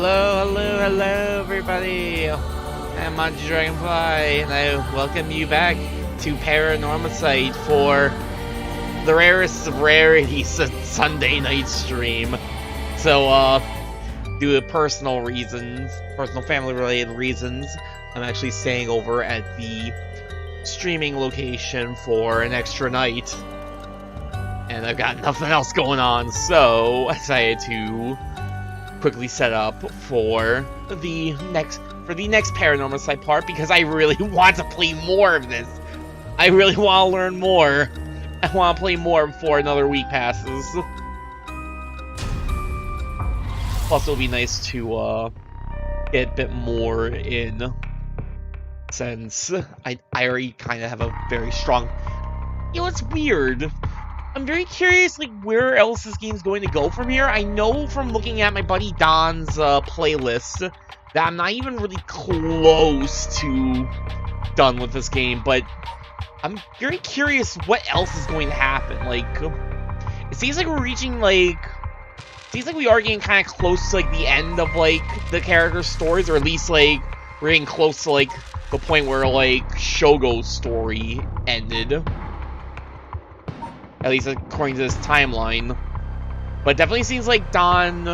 Hello, everybody! I'm Manji Dragonfly, and I welcome you back to PARANORMASIGHT for the rarest of rarities Sunday night stream. So, due to personal reasons, personal family-related reasons, I'm actually staying over at the streaming location for an extra night. And I've got nothing else going on, so I decided to quickly set up for the next PARANORMASIGHT part because I really want to play more of this. I really want to learn more. I want to play more before another week passes. Plus, it'll be nice to get a bit more in, since I already kind of have a very strong. You know, it's weird. I'm very curious, like, where else this game's going to go from here. I know from looking at my buddy Don's playlist that I'm not even really close to done with this game, but I'm very curious what else is going to happen. Like, it seems like we're reaching, like, seems like we are getting kind of close to, like, the end of, like, the character stories, or at least, like, we're getting close to, like, the point where, like, Shogo's story ended. At least according to this timeline. But it definitely seems like Don...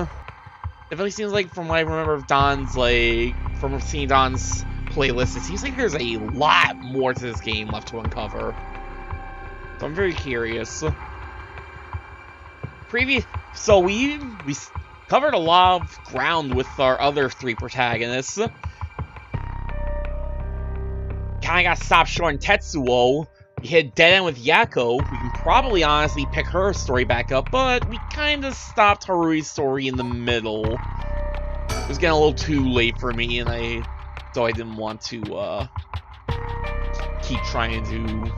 Definitely seems like, from what I remember of Don's, like... From seeing Don's playlist, it seems like there's a lot more to this game left to uncover. So I'm very curious. So we covered a lot of ground with our other three protagonists. Kinda got stopped short in Tetsuo. We hit dead end with Yako. We can probably honestly pick her story back up, but we kind of stopped Harui's story in the middle. It was getting a little too late for me, and so I didn't want to keep trying to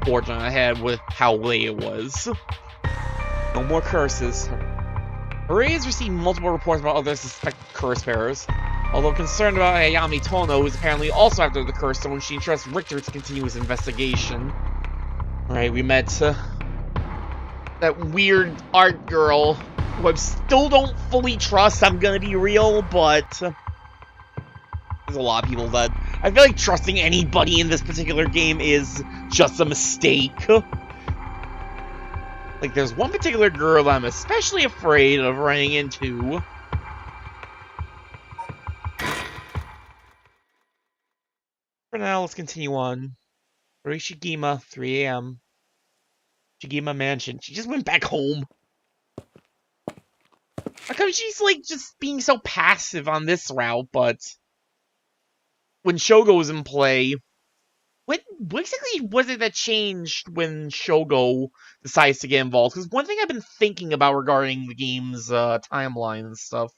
forge on ahead with how late it was. No more curses. Harui has received multiple reports about other suspected curse bearers. Although concerned about Ayami Tono, who is apparently also after the curse stone, she entrusts Richter to continue his investigation. Alright, we met that weird art girl, who I still don't fully trust, I'm gonna be real, but there's a lot of people that... I feel like trusting anybody in this particular game is just a mistake. Like, there's one particular girl that I'm especially afraid of running into. For now, let's continue on. Shigima, 3 a.m. Shigima Mansion. She just went back home. How come she's, like, just being so passive on this route, but... when Shogo was in play... What exactly was it that changed when Shogo decides to get involved? Because one thing I've been thinking about regarding the game's timeline and stuff...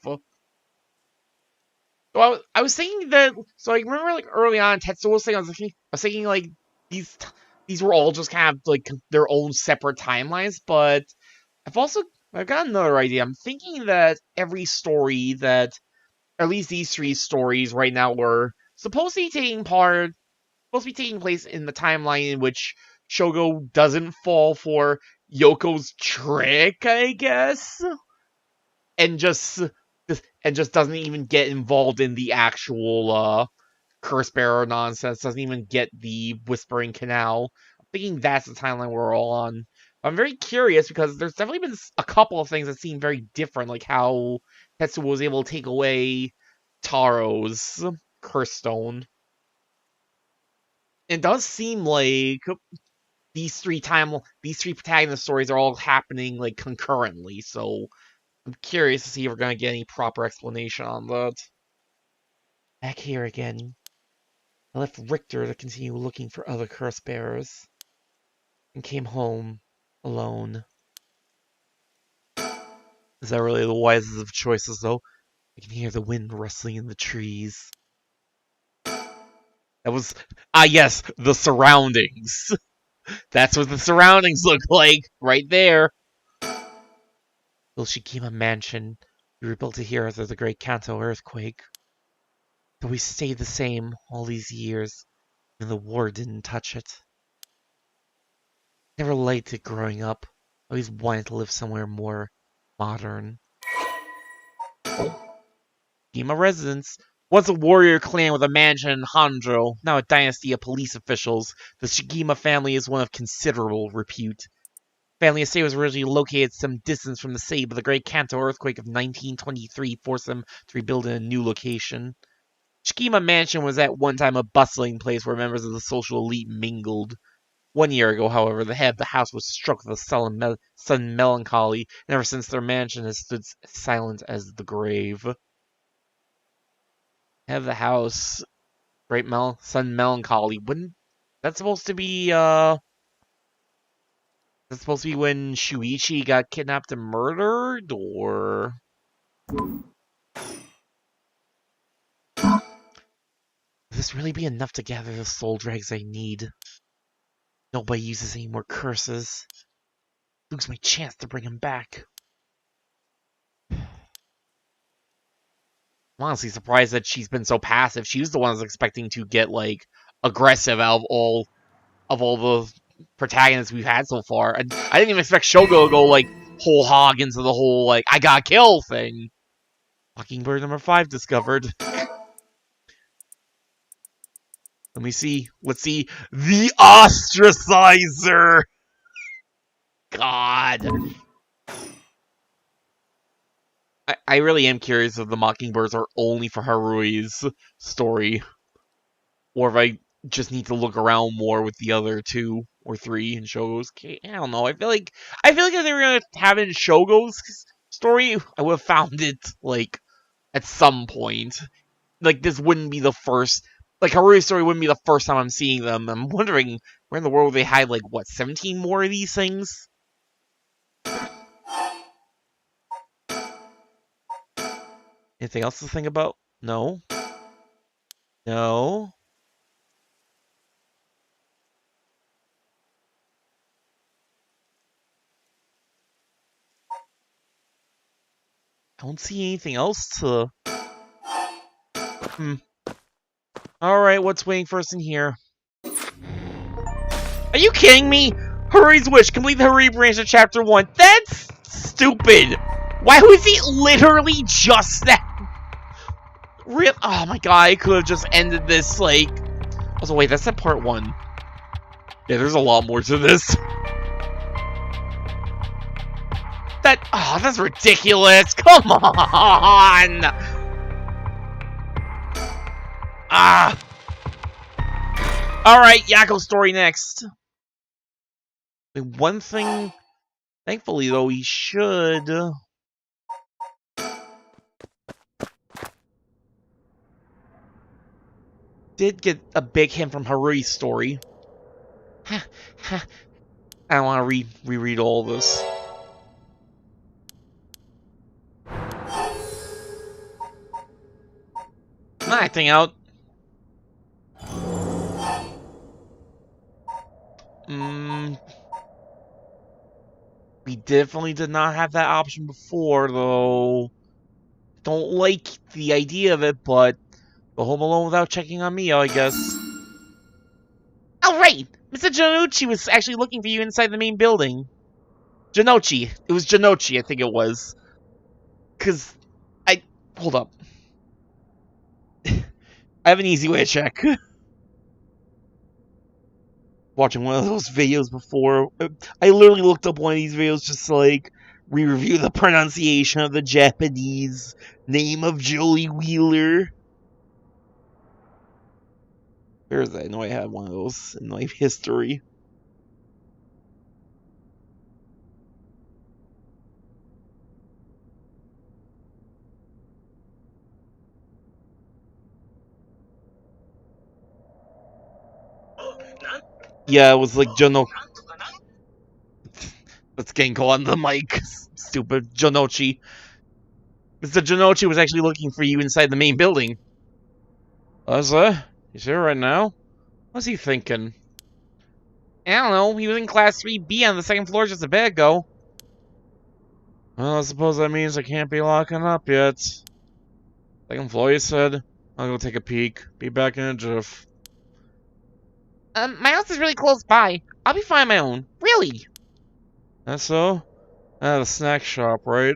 So I was thinking that, so I remember, like, early on, Tetsuo was saying, I was thinking, like, these were all just kind of, like, their own separate timelines, but I've got another idea. I'm thinking that every story that, or at least these three stories right now, were supposed to be taking place in the timeline in which Shogo doesn't fall for Yoko's trick, I guess? And just doesn't even get involved in the actual curse bearer nonsense, doesn't even get the Whispering Canal. I'm thinking that's the timeline we're all on. I'm very curious because there's definitely been a couple of things that seem very different, like how Tetsuo was able to take away Taro's curse stone. It does seem like these three protagonist stories are all happening, like, concurrently, so I'm curious to see if we're going to get any proper explanation on that. Back here again. I left Richter to continue looking for other curse bearers, and came home alone. Is that really the wisest of choices, though? I can hear the wind rustling in the trees. That was... yes, the surroundings. That's what the surroundings look like, right there. Sylvierchii Mansion, we were built to here after the Great Kanto earthquake. But we stayed the same all these years, and the war didn't touch it. Never liked it growing up. I always wanted to live somewhere more modern. Shikima residence. Once a warrior clan with a mansion in Honjo, now a dynasty of police officials, the Shikima family is one of considerable repute. Family estate was originally located some distance from the city, but the Great Kanto earthquake of 1923 forced them to rebuild in a new location. Shikima Mansion was at one time a bustling place where members of the social elite mingled. 1 year ago, however, the head of the house was struck with a sudden melancholy, and ever since their mansion has stood silent as the grave. Head of the house, sudden melancholy. Wouldn't that's supposed to be That's supposed to be when Shuichi got kidnapped and murdered, or will this really be enough to gather the soul dregs I need? Nobody uses any more curses. Lose my chance to bring him back. I'm honestly surprised that she's been so passive. She was the one I was expecting to get, like, aggressive out of all the protagonists we've had so far. I didn't even expect Shogo to go, like, whole hog into the whole, like, I gotta kill thing. Mockingbird number 5 discovered. Let me see. Let's see. The Ostracizer! God. I really am curious if the Mockingbirds are only for Harui's story. Or if I just need to look around more with the other 2 or 3 in Shogo's case. I don't know. I feel like if they were gonna have it in Shogo's story, I would have found it, like, at some point. Like, this wouldn't be the first... Like, Harui's story wouldn't be the first time I'm seeing them. I'm wondering where in the world they hide, like, what, 17 more of these things? Anything else to think about? No? No? I don't see anything else to... Alright, what's waiting for us in here? Are you kidding me? Harui's wish. Complete the Harui branch of chapter 1. That's stupid. Why was he literally just that? Real? Oh my god, I could have just ended this, like... Also, wait, that's at part 1. Yeah, there's a lot more to this. That's ridiculous. Come on. Alright, Yako's story next. One thing, thankfully though, he should... Did get a big hint from Harui's story. I don't want to reread all this. I'm not acting out. We definitely did not have that option before, though. Don't like the idea of it, but go home alone without checking on me, I guess. Oh, right! Mr. Janochi was actually looking for you inside the main building. Janochi. It was Janochi, I think it was. Hold up. I have an easy way to check. Watching one of those videos before. I literally looked up one of these videos just to, like, re-review the pronunciation of the Japanese name of Joey Wheeler. Where is that? I know I had one of those in my history. Yeah, it was like Jono. Let's Genko on the mic. Stupid Janochi. Mr. Janochi was actually looking for you inside the main building. Was that? He's here right now? What's he thinking? I don't know. He was in class 3B on the second floor just a bit ago. Well, I suppose that means I can't be locking up yet. Second floor, you said? I'll go take a peek. Be back in a jiff. My house is really close by. I'll be fine on my own. Really? That's so? At a snack shop, right?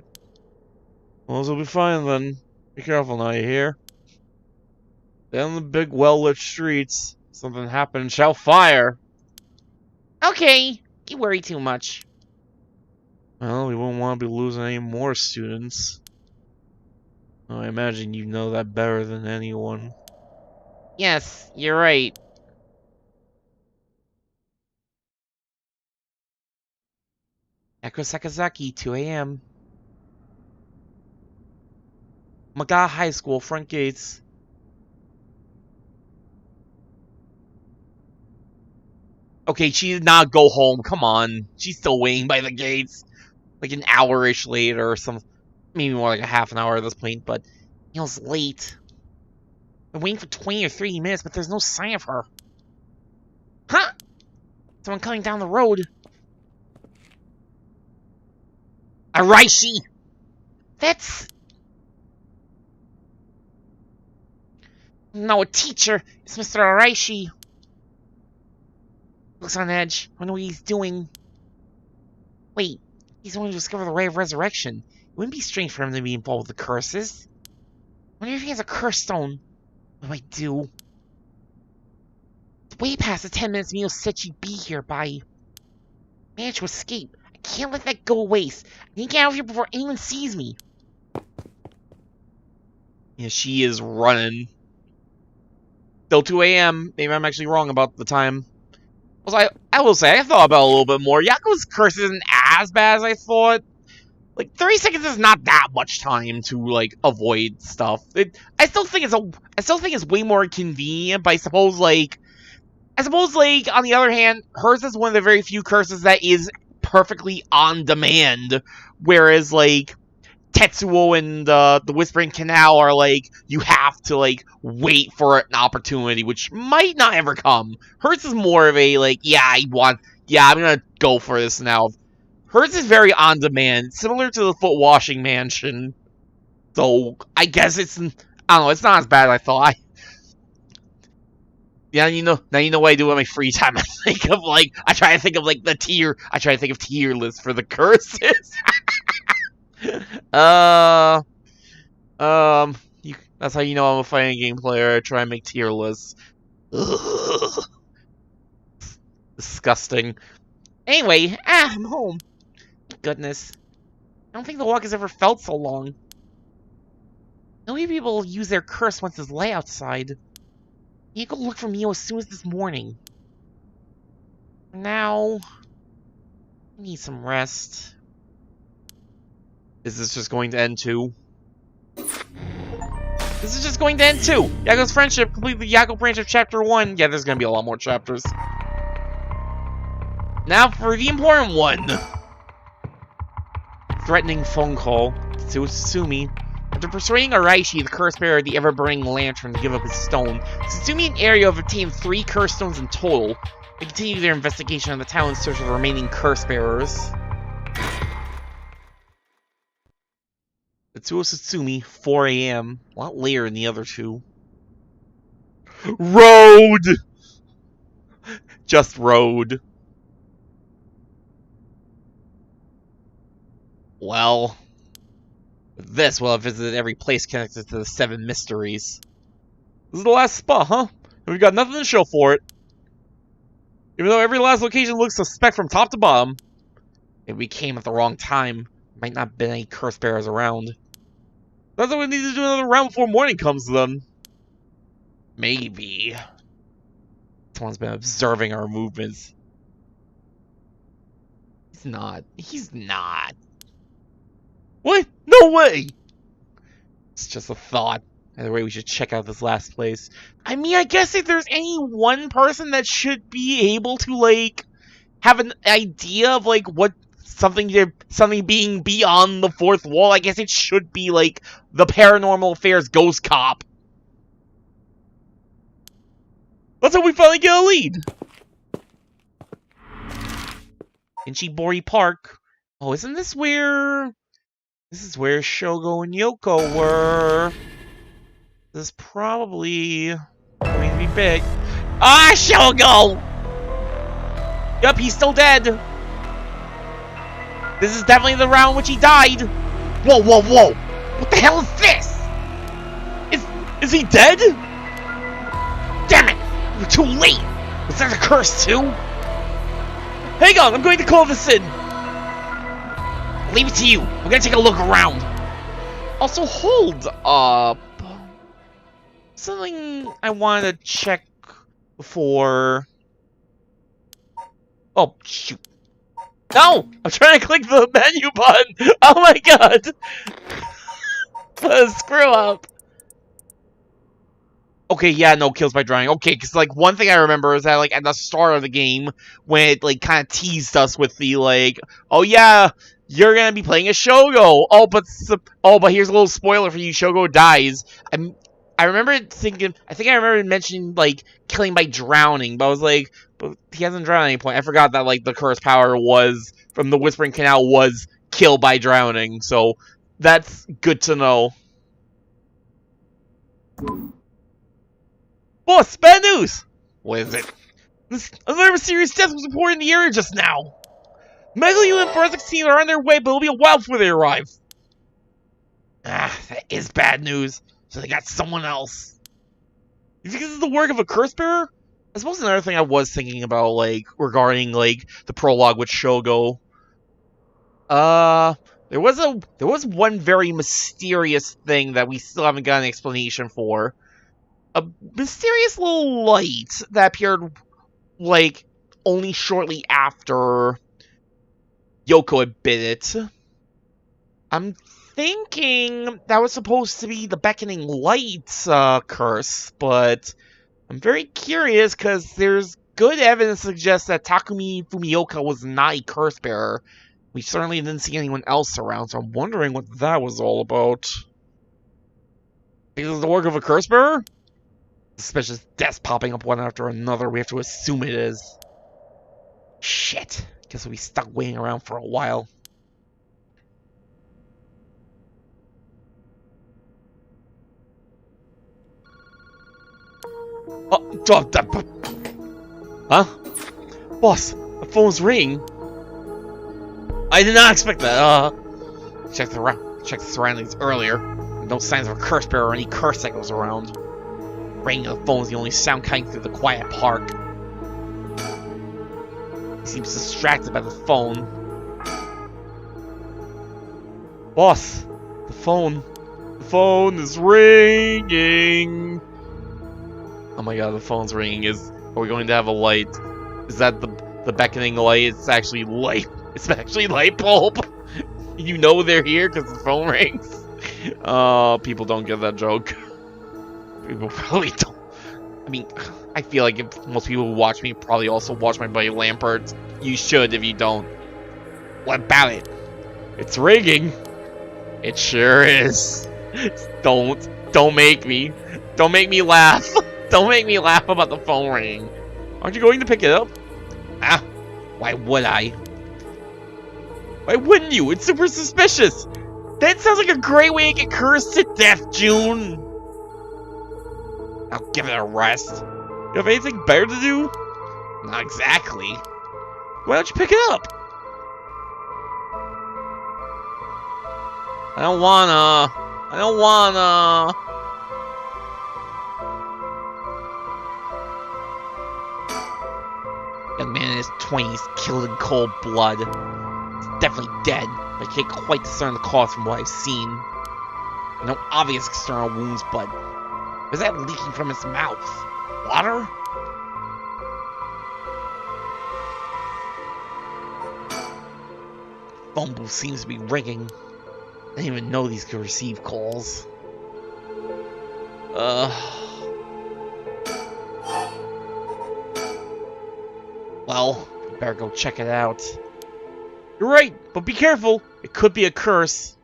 Well, those will be fine then. Be careful now, you hear? Down the big well-lit streets, something happened, shout fire! Okay, you worry too much. Well, we wouldn't want to be losing any more students. I imagine you know that better than anyone. Yes, you're right. Echo Sakazaki, 2 a.m. Maga High School, front gates. Okay, she did not go home. Come on. She's still waiting by the gates. Like an hour-ish later or some... Maybe more like a half an hour at this point, but... It was late. I'm waiting for 20 or 30 minutes, but there's no sign of her. Huh? Someone coming down the road. Araishi! That's... No, a teacher. It's Mr. Araishi. Looks on edge. I wonder what he's doing. Wait, he's the one who discovered the Ray of Resurrection. It wouldn't be strange for him to be involved with the curses. I wonder if he has a curse stone. What do I do? It's way past the 10 minutes Mio said she'd be here by. Managed to escape. I can't let that go to waste. I need to get out of here before anyone sees me. Yeah, she is running. Still 2 a.m. Maybe I'm actually wrong about the time. I will say, I thought about it a little bit more. Yaku's curse isn't as bad as I thought. Like, 30 seconds is not that much time to, like, avoid stuff. I still think it's way more convenient, but I suppose, like, on the other hand, hers is one of the very few curses that is perfectly on demand. Whereas, like, Tetsuo and the Whispering Canal are like, you have to, like, wait for an opportunity, which might not ever come. Hers is more of a, like, I'm gonna go for this now. Hers is very on demand, similar to the Foot Washing Mansion. So, I guess it's, I don't know, it's not as bad as I thought. Now you know what I do in my free time. I try to think of tier lists for the curses. That's how you know I'm a fighting game player. I try and make tier lists. Ugh. Disgusting. Anyway, I'm home. Goodness. I don't think the walk has ever felt so long. Many people use their curse once it's light outside. You go look for Mio as soon as this morning. Now, I need some rest. Is this just going to end too? This is just going to end too! Yako's friendship, complete the Yako branch of chapter 1. Yeah, there's gonna be a lot more chapters. Now for the important one. Threatening phone call to Tsutsumi. After persuading Araishi, the curse bearer of the ever-burning lantern, to give up his stone, Tsutsumi and Ario have obtained 3 curse stones in total. They continue their investigation of the town in search of the remaining curse bearers. Tetsuo Tsutsumi, 4 a.m. A lot later than the other two. Road! Just road. Well, with this, we'll have visited every place connected to the 7 mysteries. This is the last spot, huh? We've got nothing to show for it. Even though every last location looks suspect from top to bottom. If we came at the wrong time, there might not have been any curse bearers around. That's why we need to do another round before morning comes to them. Maybe. Someone's been observing our movements. He's not. What? No way! It's just a thought. Either way, we should check out this last place. I mean, I guess if there's any one person that should be able to, like, have an idea of, like, what something being beyond the 4th wall, I guess it should be, like, the Paranormal Affairs Ghost Cop. Let's hope we finally get a lead! Inchibori Park. Oh, isn't this where... This is where Shogo and Yoko were. This is probably going to be big. Ah, Shogo! Yup, he's still dead. This is definitely the round in which he died. Whoa, whoa, whoa! What the hell is this? Is he dead? Damn it! We're too late! Was that a curse too? Hang on, I'm going to call this in. I'll leave it to you. I'm gonna take a look around. Also, hold up. Something I wanted to check before... Oh, shoot. No! I'm trying to click the menu button! Oh my god! Screw up. Okay, yeah, no kills by drowning. Okay, because, like, one thing I remember is that, like, at the start of the game, when it, like, kind of teased us with the, like, oh yeah, you're gonna be playing a Shogo! Oh, but here's a little spoiler for you, Shogo dies. I remember thinking, I think I remember mentioning, like, killing by drowning, but I was like, but he hasn't drowned at any point. I forgot that, like, the curse power was, from the Whispering Canal, was kill by drowning, so that's good to know. Boss, bad news! What is it? Another mysterious death was reported in the area just now. Megalu and Berserk's team are on their way, but it'll be a while before they arrive. Ah, that is bad news. So they got someone else. You think this is the work of a curse bearer? I suppose another thing I was thinking about, like, regarding, like, the prologue with Shogo. There was one very mysterious thing that we still haven't got an explanation for. A mysterious little light that appeared, like, only shortly after Yoko had bit it. I'm thinking that was supposed to be the Beckoning Light curse, but I'm very curious because there's good evidence to suggest that Takumi Fumioka was not a curse bearer. We certainly didn't see anyone else around, so I'm wondering what that was all about. Is this the work of a curse bearer? Suspicious deaths popping up one after another. We have to assume it is. Shit. Guess we'll be stuck waiting around for a while. Huh? Boss, the phone's ringing. I did not expect that. Check the surroundings earlier. No signs of a curse bearer or any curse that goes around. Ringing of the phone is the only sound coming through the quiet park. He seems distracted by the phone. Boss, the phone is ringing. Oh my god, the phone's ringing. Are we going to have a light? Is that the beckoning light? It's actually light. It's actually light bulb. You know they're here because the phone rings. People don't get that joke. People probably don't. I mean, I feel like if most people who watch me probably also watch my buddy Lampert. You should if you don't. What about it? It's ringing. It sure is. Don't make me laugh. Don't make me laugh about the phone ringing. Aren't you going to pick it up? Ah, why would I? Why wouldn't you? It's super suspicious. That sounds like a great way to get cursed to death, June. I'll give it a rest. You have anything better to do? Not exactly. Why don't you pick it up? I don't wanna. Young man in his 20s killed in cold blood. He's definitely dead, but I can't quite discern the cause from what I've seen. No obvious external wounds, but was that leaking from his mouth? Water? Phone booth seems to be ringing. I didn't even know these could receive calls. Well, you better go check it out. You're right, but be careful. It could be a curse.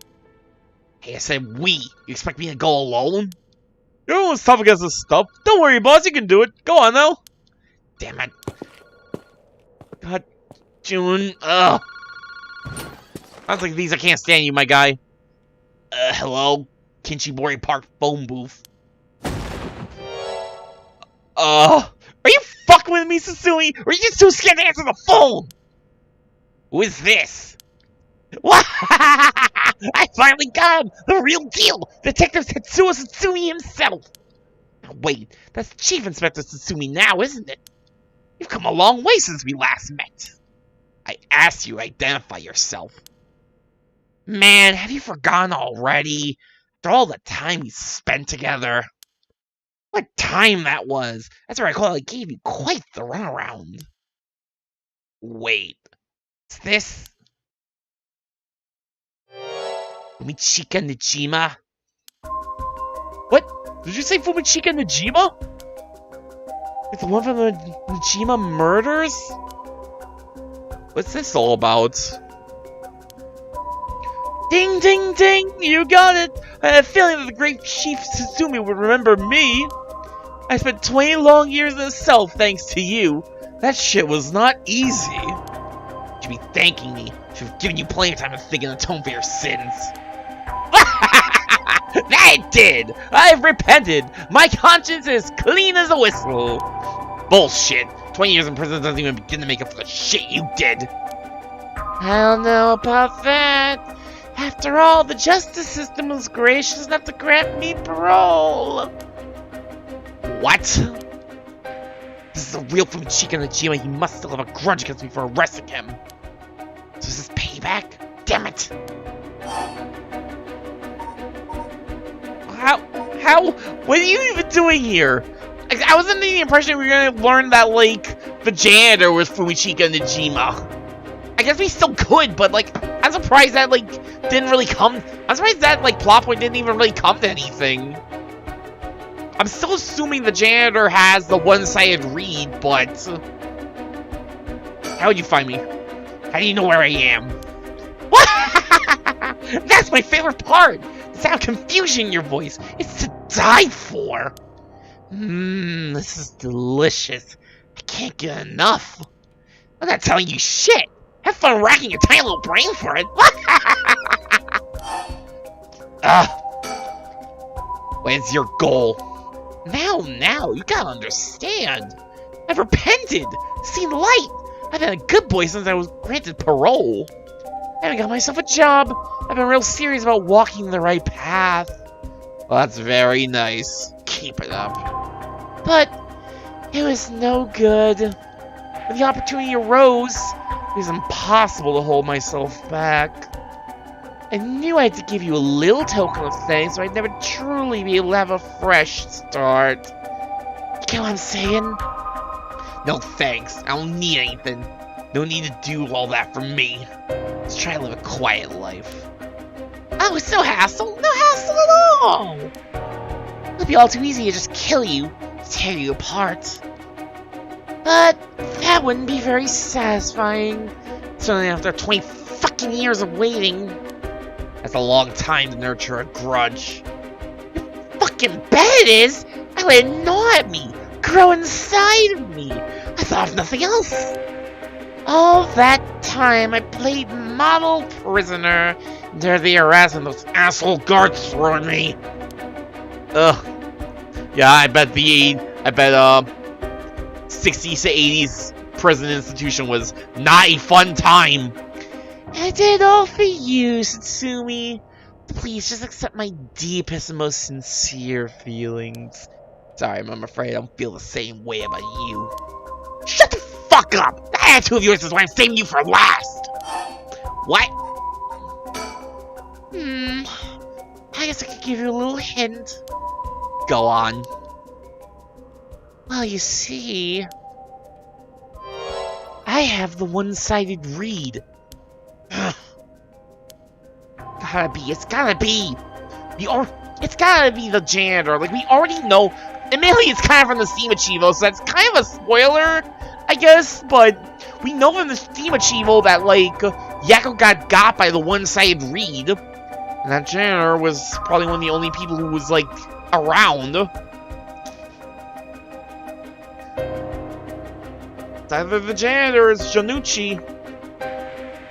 Hey, I said we. You expect me to go alone? You're almost tough against this stuff. Don't worry, boss. You can do it. Go on, though. Damn it. God, June. Ugh. Sounds like these. I can't stand you, my guy. Hello? Kinchibori Park phone booth. Are you fucking with me, Susumi? Or are you just too scared to answer the phone? Who is this? What? I finally got him! The real deal! Detective Tetsuo Susumi himself! Wait, that's Chief Inspector Tsutsumi now, isn't it? You've come a long way since we last met. I asked you to identify yourself. Man, have you forgotten already? After all the time we spent together. What time that was? That's where I gave you quite the runaround. Wait, is this Fumichika Najima? What? Did you say Fumichika Najima? It's the one from the Najima murders? What's this all about? Ding, ding, ding! You got it! I had a feeling that the great Chief Tsutsumi would remember me. I spent 20 long years in the South thanks to you. That shit was not easy. You should be thanking me. I should have given you plenty of time to think and atone for your sins. That did! I've repented! My conscience is clean as a whistle! Bullshit! 20 years in prison doesn't even begin to make up for the shit you did! I don't know about that. After all, the justice system was gracious enough to grant me parole. What? This is a real Fumichika Najima. He must still have a grudge against me for arresting him. So is this payback? Damn it! How? What are you even doing here? I was under the impression we were gonna learn that, like, the janitor was Fumichika Najima. I guess we still could, but, like, I'm surprised that, like, didn't really come. I'm surprised that, like, plot point didn't even really come to anything. I'm still assuming the janitor has the one-sided read, but how would you find me? How do you know where I am? What? That's my favorite part! The sound of confusion in your voice. It's to die for. This is delicious. I can't get enough. I'm not telling you shit. Have fun racking your tiny little brain for it. Where's your goal? Now, you gotta understand. I've repented, seen light. I've been a good boy since I was granted parole. I haven't got myself a job. I've been real serious about walking the right path. Well, that's very nice. Keep it up. But it was no good. When the opportunity arose, it was impossible to hold myself back. I knew I had to give you a little token of thanks, so I'd never truly be able to have a fresh start. You get what I'm saying? No thanks. I don't need anything. No need to do all that for me. Let's try to live a quiet life. Oh, it's no hassle. No hassle at all. It'd be all too easy to just kill you, tear you apart. But that wouldn't be very satisfying. Certainly after 20 fucking years of waiting. That's a long time to nurture a grudge. You fucking bet it is! I let it gnaw at me, grow inside of me. I thought of nothing else. All that time I played model prisoner. They're the harassment those asshole guards threw at me. Ugh. Yeah, I bet 60s to 80s prison institution was not a fun time. I did it all for you, Tsutsumi. Please, just accept my deepest and most sincere feelings. Sorry, I'm afraid I don't feel the same way about you. Shut the fuck up! That attitude of yours is why I'm saving you for last! What? I guess I could give you a little hint. Go on. Well, you see, I have the one-sided read. It's gotta be the janitor. Like, we already know. Admittedly, it's kind of from the Steam Achivo, so that's kind of a spoiler, I guess, but we know from the Steam Achivo that, like, Yakko got by the one-sided read, and that janitor was probably one of the only people who was, like, around. It's either the janitor or it's Jonochi.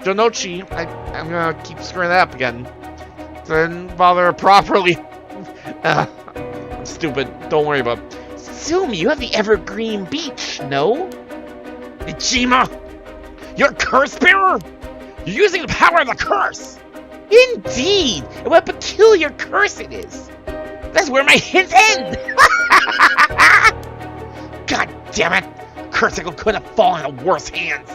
I'm gonna keep screwing that up again. Didn't bother properly. I'm stupid. Don't worry about it. Tsumi, you have the Evergreen Beach, no? Ichima! You're a curse bearer? You're using the power of the curse! Indeed! And what a peculiar curse it is! That's where my hints end! God damn it! Cursicle could have fallen in worse hands.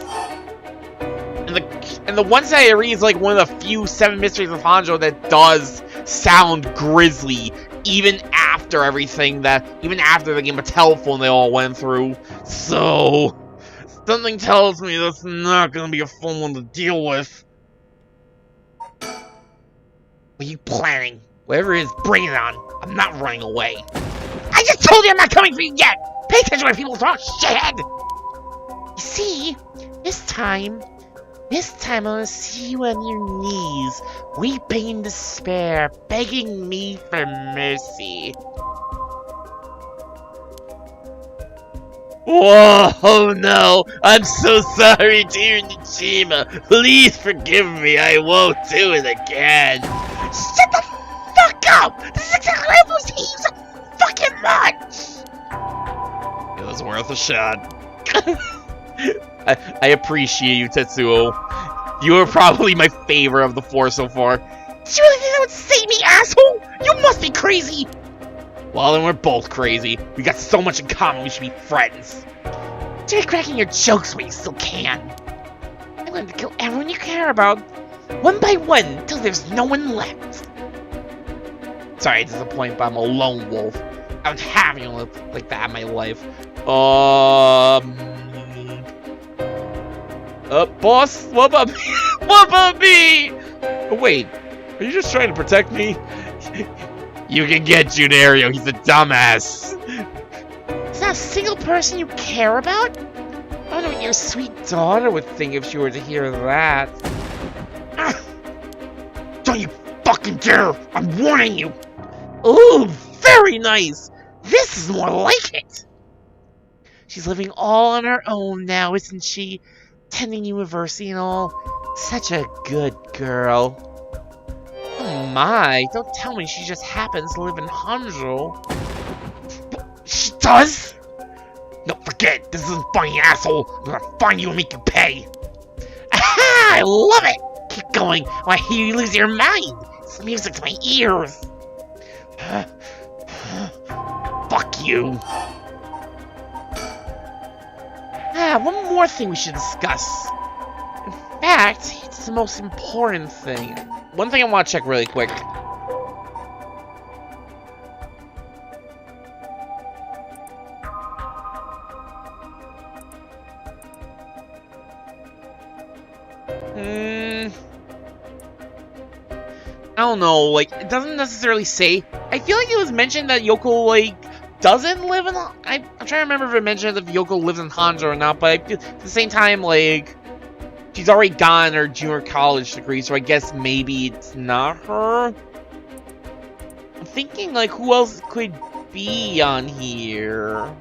And the one side I read is like one of the few 7 mysteries of Honjo that does sound grisly, even after everything even after the game of telephone they all went through. So, something tells me that's not gonna be a fun one to deal with. What are you planning? Whatever it is, bring it on. I'm not running away. I just told you I'm not coming for you yet! Pay attention when people talk, shithead! You see, this time I'm gonna see you on your knees, weeping in despair, begging me for mercy. Whoa, oh no, I'm so sorry, dear Nichima. Please forgive me, I won't do it again. Shut the fuck up! This is exactly what I was saying so fucking much! It was worth a shot. I appreciate you, Tetsuo. You are probably my favorite of the 4 so far. Did you really think that would save me, asshole? You must be crazy! Well, then we're both crazy. We got so much in common, we should be friends. Start cracking your jokes when you still can. I'm going to kill everyone you care about, one by one, until there's no one left. Sorry to disappoint, but I'm a lone wolf. I don't have anyone like that in my life. Boss, what about me? What about me? Oh, wait, are you just trying to protect me? You can get Junario, he's a dumbass. Is that a single person you care about? I don't know what your sweet daughter would think if she were to hear that. Don't you fucking dare! I'm warning you! Ooh, very nice! This is more like it! She's living all on her own now, isn't she? Attending university and all. Such a good girl. Oh my, don't tell me she just happens to live in Honjo. She does? No, forget, this isn't funny, asshole. I'm gonna find you and make you pay. Aha, I love it! Keep going, while I hear you lose your mind. It's music to my ears. Fuck you. One more thing we should discuss. In fact, it's the most important thing. One thing I want to check really quick. I don't know, like, it doesn't necessarily say. I feel like it was mentioned that Yoko, like, doesn't live in... I'm trying to remember if it mentioned if Yoko lives in Honjo or not, but at the same time, like, she's already gotten her junior college degree, so I guess maybe it's not her. I'm thinking, like, who else could be on here?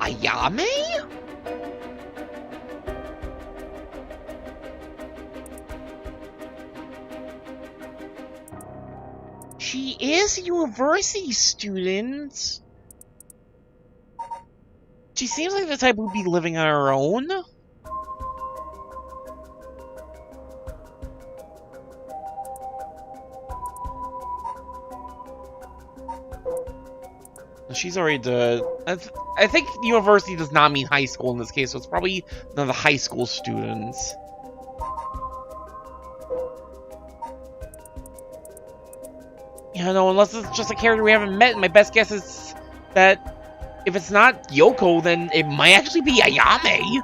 Ayame? She is a university student. She seems like the type who'd be living on her own. She's already dead. I think university does not mean high school in this case, so it's probably none of the high school students. Yeah, no, unless it's just a character we haven't met, my best guess is that if it's not Yoko, then it might actually be Ayame.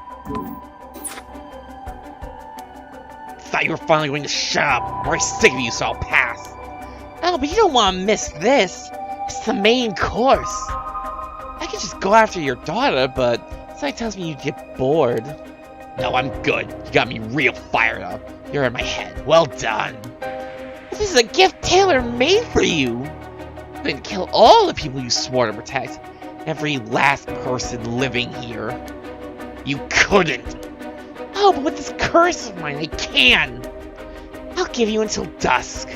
Thought you were finally going to shut up. I'm very sick of you, so I'll pass. Oh, but you don't want to miss this. It's the main course. I could just go after your daughter, but something tells me you'd get bored. No, I'm good. You got me real fired up. You're in my head. Well done. This is a gift tailor-made for you. I'm going to kill all the people you swore to protect. Every last person living here. You couldn't. Oh, but with this curse of mine, I can. I'll give you until dusk.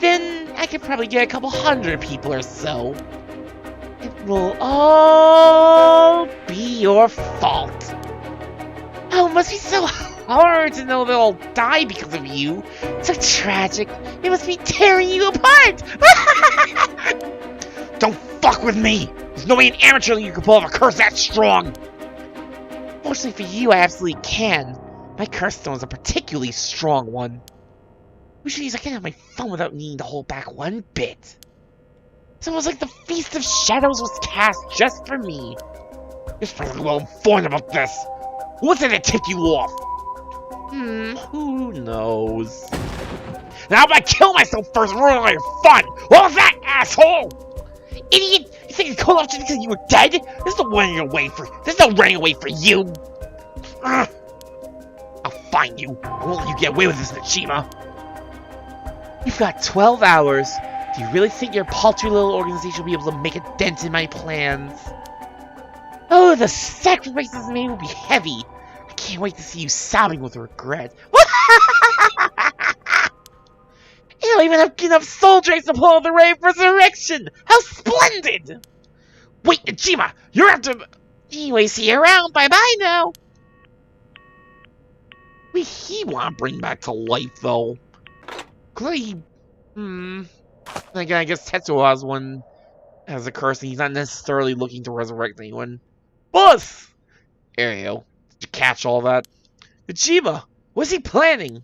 Then I could probably get a couple hundred people or so. And will all be your fault. Oh, it must be so hard to know they'll all die because of you. So tragic. It must be tearing you apart. Don't fuck with me. There's no way an amateur leader can pull off a curse that strong. Fortunately for you, I absolutely can. My curse stone is a particularly strong one. Which means I can have my fun without needing to hold back one bit. It's almost like the Feast of Shadows was cast just for me. You're supposed to be well informed about this. What's it that tipped you off? Who knows? Now if I kill myself first, ruin all your fun! What was that, asshole? Idiot! You think you called off just because you were dead? There's no running away for you! I'll find you. I won't let you get away with this, Najima. You've got 12 hours. Do you really think your paltry little organization will be able to make a dent in my plans? Oh, the sacrifices made will be heavy. I can't wait to see you sobbing with regret. You don't even have enough soul drakes to pull the Ray of Resurrection! How splendid! Wait, Najima! You're after... Anyway, see you around. Bye-bye now. Wait, he want to bring back to life, though. Clearly, Again, I guess Tetsuo has one as a curse, and he's not necessarily looking to resurrect anyone. Boss! There you go. Did you catch all that? Najima! What's he planning?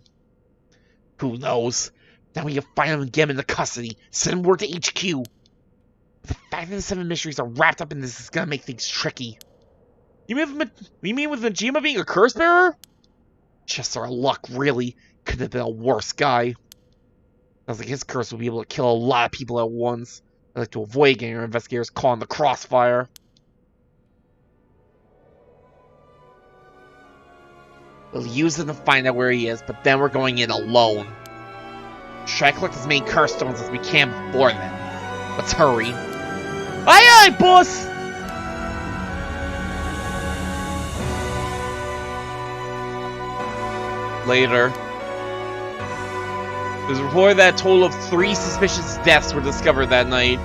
Who knows? Now we can find him and get him into custody. Send word to HQ. The fact that the 7 mysteries are wrapped up in this is gonna make things tricky. You mean with Najima being a curse bearer? Just our luck, really. Could have been a worse guy. Sounds like his curse will be able to kill a lot of people at once. I'd like to avoid getting our investigators caught in the crossfire. We'll use them to find out where he is, but then we're going in alone. Try to collect as many curse stones as we can before then. Let's hurry. Aye aye, boss! Later. There's a report that a total of 3 suspicious deaths were discovered that night.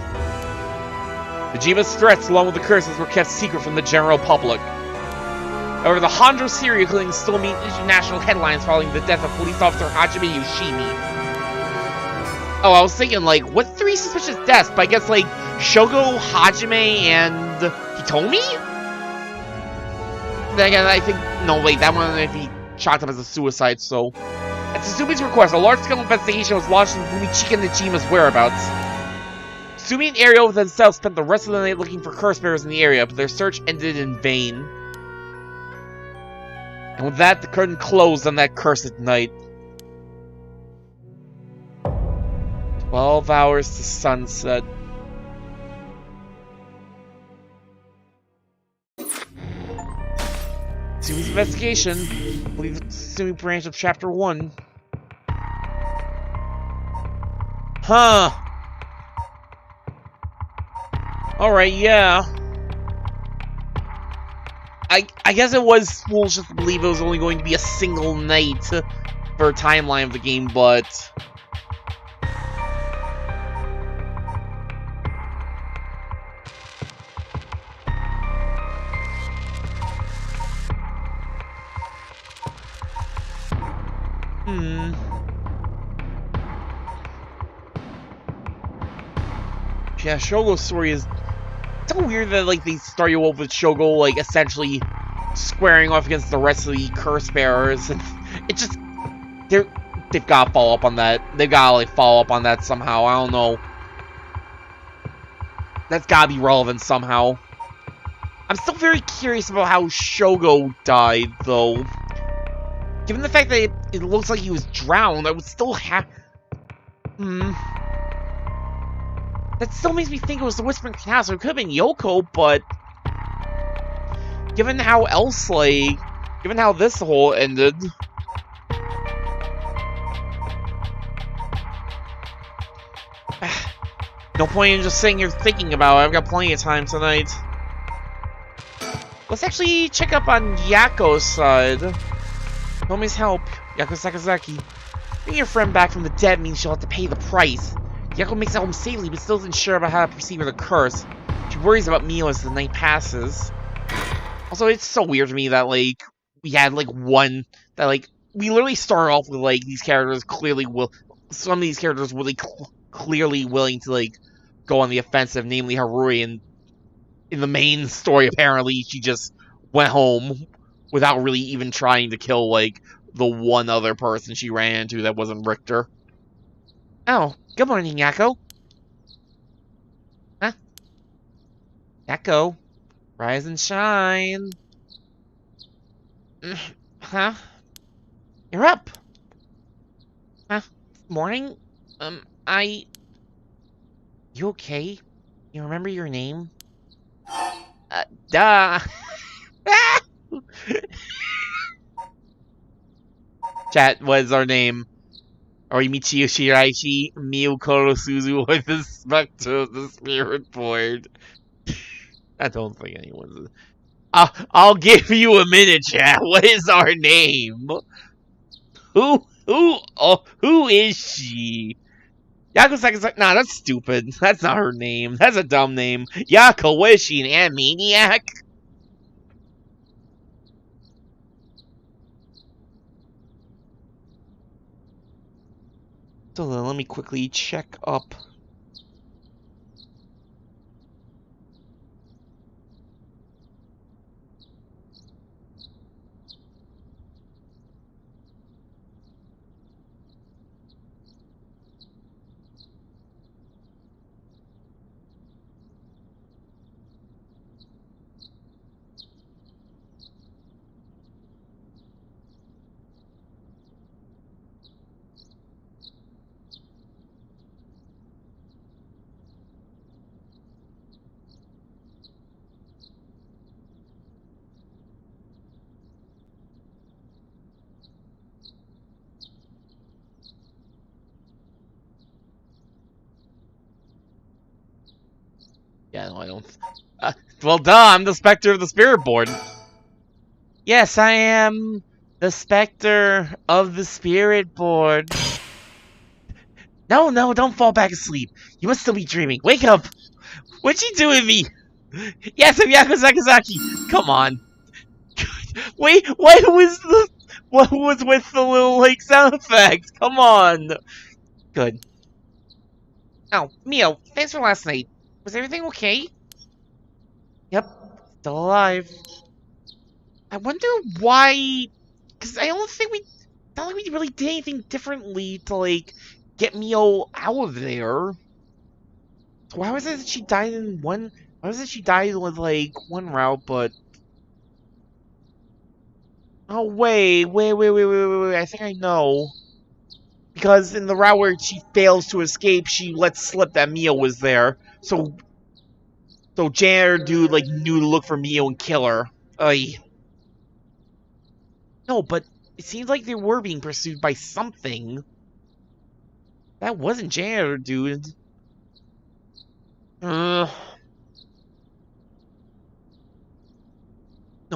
Najima's threats, along with the curses, were kept secret from the general public. However, the Honjo serial killing still made international headlines following the death of police officer Hajime Yoshimi. Oh, I was thinking, like, what 3 suspicious deaths? But I guess, like, Shogo, Hajime, and Hitomi? Then again, I think, no, wait, that one might be chalked up as a suicide, so... At Tsumi's request, a large-scale investigation was launched into Fumichika and Najima's whereabouts. Tsumi and Ario themselves spent the rest of the night looking for curse bearers in the area, but their search ended in vain. And with that, the curtain closed on that cursed night. 12 hours to sunset. Tsumi's investigation. I believe it's Tsumi branch of Chapter 1. Huh. Alright, yeah. I guess it was foolish just to believe it was only going to be a single night for a timeline of the game, but... Yeah, Shogo's story is so weird that, like, they start you off with Shogo, like, essentially squaring off against the rest of the curse bearers, and it just... They've gotta follow up on that. They've gotta, like, follow up on that somehow. I don't know. That's gotta be relevant somehow. I'm still very curious about how Shogo died, though. Given the fact that it looks like he was drowned, I would still have... That still makes me think it was the Whispering Canal, so it could have been Yoko, but... Given how else, like... Given how this whole ended... No point in just sitting here thinking about it. I've got plenty of time tonight. Let's actually check up on Yako's side. Homie's help. Yako Sakazaki. Bringing your friend back from the dead means she'll have to pay the price. Yako makes it home safely, but still isn't sure about how to proceed with a curse. She worries about Mio as the night passes. Also, it's so weird to me that, like, we had, like, one... That, like, we literally start off with, like, these characters clearly some of these characters really clearly willing to, like, go on the offensive, namely Harui, and in the main story, apparently, she just went home without really even trying to kill, like, the one other person she ran into that wasn't Richter. Oh, good morning, Yakko. Huh? Yakko, rise and shine. Huh? You're up. Huh? Morning? You okay? You remember your name? Duh. Chat, what is our name? Orimichi Shiraishi, Miu Korosuzu, or the Spectre of the Spirit Board. I don't think anyone's... I'll give you a minute, chat. What is our name? Who is she? Yako-saka's nah, that's stupid. That's not her name. That's a dumb name. Yako, what is she, an animaniac? So then, let me quickly check up. Yeah, no, I don't. Well, duh, I'm the Spectre of the Spirit Board. Yes, I am the Spectre of the Spirit Board. No, don't fall back asleep. You must still be dreaming. Wake up! What'd you do with me? Yes, I'm Yako Sakazaki. Come on. Wait, what was with the little, like, sound effect? Come on. Good. Oh, Mio, thanks for last night. Was everything okay? Yep, still alive. I wonder why... Because I don't think not like we really did anything differently to, like, get Mio out of there. So why was it that she died in one... Why was it she died with, like, one route, but... Oh, wait, I think I know. Because in the route where she fails to escape, she lets slip that Mio was there. So janitor dude, like, knew to look for Mio and kill her. No, but it seems like they were being pursued by something. That wasn't janitor dude. No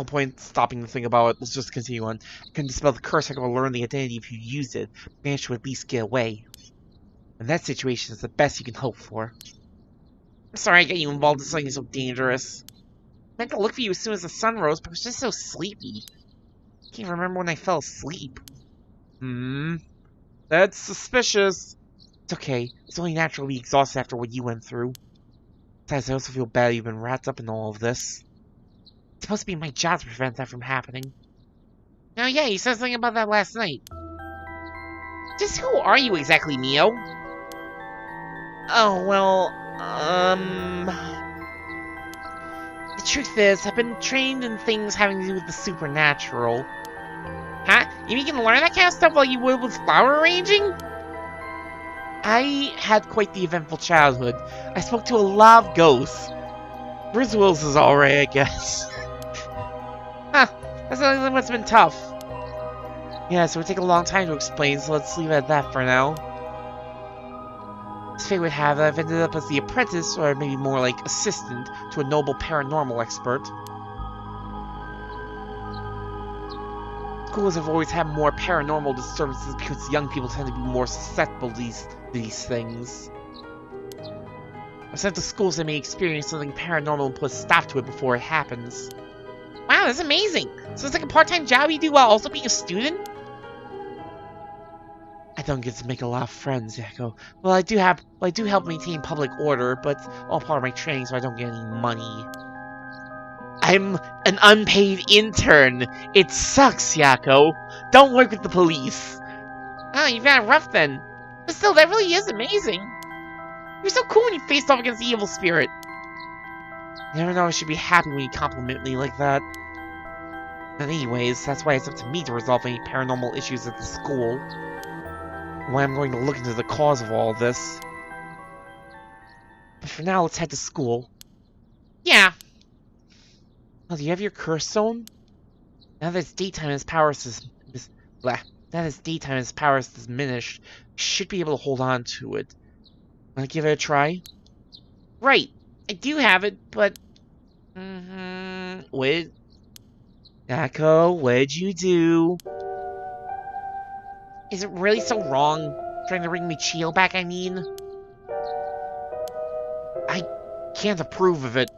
point stopping to think about it. Let's just continue on. I couldn't dispel the curse. I could learn the identity if you used it. Managed to at least get away. And that situation is the best you can hope for. I'm sorry I got you involved in something so dangerous. I meant to look for you as soon as the sun rose, but I was just so sleepy. I can't remember when I fell asleep. That's suspicious. It's okay. It's only natural to be exhausted after what you went through. Besides, I also feel bad you've been wrapped up in all of this. It's supposed to be my job to prevent that from happening. Oh yeah, you said something about that last night. Just who are you exactly, Mio? Oh, well, the truth is, I've been trained in things having to do with the supernatural. Huh? You mean you can learn that kind of stuff while you would with flower arranging? I had quite the eventful childhood. I spoke to a lot of ghosts. Bruce Willis is alright, I guess. Huh, that sounds like it must have been tough. Yeah, so it would take a long time to explain, so let's leave it at that for now. As fate would have it, I've ended up as the apprentice, or maybe more like assistant, to a noble paranormal expert. Schools have always had more paranormal disturbances because young people tend to be more susceptible to these things. sent to schools that may experience something paranormal and put a stop to it before it happens. Wow, that's amazing! So it's like a part-time job you do while also being a student? I don't get to make a lot of friends, Yakko. Well, I do help maintain public order, but it's all part of my training, so I don't get any money. I'm an unpaid intern. It sucks, Yakko. Don't work with the police. Oh, you've had it rough then. But still, that really is amazing. You're so cool when you faced off against the evil spirit. You never know I should be happy when you compliment me like that. But anyways, that's why it's up to me to resolve any paranormal issues at the school. Why I'm going to look into the cause of all this. But for now, let's head to school. Yeah. Oh, do you have your curse zone? Now that it's daytime and its power is diminished, you should be able to hold on to it. Wanna give it a try? Right. I do have it, but... Wait. Yakko, what'd you do? Is it really so wrong? Trying to bring Michio back, I mean? I can't approve of it.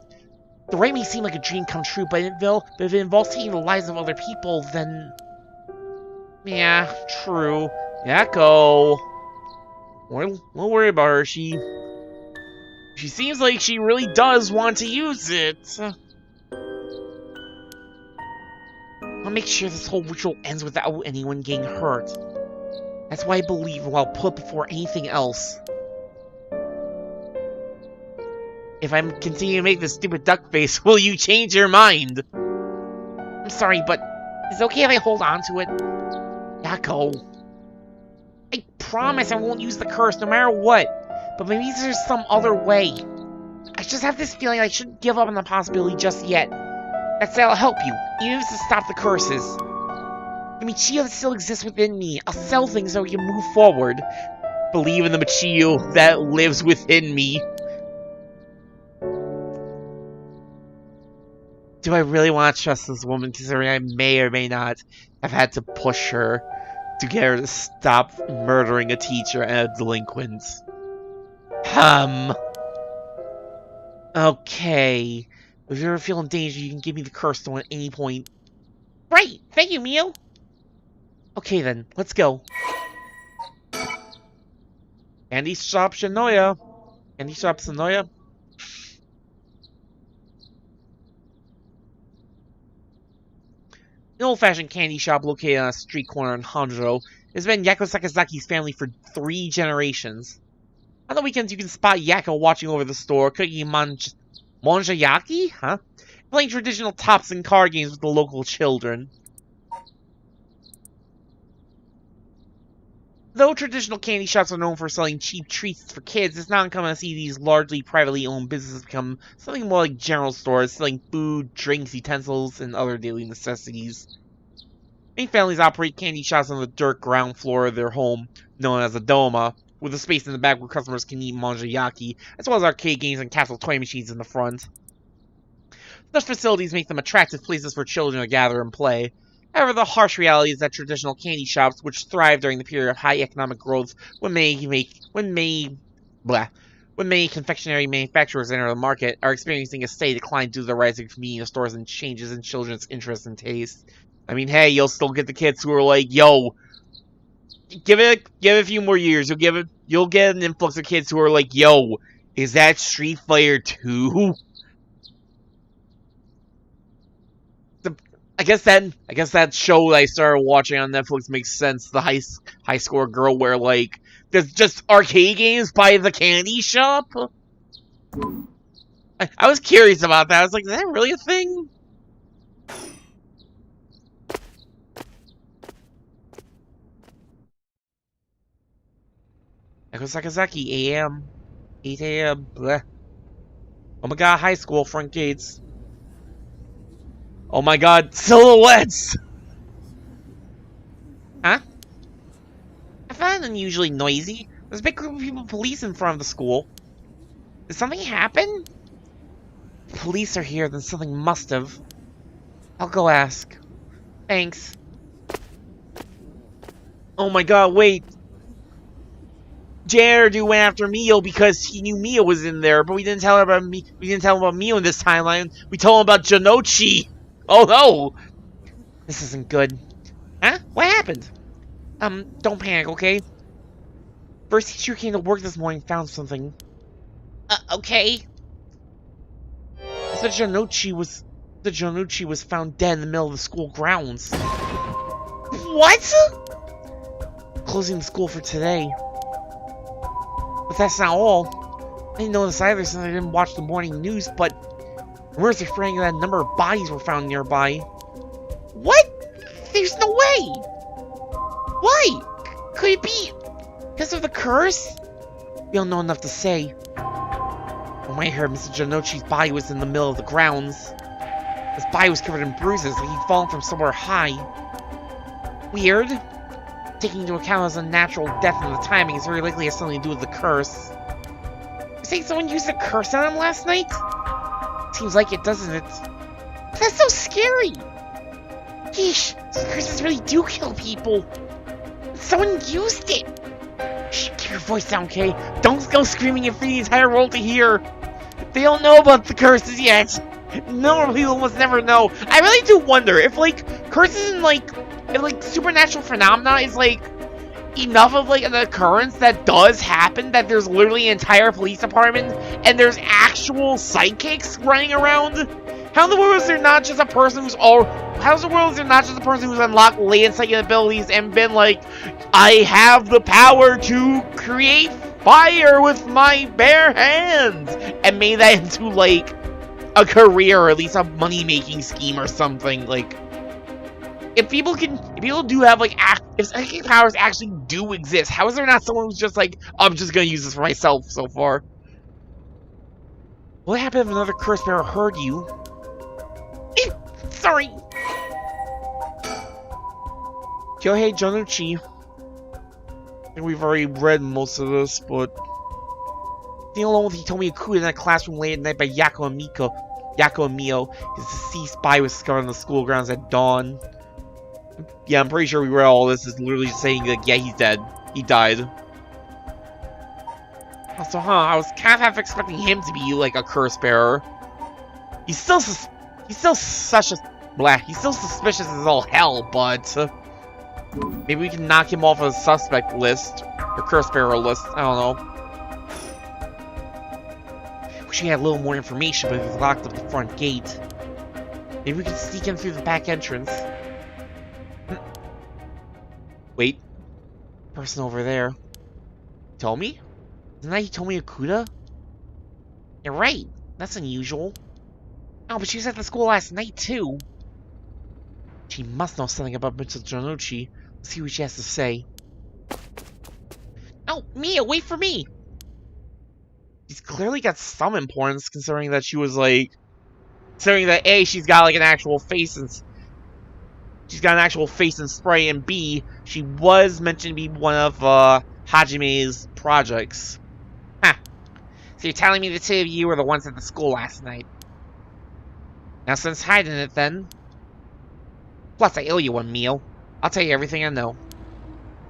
The raid may seem like a dream come true, but if it involves taking the lives of other people, then... Yeah, true. Yakko. Don't worry about her. She seems like she really does want to use it. I'll make sure this whole ritual ends without anyone getting hurt. That's why I believe I'll put before anything else. If I'm continuing to make this stupid duck face, will you change your mind? I'm sorry, but is it okay if I hold on to it? Yakko. I promise I won't use the curse no matter what, but maybe there's some other way. I just have this feeling I shouldn't give up on the possibility just yet. That's I'll help you, even if it's to stop the curses. The Michio that still exists within me. I'll sell things so we can move forward. Believe in the Michio that lives within me. Do I really want to trust this woman, considering I may or may not have had to push her to get her to stop murdering a teacher and a delinquent? Okay. If you ever feel in danger, you can give me the curse stone at any point. Right! Thank you, Mio! Okay then, let's go. Candy Shop Shinoya. Candy Shop Shinoya. An old-fashioned candy shop located on a street corner in Honjo has been Yakko Sakazaki's family for 3 generations. On the weekends, you can spot Yakko watching over the store, cooking monjayaki? Huh? Playing traditional tops and card games with the local children. Though traditional candy shops are known for selling cheap treats for kids, it's not uncommon to see these largely privately owned businesses become something more like general stores, selling food, drinks, utensils, and other daily necessities. Many families operate candy shops on the dirt ground floor of their home, known as a doma, with a space in the back where customers can eat monjayaki, as well as arcade games and capsule toy machines in the front. Such facilities make them attractive places for children to gather and play. However, the harsh reality is that traditional candy shops, which thrive during the period of high economic growth when many confectionery manufacturers enter the market, are experiencing a steady decline due to the rise of convenience stores and changes in children's interests and tastes. I mean, hey, you'll still get the kids who are like, yo, give it a few more years, you'll get an influx of kids who are like, yo, is that Street Fighter 2? I guess that show that I started watching on Netflix makes sense. The high score girl, where like there's just arcade games by the candy shop. I was curious about that. I was like, is that really a thing? Yakko Sakazaki, AM, 8 AM. Bleh. Oh my god, high school front gates. Oh my god, silhouettes! Huh? I found it unusually noisy. There's a big group of people police in front of the school. Did something happen? If police are here, then something must have. I'll go ask. Thanks. Oh my god, wait. janitor dude went after Mio because he knew Mio was in there, but we didn't tell him about me. We didn't tell him about Mio in this timeline. We told him about Janochi. Oh no! This isn't good. Huh? What happened? Don't panic, okay? First teacher came to work this morning, found something. Okay. The Janochi was found dead in the middle of the school grounds. What? Closing the school for today. But that's not all. I didn't know this either since I didn't watch the morning news, but rumors are spreading that a number of bodies were found nearby. What? There's no way! Why? Could it be because of the curse? We don't know enough to say. When I heard Mr. Janochi's body was in the middle of the grounds. His body was covered in bruises, like he'd fallen from somewhere high. Weird. Taking into account his unnatural death and the timing, it's very likely it has something to do with the curse. You saying someone used a curse on him last night? Seems like it, doesn't it? That's so scary! Yeesh, these curses really do kill people. Someone used it! Shh, keep your voice down, okay? Don't go screaming it for the entire world to hear! They don't know about the curses yet! Normal people must never know. I really do wonder if, like, curses and, like, supernatural phenomena is, like, enough of, like, an occurrence that does happen, that there's literally an entire police department, and there's actual psychics running around. How in the world is there not just a person who's unlocked latent psychic abilities and been like, I have the power to create fire with my bare hands, and made that into, like, a career, or at least a money-making scheme or something? Like, if people do have, like, if psychic powers actually do exist, how is there not someone who's just like, oh, I'm just gonna use this for myself so far? What happened if another curse bearer heard you? Sorry. Kyohei Janochi. I think we've already read most of this, but the alone with he told me a coup in that classroom late at night by Yako and Mio. His deceased body was discovered on the school grounds at dawn. Yeah, I'm pretty sure we read all this. Is literally saying like, yeah, he's dead. He died. Also, I was kind of half expecting him to be like a curse bearer. He's still suspicious as all hell, but maybe we can knock him off a suspect list or curse bearer list. I don't know. Wish we had a little more information, but we've locked up the front gate. Maybe we can sneak in through the back entrance. Wait. Person over there. Tomi? Isn't that Tomi Okuda? You're right. That's unusual. Oh, but she was at the school last night, too. She must know something about Mr. Janochi. Let's see what she has to say. Oh, Mia, wait for me! She's clearly got some importance, considering that she was, like... Considering that, A, she's got, like, an actual face and... She's got an actual face and spray, and B, she was mentioned to be one of, Hajime's projects. Huh. So you're telling me the two of you were the ones at the school last night? Now, since hiding it, then... Plus, I owe you one meal. I'll tell you everything I know.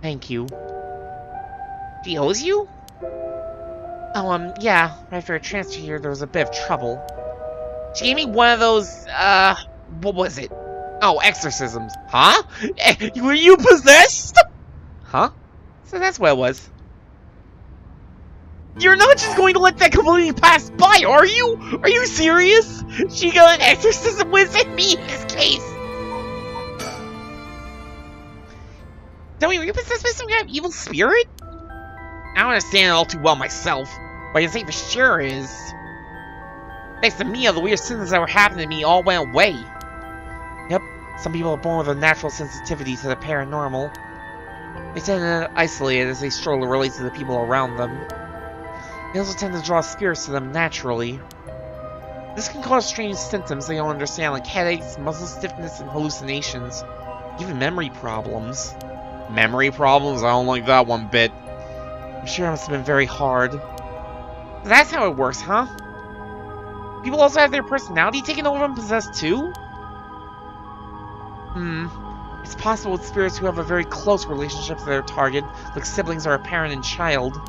Thank you. She owes you? Oh, yeah. Right after a transfer here, there was a bit of trouble. She gave me one of those, what was it? Oh, exorcisms. Huh? Were you possessed? Huh? So that's what it was. You're not just going to let that completely pass by, are you? Are you serious? She got an exorcism with me in this case. Tell me, were you possessed by some kind of evil spirit? I don't understand it all too well myself. What I can say for sure is... Thanks to Mia, the weird symptoms that were happening to me all went away. Yep, some people are born with a natural sensitivity to the paranormal. They tend to isolate as they struggle to relate to the people around them. They also tend to draw spirits to them naturally. This can cause strange symptoms they don't understand, like headaches, muscle stiffness, and hallucinations. Even memory problems. Memory problems? I don't like that one bit. I'm sure it must have been very hard. So that's how it works, huh? People also have their personality taken over and possessed too? It's possible with spirits who have a very close relationship to their target, like siblings or a parent and child.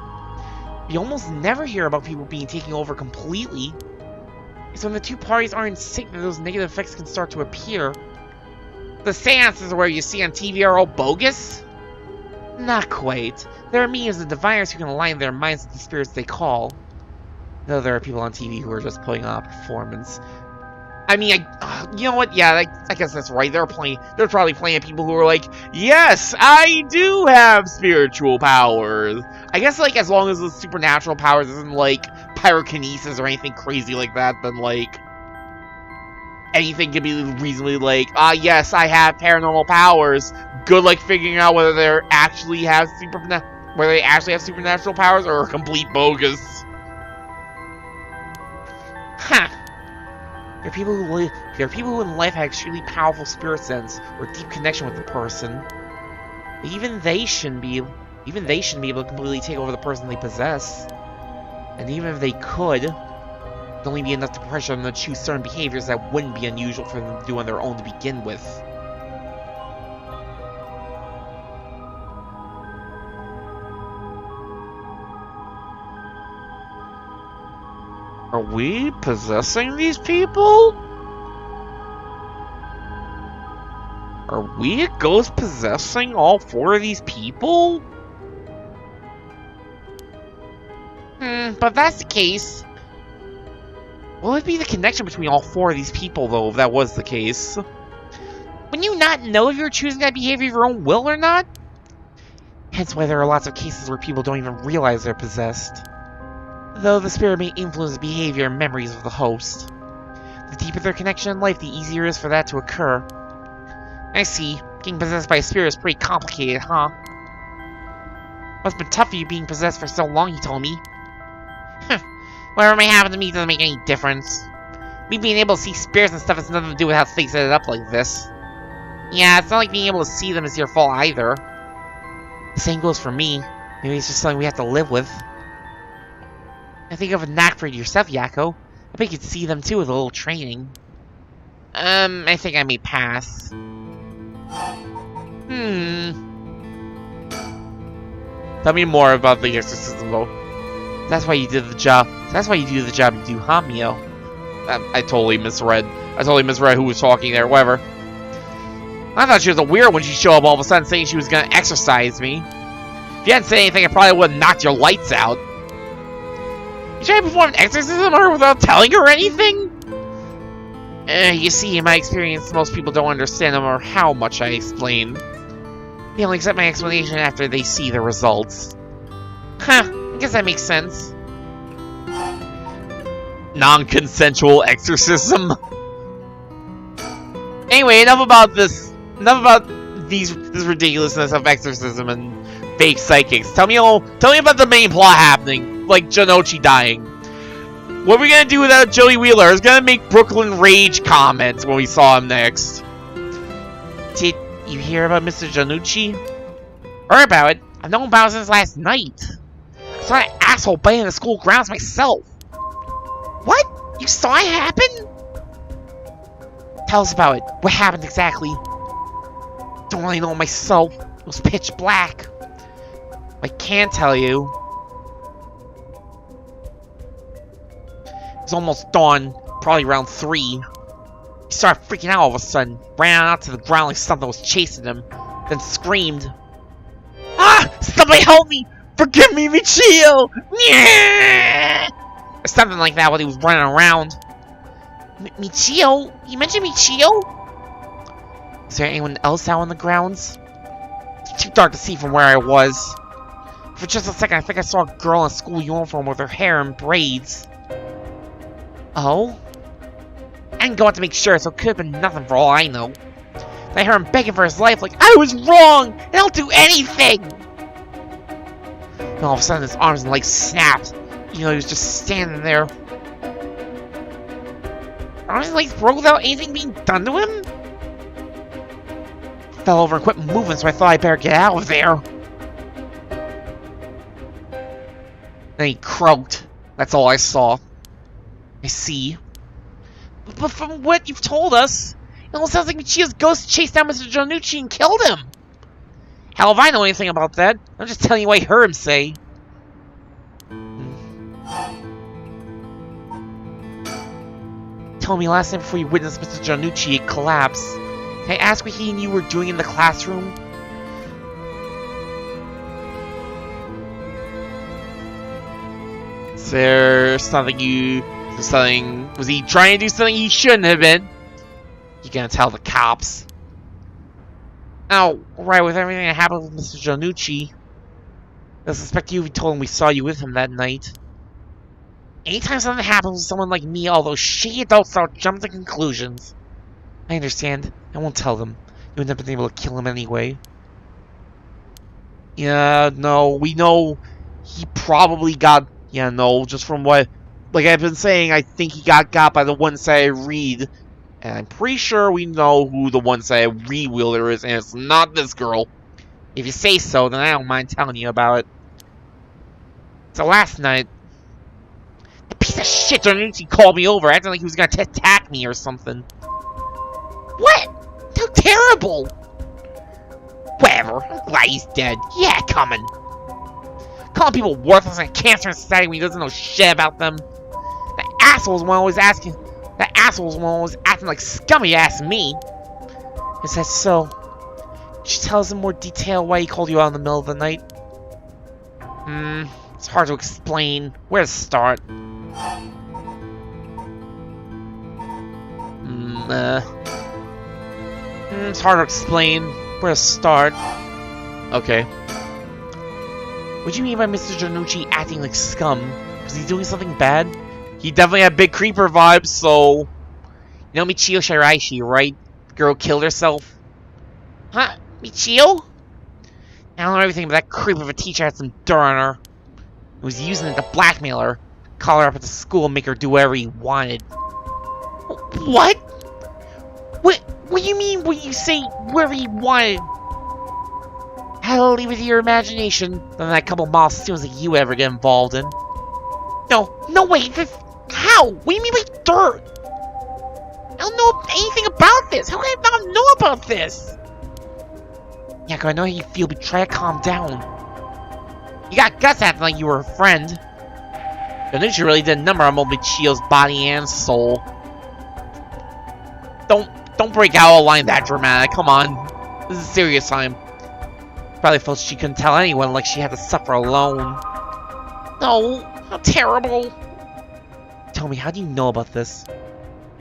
You almost never hear about people being taken over completely. It's when the two parties are in sync that those negative effects can start to appear. The seances where you see on TV are all bogus? Not quite. There are mediums and diviners who can align their minds with the spirits they call. Though there are people on TV who are just putting on a performance. I mean, you know what? Yeah, I guess that's right. They're probably playing people who are like, yes, I do have spiritual powers. I guess, like, as long as the supernatural powers isn't, like, pyrokinesis or anything crazy like that, then, like, anything can be reasonably like, yes, I have paranormal powers. Good luck figuring out whether they actually have supernatural powers or are complete bogus. Huh. There are people who in life have extremely powerful spirit sense or deep connection with the person. Even they shouldn't be able to completely take over the person they possess. And even if they could, it'd only be enough to pressure them to choose certain behaviors that wouldn't be unusual for them to do on their own to begin with. Are we possessing these people? Are we ghost possessing all four of these people? But if that's the case, what would be the connection between all four of these people, though, if that was the case? Wouldn't you not know if you were choosing that behavior of your own will or not? Hence why there are lots of cases where people don't even realize they're possessed. Though the spirit may influence the behavior and memories of the host. The deeper their connection in life, the easier it is for that to occur. I see. Getting possessed by a spirit is pretty complicated, huh? Must have been tough for you being possessed for so long, you told me. Whatever may happen to me doesn't make any difference. Me being able to see spirits and stuff has nothing to do with how things set it up like this. Yeah, it's not like being able to see them is your fault either. The same goes for me. Maybe it's just something we have to live with. I think you have a knack for it yourself, Yakko. I bet you could see them too with a little training. I think I may pass. Tell me more about the exorcism, though. That's why you did the job. That's why you do the job you do, huh, Mio? I totally misread. Who was talking there. Whatever. I thought she was a weird when she showed up all of a sudden saying she was gonna exorcise me. If you hadn't said anything, I probably would have knocked your lights out. You trying to perform an exorcism on her without telling her anything? You see, in my experience, most people don't understand no matter how much I explain. They only accept my explanation after they see the results. Huh, I guess that makes sense. Non-consensual exorcism? Anyway, enough about this. Enough about this ridiculousness of exorcism and fake psychics. Tell me about the main plot happening, like Janochi dying. What are we gonna do without Joey Wheeler? I was gonna make Brooklyn Rage comments when we saw him next. Did you hear about Mr. Janochi? Heard about it? I've known about it since last night. I saw that asshole biting the school grounds myself. What? You saw it happen? Tell us about it. What happened exactly? Don't really know myself. It was pitch black. I can tell you. It was almost dawn, probably around 3. He started freaking out all of a sudden, ran out to the ground like something was chasing him, then screamed, "Ah! Somebody help me! Forgive me, Michio! Yeah!" Or something like that while he was running around. Michio? You mentioned Michio? Is there anyone else out on the grounds? It's too dark to see from where I was. For just a second, I think I saw a girl in a school uniform with her hair in braids. Oh? I didn't go out to make sure, so it could have been nothing for all I know. I heard him begging for his life like I was wrong, and I'll do anything! And all of a sudden, his arms and legs snapped. You know, he was just standing there. Arms and legs broke without anything being done to him? Fell over and quit moving, so I thought I'd better get out of there. Then he croaked. That's all I saw. I see. But from what you've told us, it almost sounds like Michio's ghost chased down Mr. Janochi and killed him. Hell if I know anything about that. I'm just telling you what I heard him say. told me last night before you witnessed Mr. Giannucci collapse. Can I ask what he and you were doing in the classroom? Is there something was he trying to do something he shouldn't have been? You gonna tell the cops? Oh, right, with everything that happened with Mr. Giannucci, I suspect you told him we saw you with him that night. Anytime something happens with someone like me, all those shitty adults start jumping to conclusions. I understand. I won't tell them. You wouldn't have been able to kill him anyway. Yeah, no, we know he probably got... Yeah, no, just from what... Like I've been saying, I think he got by the one-sided read. And I'm pretty sure we know who the one-sided read wielder is, and it's not this girl. If you say so, then I don't mind telling you about it. So last night... The piece of shit Giannucci called me over, acting like he was gonna attack me or something. What? How terrible! Whatever, I'm glad he's dead. Yeah, coming. Calling people worthless and cancer in society when he doesn't know shit about them. The asshole's one always asking. The asshole's one always acting like scummy ass me. Is that so? Did you tell us in more detail why he called you out in the middle of the night? It's hard to explain. Where to start? It's hard to explain. Where to start? Okay. What do you mean by Mr. Giannucci acting like scum? Was he doing something bad? He definitely had big creeper vibes, so... You know Michio Shiraishi, right? The girl killed herself. Huh? Michio? I don't know everything, but that creep of a teacher had some dirt on her. He was using it to blackmail her. Call her up at the school and make her do whatever he wanted. What? What do you mean when you say whatever he wanted? I'll leave it to your imagination. Than that couple milestones that you ever get involved in. No way. How? What do you mean by dirt? I don't know anything about this. How can I not know about this? Yako, I know how you feel, but try to calm down. You got guts acting like you were a friend. Giannucci really did a number on Michio's body and soul. Don't break out a line that dramatic. Come on. This is a serious time. Probably felt she couldn't tell anyone, like she had to suffer alone. No, how terrible. Tell me, how do you know about this?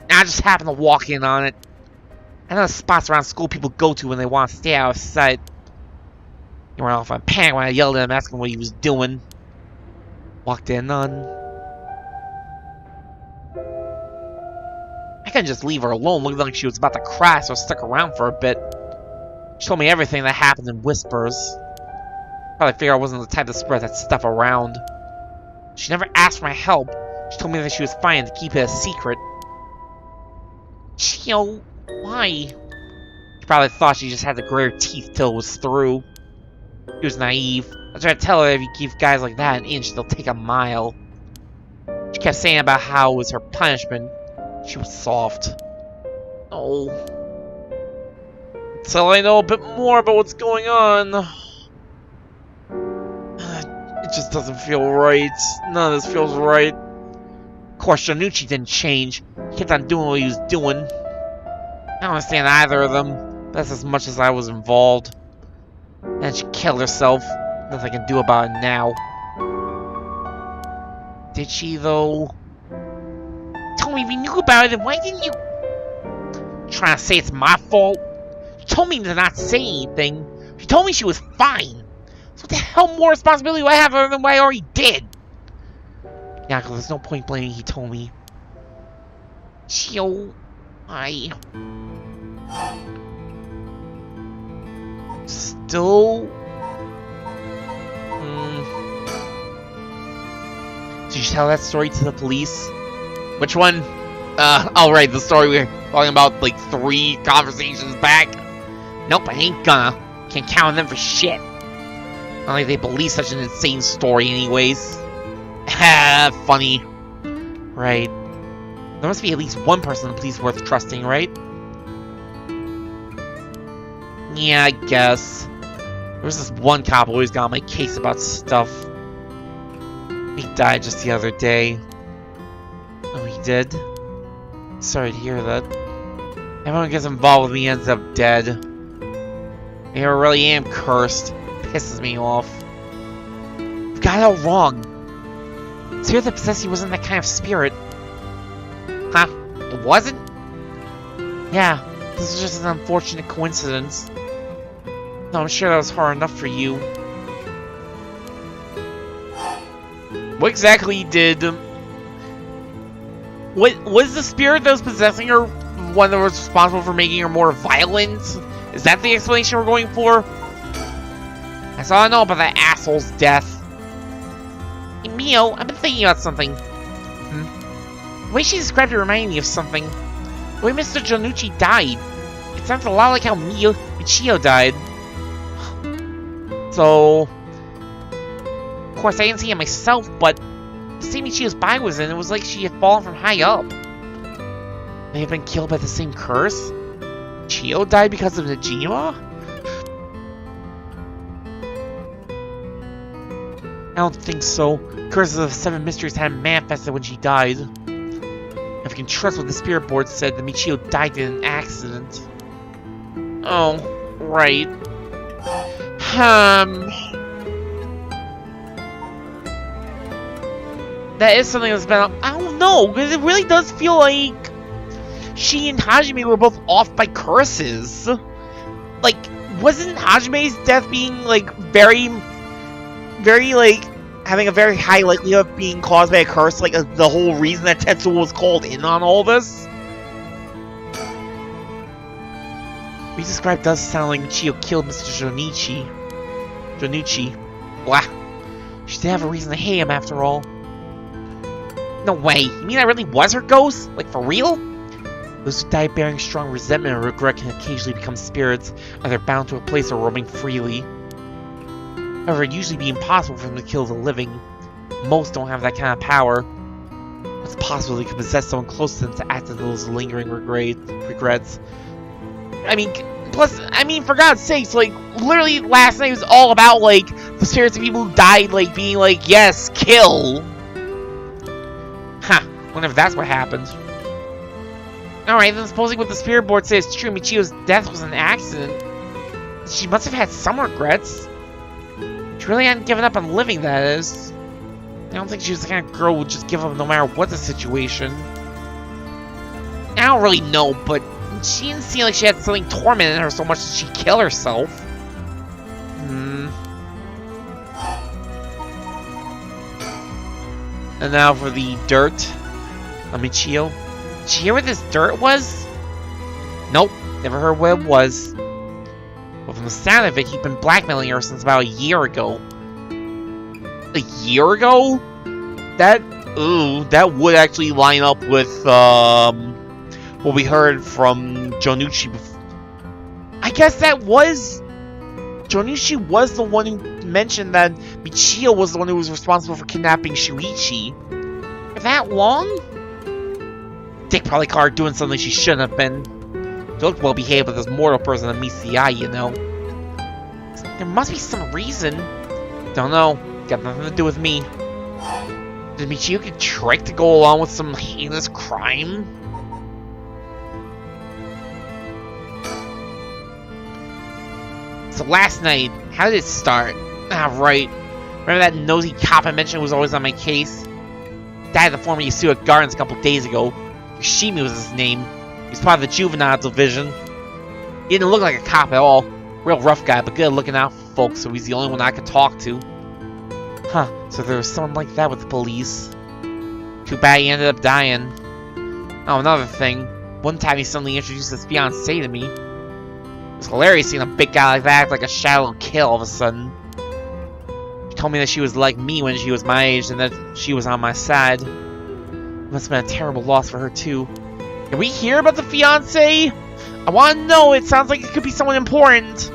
I just happened to walk in on it. I know the spots around school people go to when they want to stay out of sight. He went off on panic when I yelled at him asking what he was doing. Walked in on... I couldn't just leave her alone, looking like she was about to cry, so I stuck around for a bit. She told me everything that happened in whispers. Probably figured I wasn't the type to spread that stuff around. She never asked for my help. She told me that she was fine to keep it a secret. Chio, why? She probably thought she just had to grit her teeth till it was through. She was naive. I tried to tell her if you give guys like that an inch, they'll take a mile. She kept saying about how it was her punishment. She was soft. Oh. Until I know a bit more about what's going on. It just doesn't feel right. None of this feels right. Of course, Giannucci didn't change. He kept on doing what he was doing. I don't understand either of them. But that's as much as I was involved. And she killed herself. Nothing I can do about it now. Did she, though? Told me if you knew about it, then why didn't you... Trying to say it's my fault? She told me to not say anything. She told me she was fine. So what the hell more responsibility do I have other than what I already did? Yako, there's no point blaming, he told me. Chio, Still... Did you tell that story to the police? Which one? Oh right, the story we were talking about like 3 conversations back. Nope, I ain't gonna. Can't count on them for shit. Not like they believe such an insane story anyways. Funny. Right. There must be at least one person in the police worth trusting, right? Yeah, I guess. There was this one cop who always got on my case about stuff. He died just the other day. Oh, he did? Sorry to hear that. Everyone gets involved with me ends up dead. Maybe I really am cursed. Pisses me off. You've got it all wrong. The spirit that possessed you wasn't that kind of spirit. Huh? It wasn't? Yeah, this was just an unfortunate coincidence. No, I'm sure that was hard enough for you. What exactly did... What was the spirit that was possessing her one that was responsible for making her more violent? Is that the explanation we're going for? That's all I know about that asshole's death. Hey, Mio, I've been thinking about something. The way she described it reminded me of something. The way Mr. Jonucci died. It sounds a lot like how Michio died. So... Of course, I didn't see it myself, but... The state Michio's body was in, it was like she had fallen from high up. May have been killed by the same curse? Michio died because of Najima? I don't think so. Curses of the Seven Mysteries hadn't manifested when she died. If you can trust what the spirit board said, that Michio died in an accident. Oh, right. That is something that's been... I don't know, because it really does feel like she and Hajime were both off by curses. Like, wasn't Hajime's death being, like, very, like, having a very high likelihood of being caused by a curse? Like, the whole reason that Tetsuo was called in on all this? What you described does sound like Michio killed Mr. Jonucci. Blah. She did have a reason to hate him after all. No way. You mean that really was her ghost? Like, for real? Those who die bearing strong resentment or regret can occasionally become spirits, either bound to a place or roaming freely. However, it'd usually be impossible for them to kill the living. Most don't have that kind of power. It's possible they could possess someone close to them to act on those lingering regrets. I mean, plus, for God's sakes, like, literally last night was all about, like, the spirits of people who died, like, being like, yes, kill! Huh, wonder if that's what happened. Alright, then supposing what the spirit board says is true, Michio's death was an accident. She must have had some regrets. She really hadn't given up on living, that is. I don't think she was the kind of girl who would just give up no matter what the situation. I don't really know, but she didn't seem like she had something tormenting her so much that she'd kill herself. And now for the dirt on Michio. Did you hear what this dirt was? Nope, never heard what it was. But from the sound of it, he'd been blackmailing her since about a year ago. A year ago? That would actually line up with what we heard from Jonucci before. I guess that was... Jonucci was the one who mentioned that Michio was the one who was responsible for kidnapping Shuichi. For that long? Dick probably caught her doing something she shouldn't have been. She looked well behaved with this mortal person that meets the eye, you know. There must be some reason. Don't know. Got nothing to do with me. Did Michio get tricked to go along with some heinous crime? So last night, how did it start? Ah, right. Remember that nosy cop I mentioned who was always on my case? Died at the former Yasuo Gardens a couple days ago. Yoshimi was his name. He was part of the juvenile division. He didn't look like a cop at all. Real rough guy, but good looking out for folks, so he's the only one I could talk to. Huh, so there was someone like that with the police. Too bad he ended up dying. Oh, another thing. One time he suddenly introduced his fiancée to me. It was hilarious seeing a big guy like that act like a shallow kill all of a sudden. She told me that she was like me when she was my age and that she was on my side. It must have been a terrible loss for her too. Did we hear about the fiancé? I want to know. It sounds like it could be someone important.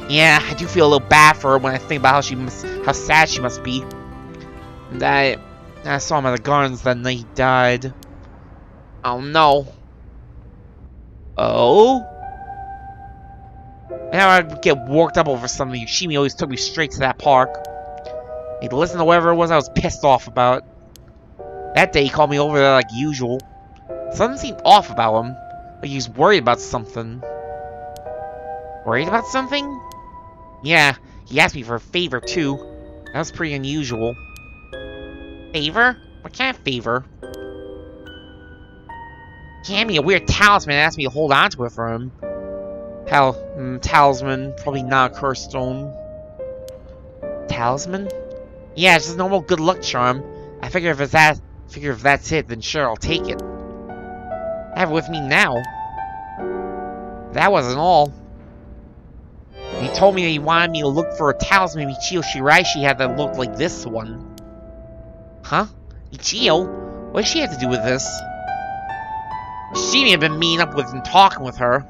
Yeah, I do feel a little bad for her when I think about how sad she must be. And I saw him at the gardens that night he died. Oh no. Oh? Now I'd get worked up over something. Yoshimi always took me straight to that park. He'd listen to whatever it was I was pissed off about. That day he called me over there like usual. Something seemed off about him. Like he was worried about something. Worried about something? Yeah, he asked me for a favor too. That was pretty unusual. Favor? What kind of favor? He handed me a weird talisman and asked me to hold on to it for him. Talisman, probably not a curse stone. Talisman? Yeah, it's just a normal good luck charm. I figure if that's it, then sure, I'll take it. I have it with me now. That wasn't all. He told me that he wanted me to look for a talisman Michio Shiraishi had that looked like this one. Huh? Michio? What does she have to do with this? She may have been meeting up with and talking with her.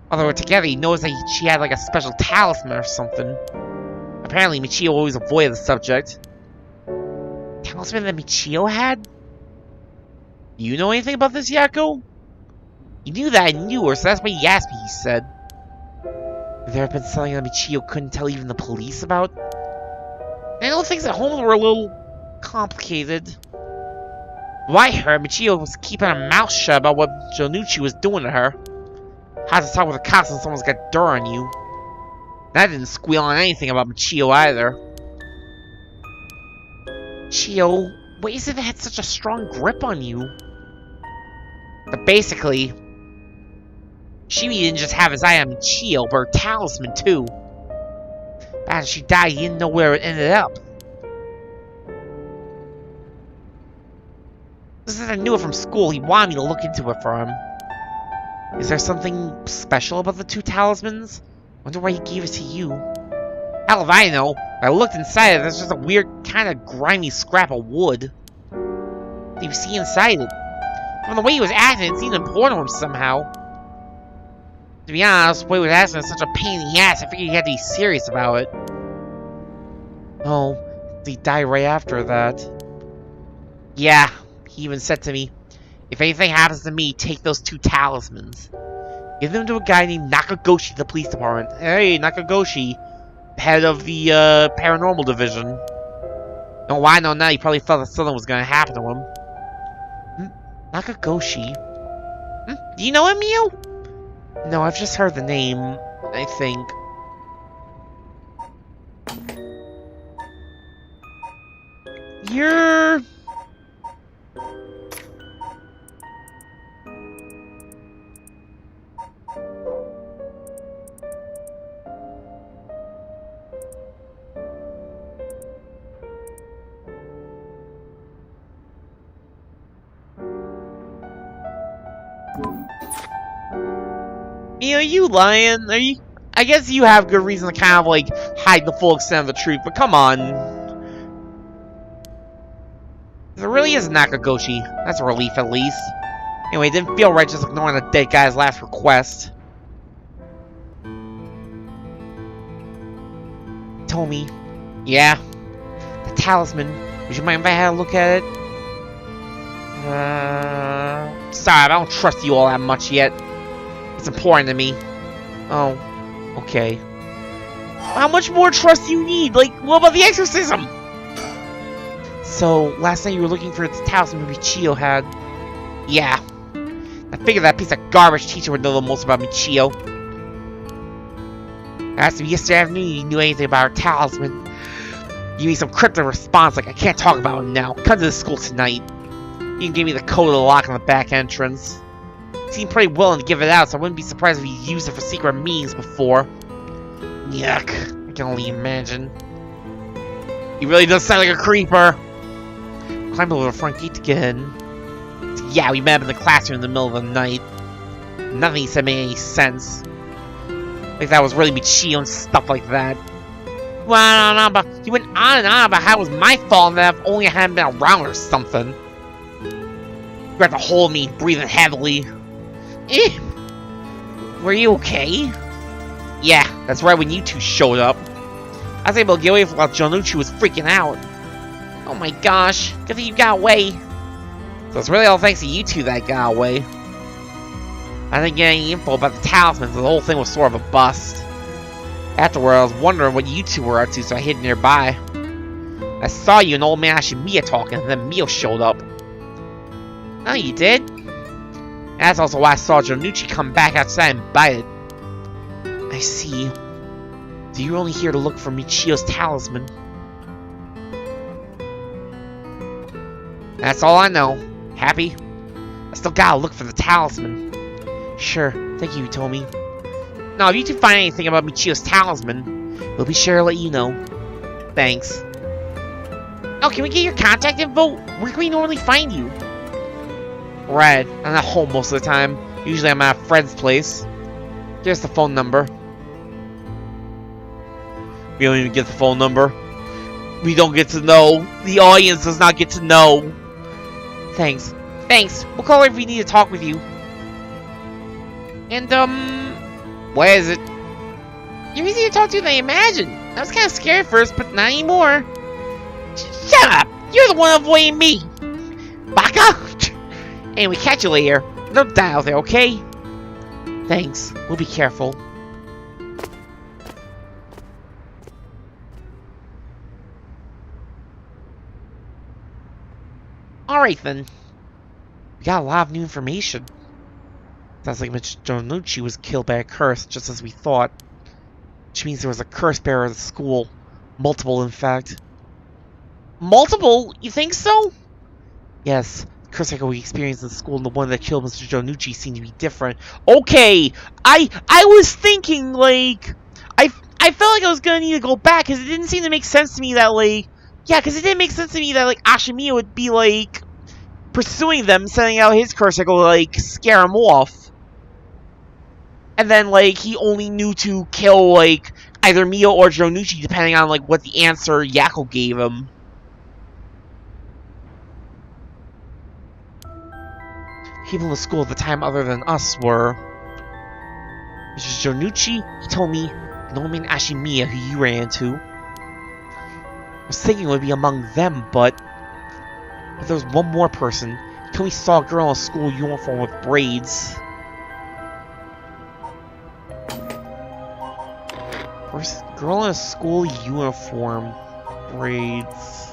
While they were together, he knows that she had like a special talisman or something. Apparently, Michio always avoided the subject. Talisman that Michio had? Do you know anything about this, Yako? He knew that I knew her, so that's why he asked me, he said. Have there been something that Michio couldn't tell even the police about? I know things at home were a little complicated. Well, I heard Michio was keeping her mouth shut about what Jonuchi was doing to her. How to talk with the cops when someone's got dirt on you. And I didn't squeal on anything about Michio either. Michio, what is it that had such a strong grip on you? But basically, Shimi didn't just have his eye on Michio, but her talisman too. But after she died, he didn't know where it ended up. Since I knew it from school, he wanted me to look into it for him. Is there something special about the two talismans? Wonder why he gave it to you. Hell if I know. I looked inside it, there's just a weird, kind of grimy scrap of wood. What do you see inside it? From the way he was acting, it seemed important to him somehow. To be honest, the way he was acting is such a pain in the ass, I figured he had to be serious about it. Oh, did he die right after that? Yeah, he even said to me, if anything happens to me, take those two talismans. Give them to a guy named Nakagoshi at the police department. Hey, Nakagoshi, head of the paranormal division. Oh, I know now, he probably thought that something was going to happen to him. Nakagoshi? Do you know him, Mio? No, I've just heard the name, I think. You're... Are you lying? Are you? I guess you have good reason to kind of like hide the full extent of the truth, but come on. There really is Nakagoshi. That's a relief at least. Anyway, it didn't feel right just ignoring the dead guy's last request. Tomi. Yeah? The talisman. Would you mind if I had a look at it? Sorry, I don't trust you all that much yet. It's important to me. Oh, okay. How much more trust do you need? Like, what about the exorcism? So, last night you were looking for the talisman Michio had. Yeah. I figured that piece of garbage teacher would know the most about Michio. As to yesterday afternoon, you knew anything about her talisman. You gave me some cryptic response like, I can't talk about it now. Come to the school tonight. You can give me the code of the lock on the back entrance. He seemed pretty willing to give it out, so I wouldn't be surprised if he used it for secret meetings before. Yuck. I can only imagine. He really does sound like a creeper. Climbed over the front gate to get in. So yeah, we met up in the classroom in the middle of the night. Nothing he said made any sense. Like that was really Michio and stuff like that. Well, I don't know, but he went on and on about how it was my fault and that if only I hadn't been around or something. He grabbed a hold of me, breathing heavily. Were you okay? Yeah, that's right when you two showed up. I was able to get away while Jonuchi was freaking out. Oh my gosh, good thing you got away. So it's really all thanks to you two that got away. I didn't get any info about the talisman, so the whole thing was sort of a bust. Afterward, I was wondering what you two were up to, so I hid nearby. I saw you and old man Ashimiya talking, and then Mio showed up. Oh, you did? That's also why I saw Jonucci come back outside and bite it. I see. So you're only here to look for Michio's talisman. That's all I know. Happy? I still gotta look for the talisman. Sure, thank you, Tomi. Now, if you do find anything about Michio's talisman, we'll be sure to let you know. Thanks. Oh, can we get your contact info? Where can we normally find you? Right, I'm not home most of the time. Usually I'm at a friend's place. Here's the phone number. We don't even get the phone number. We don't get to know. The audience does not get to know. Thanks. Thanks. We'll call if we need to talk with you. And, what is it? You're easier to talk to than I imagined. I was kind of scared at first, but not anymore. Shut up! You're the one avoiding me! Baka! Anyway, catch you later. Don't die out there, okay? Thanks. We'll be careful. Alright then. We got a lot of new information. Sounds like Mr. Jonucci was killed by a curse, just as we thought. Which means there was a curse bearer at the school. Multiple, in fact. Multiple? You think so? Yes. The curse cycle we experienced in school and the one that killed Mr. Jonucci seem to be different. Okay! I was thinking, like... I felt like I was gonna need to go back, because it didn't seem to make sense to me that, like... Yeah, because it didn't make sense to me that, like, Ashimiya would be, like... pursuing them, sending out his curse cycle to, like, scare him off. And then, like, he only knew to kill, like, either Mio or Jonucci, depending on, like, what the answer Yako gave him. People in the school at the time other than us were... Mr. Jonucci, he told me, an old man Ashimiya who you ran into. I was thinking it would be among them, but there was one more person. He told me he saw a girl in a school uniform with braids. First girl in a school uniform, braids.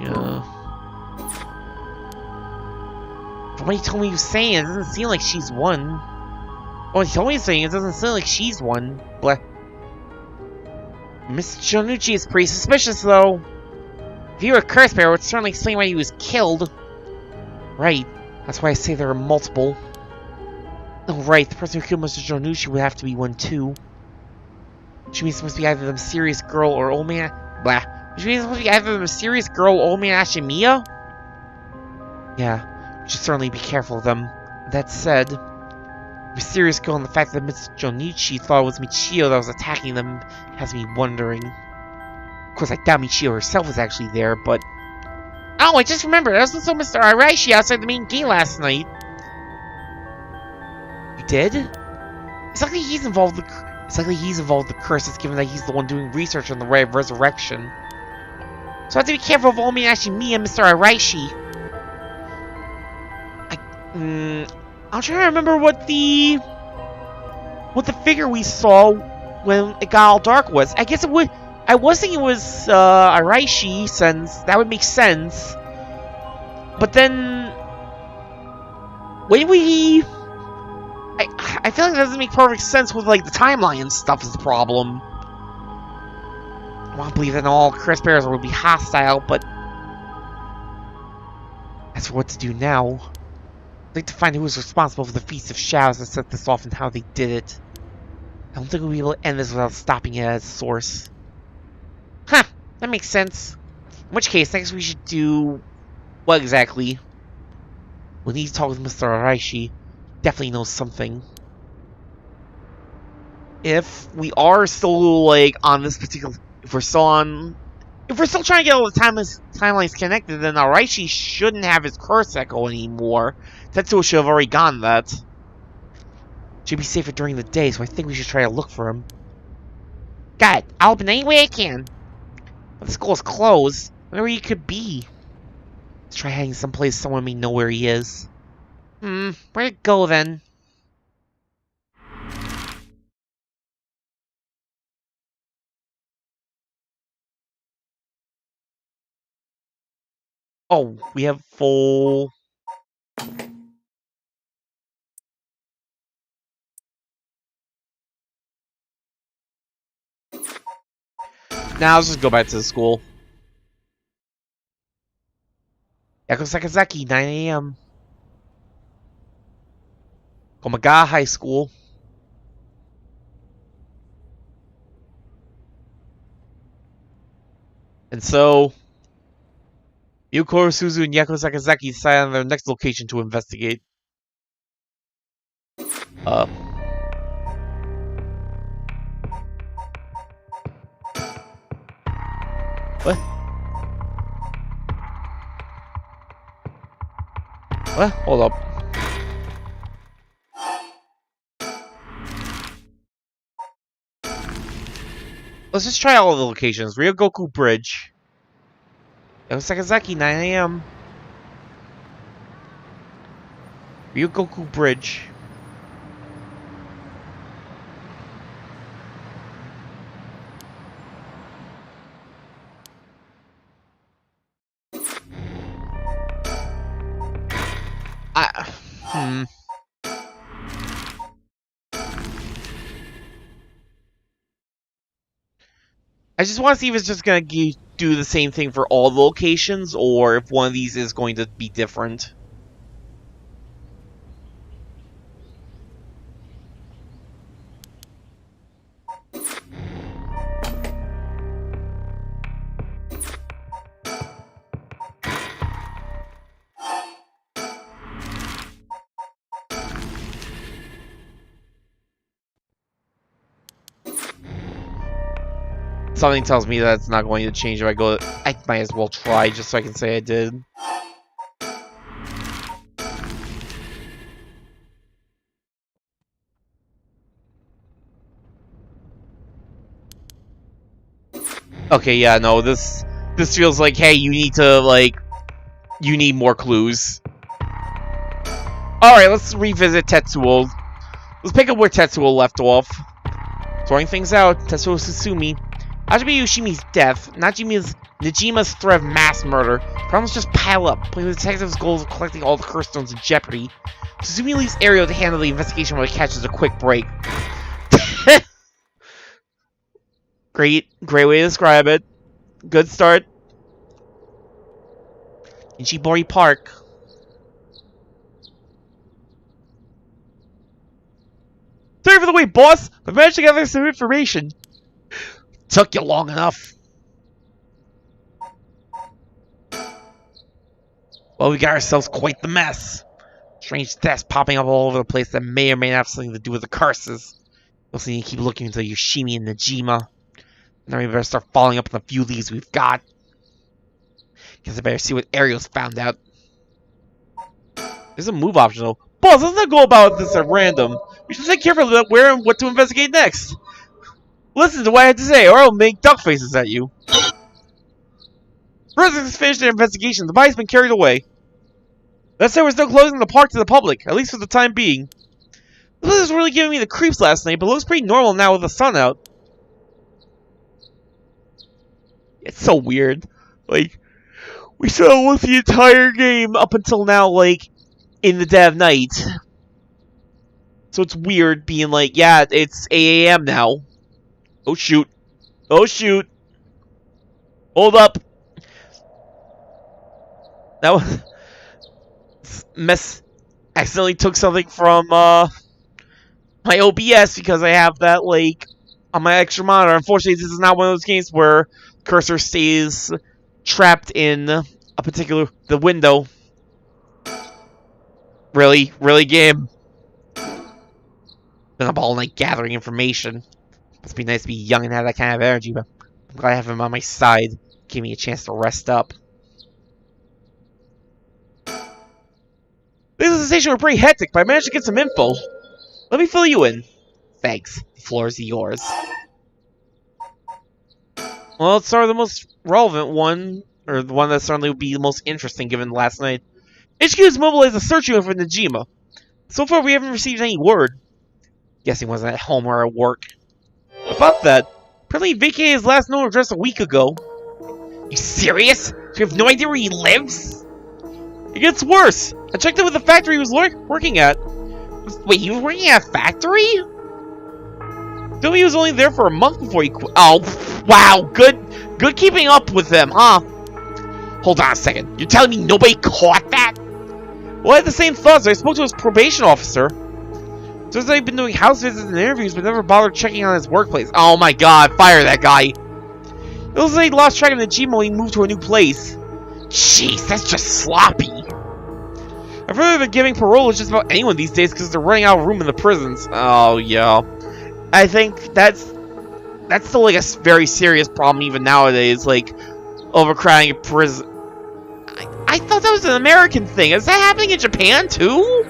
Yeah. From what he told me he was saying, it doesn't seem like she's one. What he told me he was saying, it doesn't seem like she's one. But Mr. Jonucci is pretty suspicious, though. If he were a curse bearer, it would certainly explain why he was killed. Right. That's why I say there are multiple. Oh, right. The person who killed Mr. Jonucci would have to be one, too. Which means it must be either the mysterious girl or old man... Blah. Which means it must be either the mysterious girl or old man Ashimiya? Yeah. We should certainly be careful of them. That said... the mysterious girl and the fact that Mr. Jonucci thought it was Michio that was attacking them has me wondering. Of course, I doubt Michio herself was actually there, but... Oh, I just remembered! I also saw Mr. Araishi outside the main gate last night. You did? It's likely he's involved with the curses, given that he's the one doing research on the Ray of Resurrection. So I have to be careful of Omi Ashimiya and Mr. Araishi. I'm trying to remember what the figure we saw when it got all dark was. I guess it would. I was thinking it was Araishi, since that would make sense. But then when we, I feel like that doesn't make perfect sense with like the timeline and stuff is the problem. I want to believe that all curse bearers will be hostile, but as for what to do now. I'd like to find who was responsible for the Feast of Shadows that set this off and how they did it. I don't think we'll be able to end this without stopping it at its source. Huh, that makes sense. In which case, next we should do... what exactly? We'll need to talk with Mr. Araishi. Definitely knows something. If we are still, like, on this particular... If we're still trying to get all the timelines connected, then Araishi shouldn't have his curse echo anymore. Tetsuo should have already gotten that. Should be safer during the day, so I think we should try to look for him. Got it. I'll open any way I can. But the school is closed. I wonder where he could be. Let's try hiding someplace someone may know where he is. Where'd it go then? Oh, we have full... Now let's just go back to the school. Echo Sakazaki, 9 a.m. Komaga High School. And so, Yukoro Suzu and Yako Sakazaki decide on their next location to investigate. What? What? Hold up. Let's just try all of the locations. Ryogoku Bridge. Sakazaki, 9 a.m. Ryogoku Bridge. I just want to see if it's just going to do the same thing for all the locations, or if one of these is going to be different. Something tells me that it's not going to change if I go. I might as well try just so I can say I did. Okay, yeah, no, this feels like, hey, you need to, you need more clues. Alright, let's revisit Tetsuo. Let's pick up where Tetsuo left off. Throwing things out, Tetsuo Susumi. Hajime Yoshimi's death, Najima's threat of mass murder. Problems just pile up, putting the detective's goals of collecting all the curse stones in jeopardy. Susumi leaves Ario to handle the investigation while he catches a quick break. Great way to describe it. Good start. In Shibori Park. Sorry for the wait, boss! I managed to gather some information. Took you long enough. Well, we got ourselves quite the mess. Strange deaths popping up all over the place that may or may not have something to do with the curses. We'll see you keep looking into Yoshimi and Najima. And then we better start following up on the few leads we've got. Guess I better see what Ario's found out. There's a move option though. Boss, let's not go about this at random. We should think carefully about where and what to investigate next. Listen to what I have to say, or I'll make duck faces at you. Forensics has finished their investigation. The body's been carried away. That said, we're still closing the park to the public, at least for the time being. The blizzard was really giving me the creeps last night, but it looks pretty normal now with the sun out. It's so weird. Like, we saw with the entire game up until now, in the dead of night. So it's weird being like, yeah, it's 8 a.m. now. Oh shoot. Oh shoot. Hold up. That was... Mess... Accidentally took something from, my OBS because I have that, on my extra monitor. Unfortunately, this is not one of those games where cursor stays trapped in a particular... the window. Really? Really, game? Been up all night gathering information. Must be nice to be young and have that kind of energy, but I'm glad I have him on my side. Give me a chance to rest up. Things at the station were pretty hectic, but I managed to get some info. Let me fill you in. Thanks. The floor is yours. Well, let's start with the most relevant one, or the one that certainly would be the most interesting given last night. HQ has mobilized a search unit for Najima. So far, we haven't received any word. Guessing wasn't at home or at work. About that, apparently he vacated his last known address a week ago. You serious? You have no idea where he lives? It gets worse. I checked in with the factory he was working at. Wait, he was working at a factory? Told me he was only there for a month before he quit. Oh, wow. Good keeping up with them, huh? Hold on a second. You're telling me nobody caught that? Well, I had the same thoughts. I spoke to his probation officer. Says that he'd been doing house visits and interviews, but never bothered checking on his workplace. Oh my god, fire that guy. It looks like he lost track of Najima when he moved to a new place. Jeez, that's just sloppy. I've heard that giving parole is just about anyone these days because they're running out of room in the prisons. Oh, yeah. I think that's still like a very serious problem even nowadays, like overcrowding a prison. I thought that was an American thing. Is that happening in Japan too?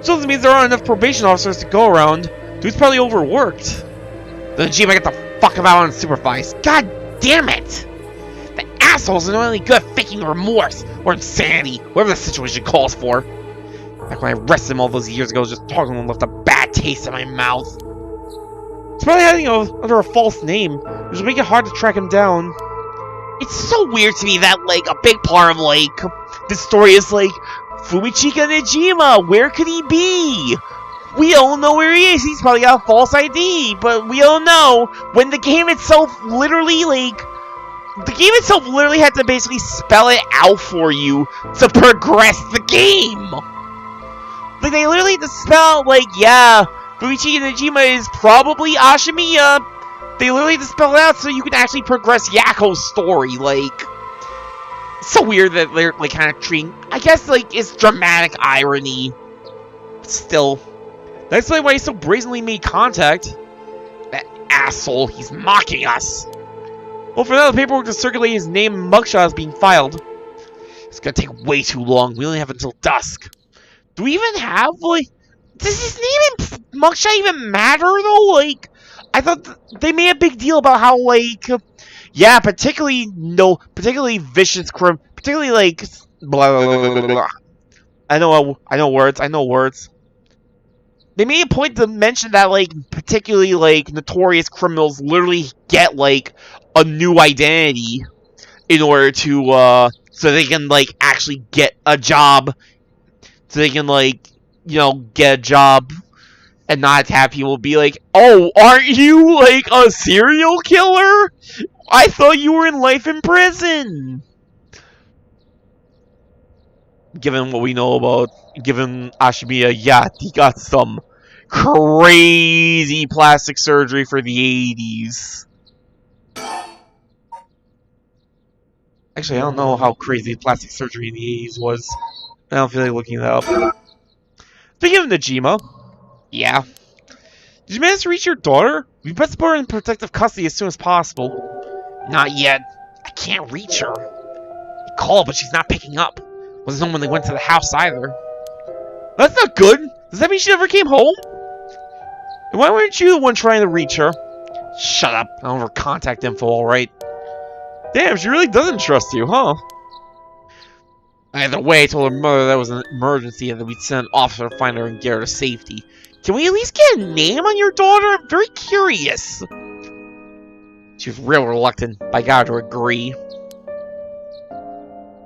So this means there aren't enough probation officers to go around. Dude's probably overworked. Then Najima get the fuck about unsupervised. God damn it! The assholes are not only good at faking remorse or insanity, whatever the situation calls for. Back when I arrested him all those years ago, just talking to him left a bad taste in my mouth. He's probably hiding under a false name, which will make it hard to track him down. It's so weird to me that, like, a big part of, like, this story is, like, Fumichika Najima, where could he be? We don't know where he is. He's probably got a false ID, but we don't know. When the game itself literally, like, the game itself literally had to basically spell it out for you to progress the game. Like, they literally had to spell out, like, yeah, Fumichika Najima is probably Ashimiya. They literally had to spell it out so you can actually progress Yako's story. Like, it's so weird that they're, like, kind of treating, I guess, like, it's dramatic irony. But still. That's like why he so brazenly made contact. That asshole, he's mocking us. Well, for now, the paperwork to circulate his name and mugshot is being filed. It's gonna take way too long. We only have until dusk. Do we even have, like... Does his name and mugshot even matter, though? Like, I thought they made a big deal about how, like... Yeah, particularly vicious crime. Particularly, like... Blah, blah, blah, blah, blah. I know words. They made a point to mention that, like, particularly, like, notorious criminals literally get, like, a new identity in order to, so they can, like, actually get a job. So they can, like, you know, get a job and not have people be like, oh, aren't you, like, a serial killer? I thought you were in life in prison. Given what we know about, given Ashimiya, yeah, he got some crazy plastic surgery for the 80s. Actually, I don't know how crazy plastic surgery in the 80s was. I don't feel like looking that up. Speaking of Najima, yeah. Did you manage to reach your daughter? We best put her in protective custody as soon as possible. Not yet. I can't reach her. I called, but she's not picking up. Wasn't home when they went to the house either. That's not good. Does that mean she never came home? And why weren't you the one trying to reach her? Shut up. I don't have her contact info, alright. Damn, she really doesn't trust you, huh? Either way, I told her mother that was an emergency and that we'd send an officer to find her and get her to safety. Can we at least get a name on your daughter? I'm very curious. She was real reluctant, but I got her to agree.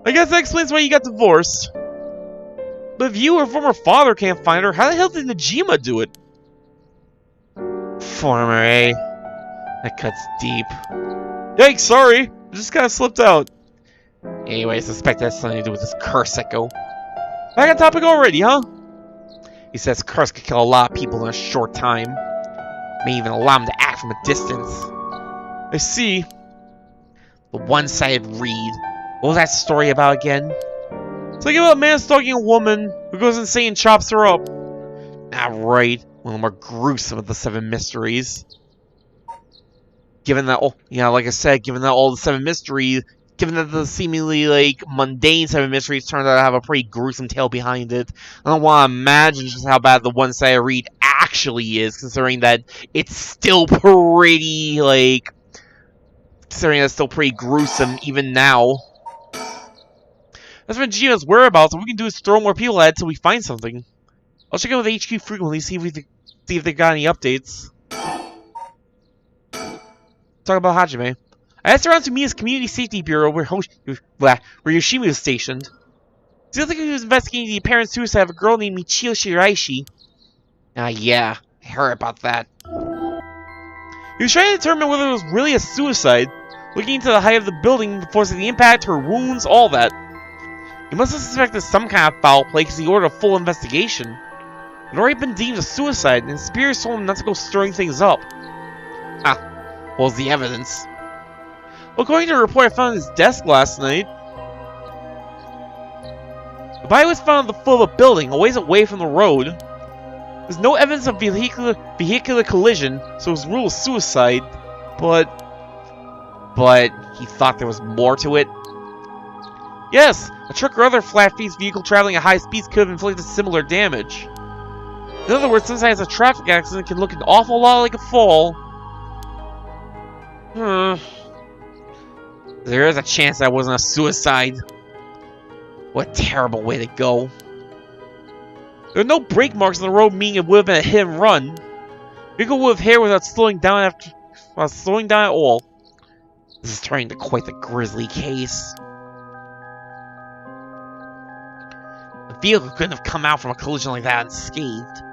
I guess that explains why you got divorced. But if you or former father can't find her, how the hell did Najima do it? Former, eh? That cuts deep. Yikes, sorry. I just kinda slipped out. Anyway, I suspect that has something to do with this curse echo. Back on topic already, huh? He says curse could kill a lot of people in a short time. May even allow him to act from a distance. I see. The one-sided read. What was that story about again? It's like about a man stalking a woman who goes insane and chops her up. Ah, right. One of the more gruesome of the 7 mysteries. Given that, oh, yeah, like I said, given that all the 7 mysteries, given that the seemingly, like, mundane 7 mysteries turned out to have a pretty gruesome tale behind it, I don't want to imagine just how bad the one-sided read actually is, considering that it's still pretty, like, considering that's still pretty gruesome even now. That's when Gina's whereabouts, what we can do is throw more people at it until we find something. I'll check in with HQ frequently, see if they got any updates. Talk about Hajime. I asked around to Mia's Community Safety Bureau where Yoshimi was stationed. It seems like he was investigating the apparent suicide of a girl named Michio Shiraishi. Yeah, I heard about that. He was trying to determine whether it was really a suicide, looking into the height of the building, the force of the impact, her wounds, all that. He must have suspected some kind of foul play because he ordered a full investigation. It had already been deemed a suicide, and his superiors told him not to go stirring things up. What was the evidence? Well, according to a report I found on his desk last night, the body was found at the foot of a building, a ways away from the road. There's no evidence of vehicular collision, so it was ruled suicide, but he thought there was more to it? Yes, a truck or other flat-faced vehicle traveling at high speeds could have inflicted similar damage. In other words, sometimes a traffic accident can look an awful lot like a fall. There is a chance that wasn't a suicide. What a terrible way to go. There are no brake marks on the road, meaning it would have been a hit and run. The vehicle would have hit without slowing down at all. This is turning into quite the grisly case. The vehicle couldn't have come out from a collision like that unscathed.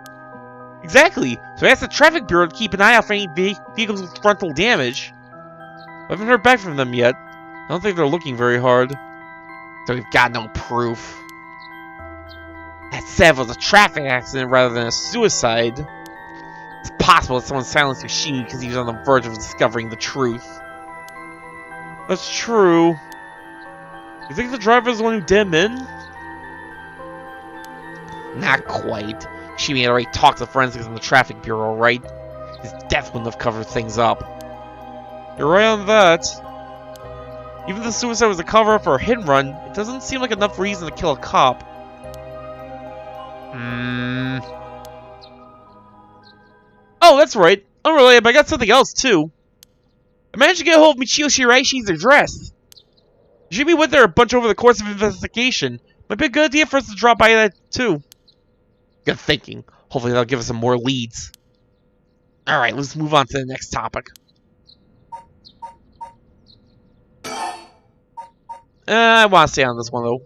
Exactly, so I asked the traffic bureau to keep an eye out for any vehicles with frontal damage. I haven't heard back from them yet. I don't think they're looking very hard. So we've got no proof. That said, it was a traffic accident rather than a suicide. It's possible that someone silenced Yoshimi because he was on the verge of discovering the truth. That's true. You think the driver is the one who did him in? Not quite. Yoshimi had already talked to forensics in the traffic bureau, right? His death wouldn't have covered things up. You're right on that. Even if the suicide was a cover-up or a hit and run, it doesn't seem like enough reason to kill a cop. Oh, that's right. Unrelated, but I got something else, too. I managed to get a hold of Michio Shiraishi's address. Jimmy went there a bunch over the course of investigation. Might be a good idea for us to drop by that, too. Good thinking. Hopefully that'll give us some more leads. Alright, let's move on to the next topic. I want to stay on this one, though.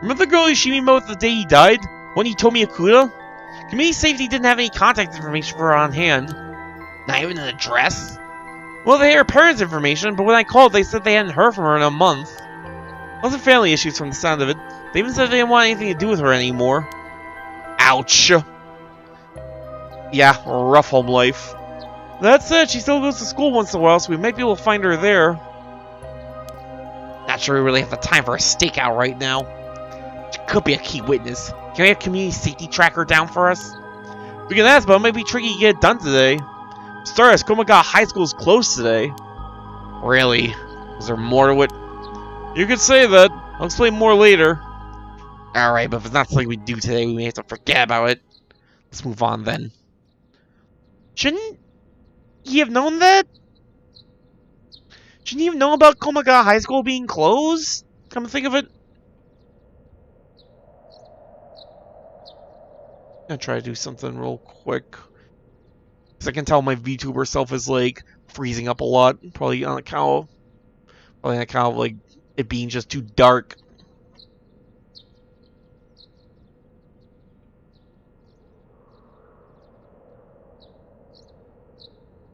Remember the girl Yoshimi met with the day he died? When he told me Akuda? Community Safety didn't have any contact information for her on hand. Not even an address? Well, they had her parents' information, but when I called, they said they hadn't heard from her in a month. Lots of family issues from the sound of it. They even said they didn't want anything to do with her anymore. Ouch. Yeah, rough home life. That said, she still goes to school once in a while, so we might be able to find her there. Not sure we really have the time for a stakeout right now. She could be a key witness. Can we have Community Safety tracker down for us? We can ask, but it might be tricky to get it done today. Stardust, Komaga High School is closed today. Really? Is there more to it? You could say that. I'll explain more later. Alright, but if it's not something we do today, we may have to forget about it. Let's move on then. Shouldn't he have known that? Shouldn't he have known about Komaga High School being closed? Come to think of it. I'm gonna try to do something real quick. Because I can tell my VTuber self is like freezing up a lot. Probably on account of like it being just too dark.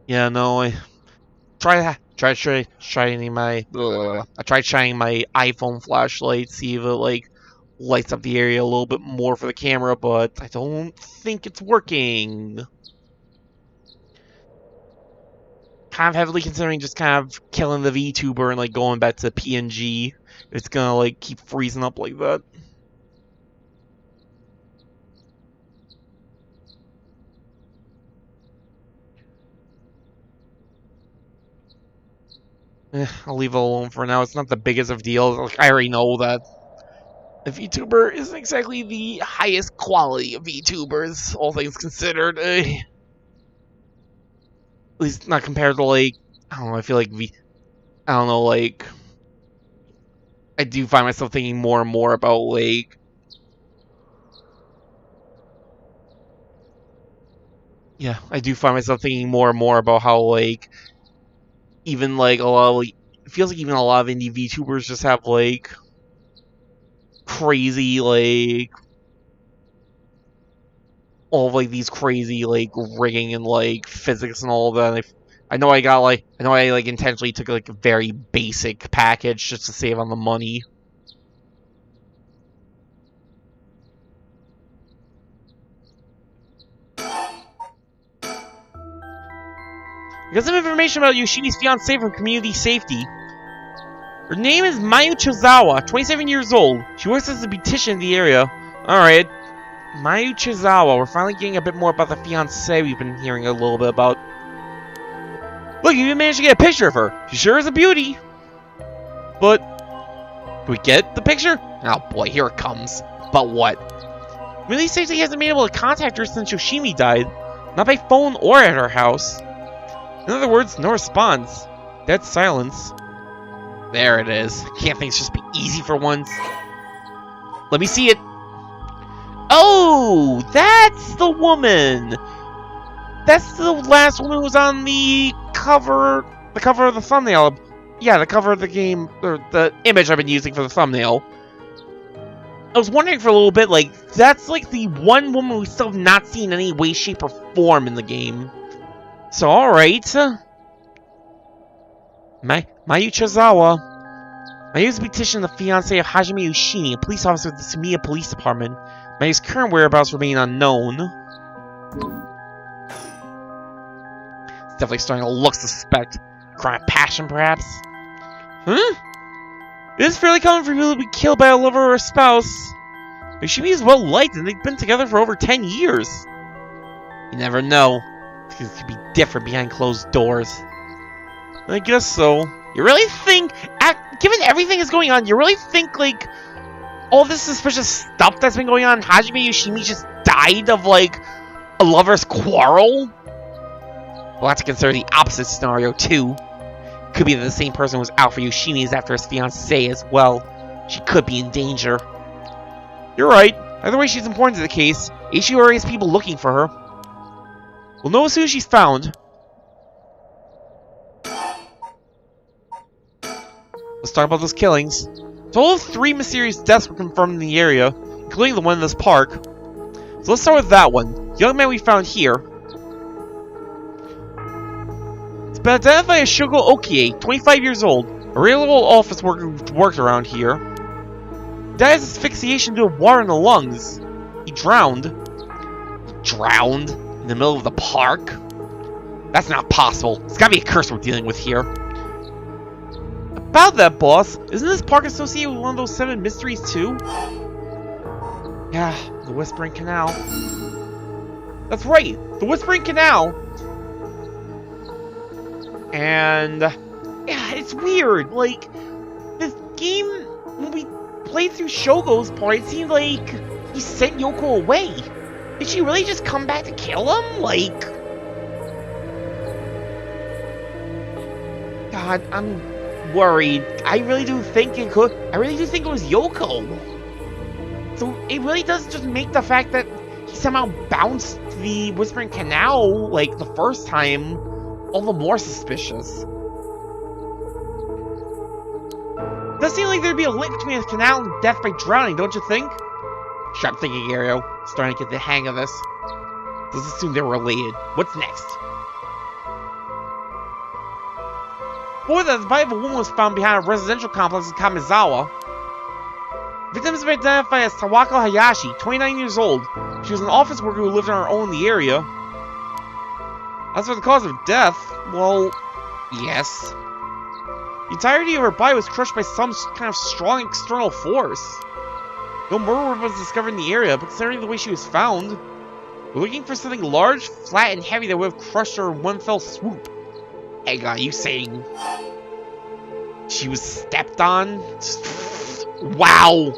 Yeah, no, I tried shining my iPhone flashlight, see if it like lights up the area a little bit more for the camera, but I don't think it's working. Kind of heavily considering just kind of killing the VTuber and like going back to PNG. It's gonna like keep freezing up like that. I'll leave it alone for now. It's not the biggest of deals. Like, I already know that the VTuber isn't exactly the highest quality of VTubers, all things considered. At least not compared to, like, I don't know, I feel like I don't know, like, I do find myself thinking more and more about, like, yeah, I do find myself thinking more and more about how, like, even like a lot of, like, it feels like even a lot of indie VTubers just have like crazy like all of like these crazy like rigging and like physics and all of that. I know I intentionally took like a very basic package just to save on the money. I got some information about Yoshimi's fiancée from Community Safety. Her name is Mayu Chizawa, 27 years old. She works as a beautician in the area. Alright. Mayu Chizawa. We're finally getting a bit more about the fiancée we've been hearing a little bit about. Look, you even managed to get a picture of her. She sure is a beauty. But, can we get the picture? Oh boy, here it comes. But what? Community Safety hasn't been able to contact her since Yoshimi died. Not by phone or at her house. In other words, no response. Dead silence. There it is. Can't things just be easy for once? Let me see it. Oh, that's the woman. That's the last woman who was on the cover of the thumbnail. Yeah, the cover of the game, or the image I've been using for the thumbnail. I was wondering for a little bit, like, that's like the one woman we still have not seen in any way, shape, or form in the game. So, alright. Mayu Chizawa. Mayu's beautician, the fiancé of Hajime Yoshimi, a police officer with the Sumiya Police Department. Mayu's current whereabouts remain unknown. It's definitely starting to look suspect. Crime of passion, perhaps? Huh? It is fairly common for people to be killed by a lover or a spouse. Yoshimi is well liked, and they've been together for over 10 years. You never know. Things could be different behind closed doors. I guess so. You really think, given everything that's going on, you really think, like, all this suspicious stuff that's been going on, Hajime Yoshimi just died of, like, a lover's quarrel? We'll have to consider the opposite scenario, too. Could be that the same person who was out for Yoshimi is after his fiancée as well. She could be in danger. You're right. Either way, she's important to the case. Ishi already has people looking for her. We'll know as soon as she's found. Let's talk about those killings. A total of 3 mysterious deaths were confirmed in the area, including the one in this park. So let's start with that one. The young man we found here. It's been identified as Shogo Okie, 25 years old, a real old office worker who worked around here. He died of asphyxiation due to water in the lungs. He drowned. Drowned? In the middle of the park? That's not possible. It's gotta be a curse we're dealing with here. About that, boss, isn't this park associated with one of those 7 mysteries too? Yeah, the Whispering Canal. That's right, the Whispering Canal. And yeah, it's weird. Like, this game, when we played through Shogo's part, it seemed like he sent Yoko away. Did she really just come back to kill him? Like, God, I'm worried. I really do think it was Yoko. So it really does just make the fact that he somehow bounced the Whispering Canal, like, the first time, all the more suspicious. It does seem like there'd be a link between the canal and death by drowning, don't you think? Sharp thinking, Ario. Starting to get the hang of this. Let's assume they're related. What's next? Before that, the body of a woman was found behind a residential complex in Kamizawa. Victims have been identified as Tawako Hayashi, 29 years old. She was an office worker who lived on her own in the area. As for the cause of death, well, yes. The entirety of her body was crushed by some kind of strong external force. No murder was discovered in the area, but considering the way she was found, we're looking for something large, flat, and heavy that would have crushed her in one fell swoop. Hang on, you saying she was stepped on? Wow.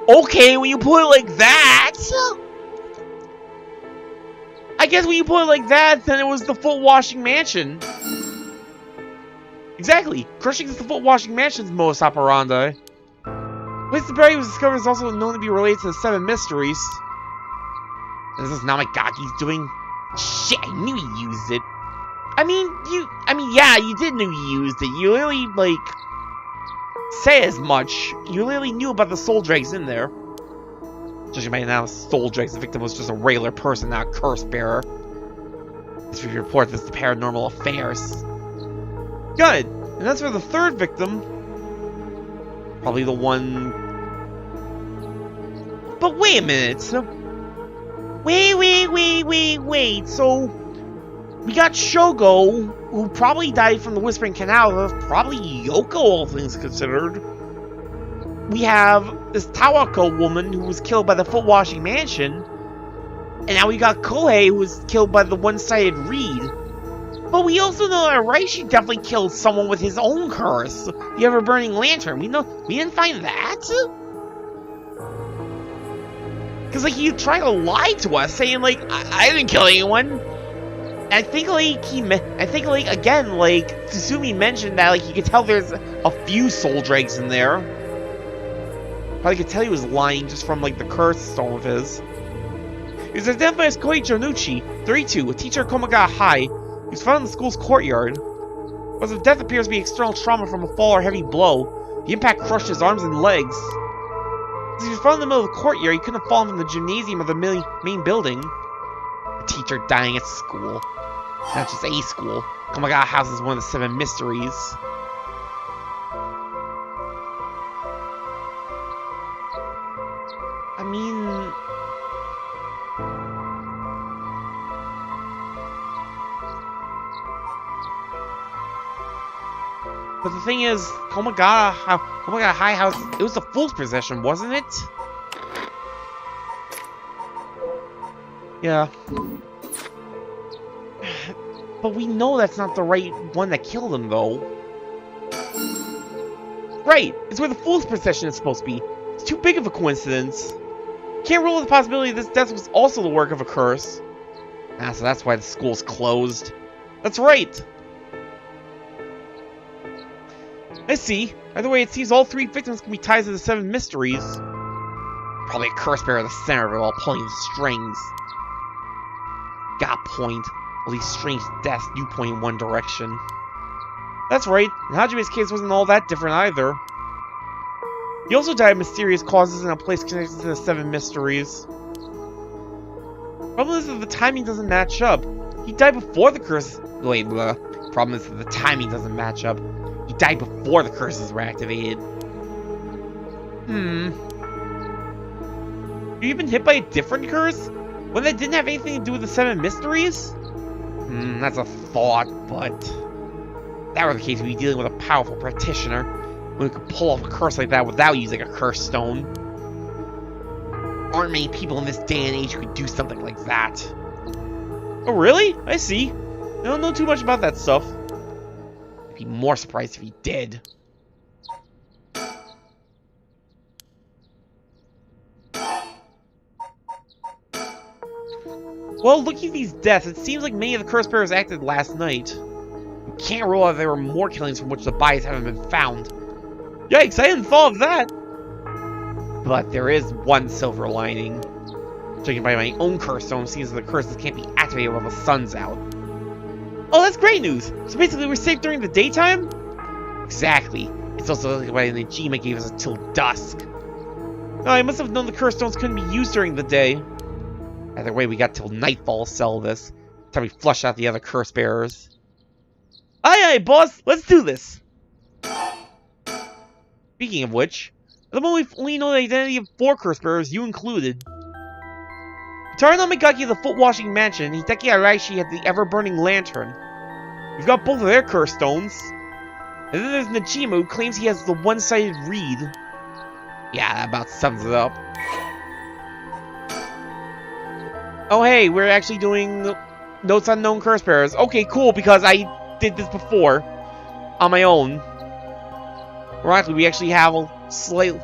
Okay, when you put it like that, I guess when you put it like that, then it was the foot washing mansion. Exactly. Crushing is the foot washing mansion's modus operandi. The place the body was discovered is also known to be related to the 7 mysteries. And this is Namagaki's doing. Shit, I knew he used it. Yeah, you did know you used it. You literally, like, say as much. You literally knew about the soul dregs in there. Judging by now, soul dregs, the victim was just a regular person, not a curse bearer. As we report this to Paranormal Affairs. Good. And that's for the third victim. Probably the one... But wait a minute. So... Wait. So... We got Shogo, who probably died from the Whispering Canal. Probably Yoko, all things considered. We have this Tawako woman who was killed by the Foot Washing Mansion. And now we got Kohei, who was killed by the one-sided reed. But we also know that Raishi definitely killed someone with his own curse. The ever-burning lantern. We didn't find that? Because, like, he tried to lie to us, saying, like, I didn't kill anyone. And I think, like, again, like, Tsusumi mentioned that, like, you could tell there's a few soul dregs in there. Probably could tell he was lying just from, like, the curse stone of his. He was identified as Koi Jonuchi, 32, a teacher at Komagata High. He was found in the school's courtyard. Cause of death appears to be external trauma from a fall or heavy blow. The impact crushed his arms and legs. As he was found in the middle of the courtyard, he couldn't have fallen from the gymnasium of the main building. A teacher dying at school. Not just a school. Komagata House is one of the 7 mysteries. I mean... But the thing is, Komagata High House, it was the fool's possession, wasn't it? Yeah. But we know that's not the right one that killed him, though. Right! It's where the fool's possession is supposed to be. It's too big of a coincidence. Can't rule out the possibility this death was also the work of a curse. Ah, so that's why the school's closed. That's right! I see. Either way, it seems all 3 victims can be tied to the 7 mysteries. Probably a curse bearer at the center of it while pulling the strings. Got point. All these strange deaths do point in one direction. That's right. And Hajime's case wasn't all that different either. He also died of mysterious causes in a place connected to the 7 mysteries. Problem is that the timing doesn't match up. He died before the curse... Wait, problem is that the timing doesn't match up. He died before the curses were activated. Have you been hit by a different curse? One that didn't have anything to do with the 7 mysteries? That's a thought, but... If that were the case, we'd be dealing with a powerful practitioner. We could pull off a curse like that without using a curse stone. Aren't many people in this day and age who could do something like that. Oh, really? I see. I don't know too much about that stuff. I'd be more surprised if he did. Well, looking at these deaths, it seems like many of the curse bearers acted last night. You can't rule out there were more killings from which the bodies haven't been found. Yikes, I hadn't thought of that! But there is one silver lining. Judging by my own curse stone, it seems that the curses can't be activated while the sun's out. Oh, that's great news! So basically we're safe during the daytime? Exactly. It's also like why Najima gave us until dusk. Oh, I must have known the curse stones couldn't be used during the day. Either way, we got till nightfall to sell this. Time we flush out the other curse bearers. Aye aye, boss! Let's do this! Speaking of which, at the moment we only know the identity of 4 curse bearers, you included. Tarano Megaki of the Foot Washing Mansion, and Hideki Araishi had the ever-burning lantern. We've got both of their curse stones. And then there's Najima, who claims he has the one-sided reed. Yeah, that about sums it up. Oh hey, we're actually doing Notes on Known Curse Bearers. Okay, cool, because I did this before. On my own. Ironically, we actually have a slight...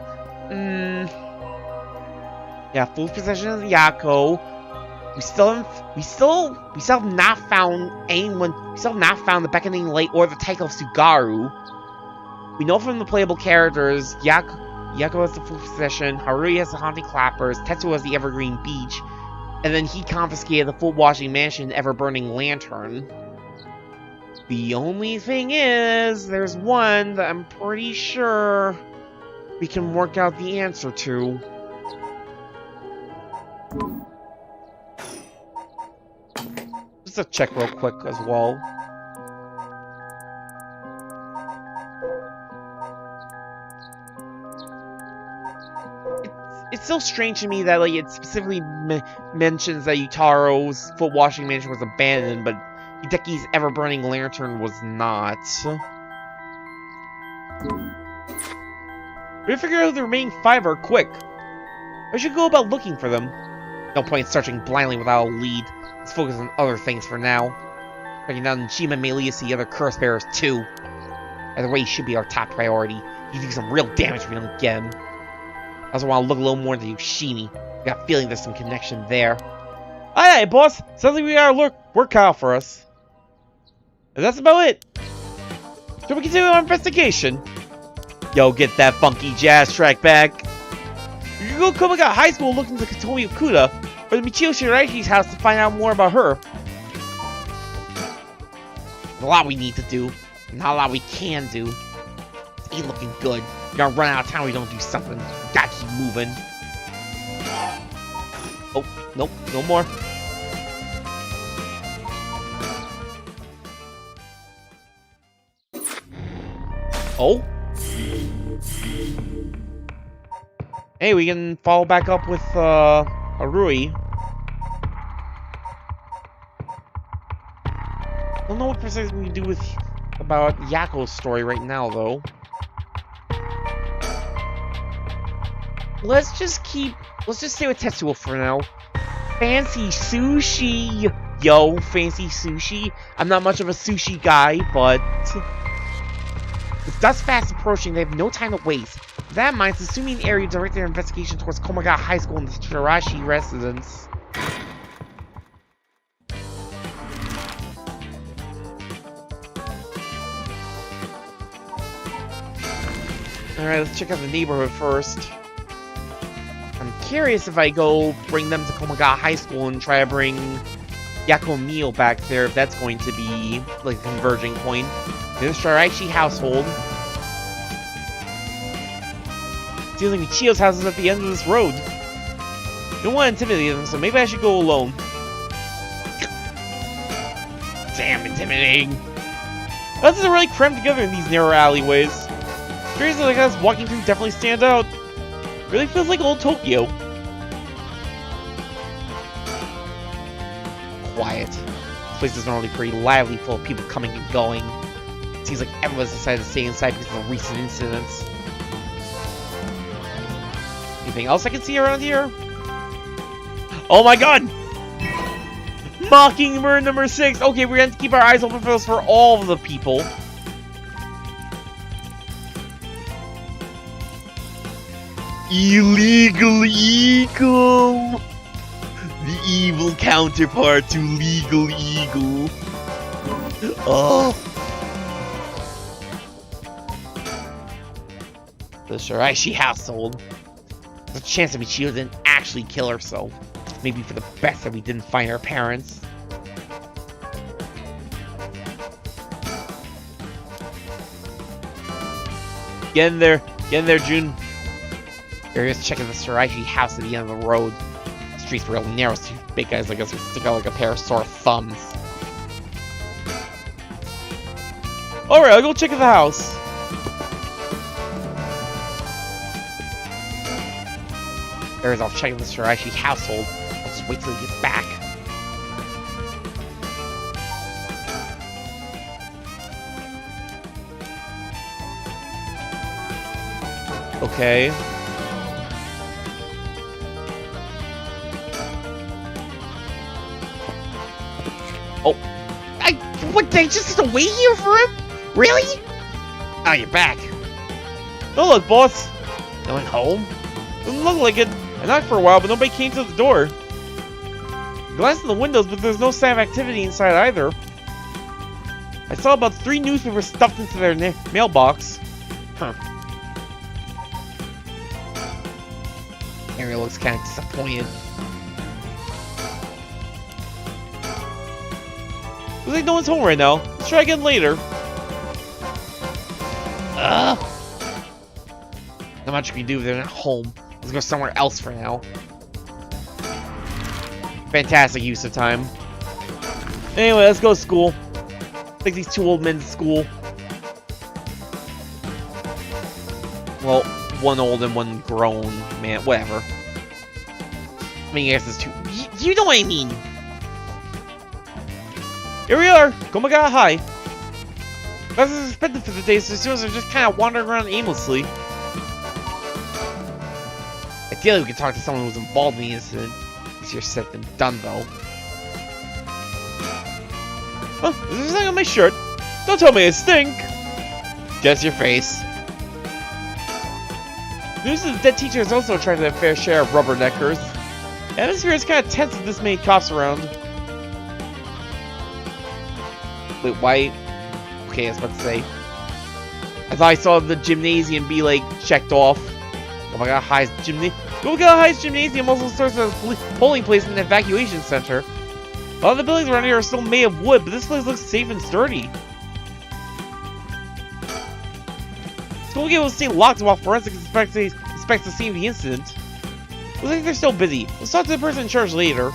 Yeah, Fool's Possession is Yako. We still have not found anyone... We still have not found the Beckoning Light or the title of Sugaru. We know from the playable characters, Yako has the Fool's Possession, Harui has the Haunting Clappers, Tetsuo has the Evergreen Beach, and then he confiscated the Foot Washing Mansion Ever-Burning Lantern. The only thing is, there's one that I'm pretty sure we can work out the answer to. Just a check real quick as well. It's so strange to me that like it specifically mentions that Utaro's foot washing mansion was abandoned, but Hideki's ever-burning lantern was not. We figure out who the remaining 5 are quick. I should go about looking for them. No point searching blindly without a lead. Let's focus on other things for now. Tracking down Shima may lead us to the other curse bearers too. Either way, he should be our top priority. He can do some real damage if we don't get him. I also want to look a little more into Yoshimi. I got a feeling there's some connection there. Aye, boss. Sounds like we got our work cut out for us. And that's about it. Shall we continue our investigation? Yo, get that funky jazz track back. You can go Komaga High School looking to Katomi Okuda, or the Michio Shiraichi's house to find out more about her. There's a lot we need to do, not a lot we can do. This ain't looking good. You're gonna run out of town if we don't do something. Gotta keep moving. Oh, nope, no more. Oh? Hey, we can follow back up with, Harui. I don't know what precisely we can do with about Yako's story right now, though. Let's just stay with Tetsuo for now. Fancy sushi! Yo, fancy sushi. I'm not much of a sushi guy, but with dusk fast approaching, they have no time to waste. With that in mind, assuming the area direct their investigation towards Komaga High School and the Shiraichi residence. Alright, let's check out the neighborhood first. I'm curious if I go bring them to Komaga High School and try to bring Yako Mio back there, if that's going to be like a converging point. In the Shiraichi household. Seems like Michio's house is at the end of this road. I don't want to intimidate them, so maybe I should go alone. Damn intimidating. Houses are really crammed together in these narrow alleyways. Streets like us walking through definitely stand out. Really feels like old Tokyo. Quiet. This place is normally pretty lively, full of people coming and going. It seems like everyone's decided to stay inside because of the recent incidents. Anything else I can see around here? Oh my god! Mockingbird number 6! Okay, we're going to keep our eyes open for this for all of the people. Illegal Eagle! The evil counterpart to Legal Eagle. Oh! The Shiraichi household. There's a chance that Michio didn't actually kill her, so maybe for the best that we didn't find her parents. Get in there, Jun. You're just checking the Shiraichi house at the end of the road. The street's real narrow, so big guys like us would stick out like a pair of sore thumbs. Alright, I'll go check the house. There's off checking the Shiraichi household. I'll just wait till he gets back. Okay. Oh. What, they just have to wait here for him? Really? Oh, you're back. Oh, look, boss. No one home? Doesn't look like it. I knocked for a while, but nobody came to the door. I glanced in the windows, but there's no sign of activity inside either. I saw about 3 newspapers stuffed into their mailbox. Huh. Ariel looks kind of disappointed. Looks like no one's home right now. Let's try again later. Not much we can do if they're not home. Let's go somewhere else for now. Fantastic use of time. Anyway, let's go to school. Take these two old men to school. Well, one old and one grown man. Whatever. I mean, I guess it's two. You know what I mean. Here we are. Gomaga High. Classes are suspended for the day, so the students are just kind of wandering around aimlessly. Ideally, we could talk to someone who was involved in the incident. Easier said than done, though. Huh? There's something on my shirt. Don't tell me I stink. Just your face. News of the dead teacher has also attracted a fair share of rubberneckers. The atmosphere is kind of tense with this many cops around. Wait, why? Okay, I was about to say. I thought I saw the gymnasium be, like, checked off. Oh my god, High's gymnasium. Gomaga High's gymnasium also serves as a polling place and an evacuation center. A lot of the buildings around here are still made of wood, but this place looks safe and sturdy. School gate will stay locked while forensics inspects the scene of the incident. Looks like they're still busy. Let's talk to the person in charge later.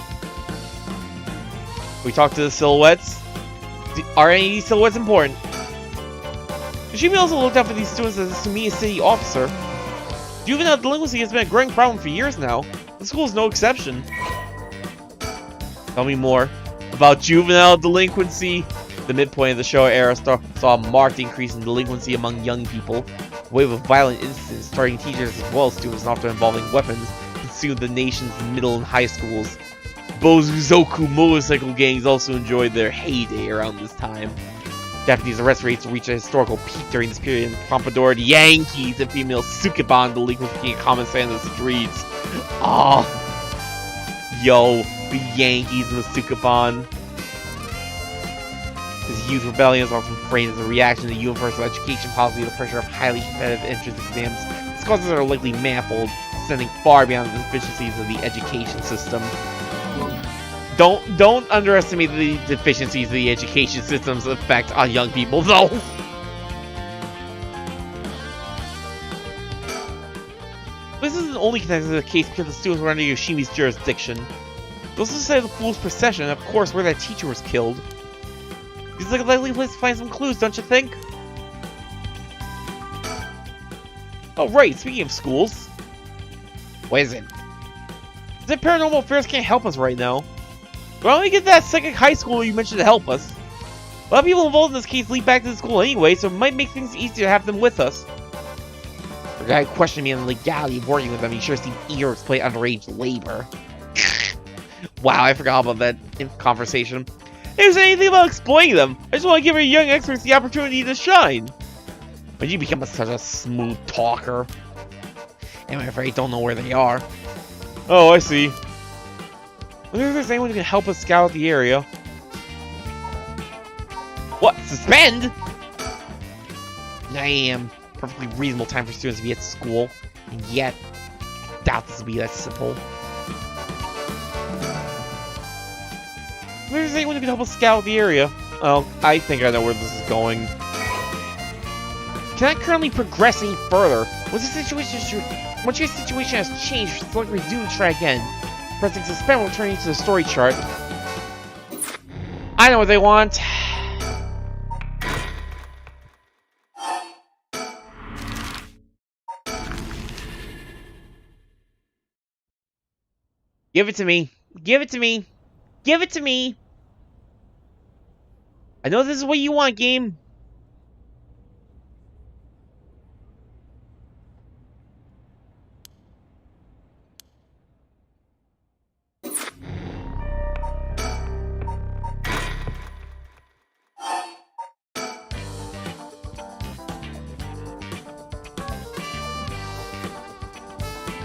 We talk to the silhouettes. Are any of these silhouettes important? Yoshimi also looked out for these students as to meet a city officer. Juvenile delinquency has been a growing problem for years now. The school is no exception. Tell me more about juvenile delinquency. The midpoint of the Showa era saw a marked increase in delinquency among young people. A wave of violent incidents targeting teachers as well as students, often involving weapons, consumed the nation's middle and high schools. Bozuzoku motorcycle gangs also enjoyed their heyday around this time. Japanese arrest rates reached a historical peak during this period, and Pompadour, the Yankees, and female Sukeban delinquents became a common sight on the streets. Ah, yo, the Yankees and the Sukeban. This youth rebellion is often framed as a reaction to the universal education policy and the pressure of highly competitive entrance exams. These causes are likely manifold, extending far beyond the deficiencies of the education system. Don't underestimate the deficiencies of the education system's effect on young people, though. This isn't only connected to the case because the students were under Yoshimi's jurisdiction. Those also say the fool's procession, and of course, where that teacher was killed. Seems like a likely place to find some clues, don't you think? Oh right, speaking of schools. What is it? The Paranormal Affairs can't help us right now. Why don't we get that second high school you mentioned to help us? A lot of people involved in this case lead back to the school anyway, so it might make things easier to have them with us. The guy questioned me on the legality of working with them. He sure seemed eager to exploit underage labor. Wow, I forgot about that conversation. Hey, there's anything about exploiting them. I just want to give our young experts the opportunity to shine. When you become such a smooth talker. And I'm afraid I don't know where they are. Oh, I see. I wonder if there's anyone who can help us scout the area. What? Suspend? 9 AM. Perfectly reasonable time for students to be at school. And yet, I doubt this will be that simple. I wonder if there's anyone who can help us scout the area. Oh, I think I know where this is going. Cannot currently progress any further. Once your situation has changed, select resume and try again. Pressing suspend will turn you to the story chart. I know what they want. Give it to me. Give it to me. Give it to me. I know this is what you want, game.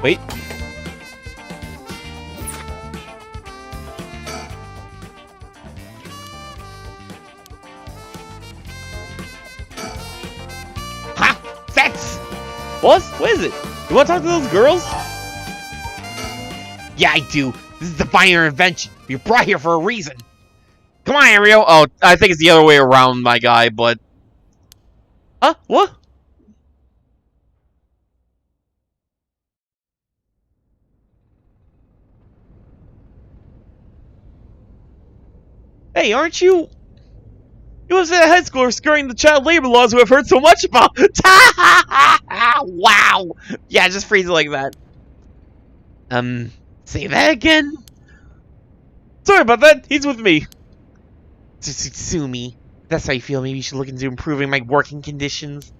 Wait. Ha! Sex! What? What is it? You want to talk to those girls? Yeah, I do. This is divine intervention. You're brought here for a reason. Come on, Ariel. Oh, I think it's the other way around, my guy, but... Huh? What? Hey, aren't you... You was at high school skirting the child labor laws we have heard so much about. Wow. Yeah, just phrase it like that. Say that again? Sorry about that. He's with me. Tsutsumi. That's how you feel. Maybe you should look into improving my working conditions.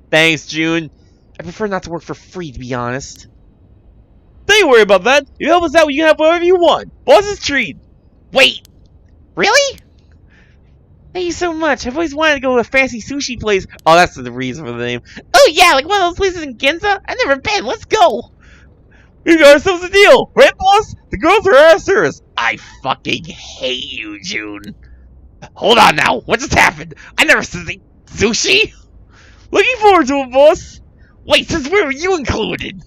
Thanks, June. I prefer not to work for free, to be honest. Don't worry about that. You help us out, you can have whatever you want. Boss's treat. Wait. Really? Thank you so much. I've always wanted to go to a fancy sushi place. Oh, that's the reason for the name. Oh, yeah, like one of those places in Ginza? I've never been. Let's go. We got ourselves a deal. Right, boss? The girls are our service. I fucking hate you, June. Hold on now. What just happened? I never said sushi. Looking forward to it, boss. Wait, since where were you included?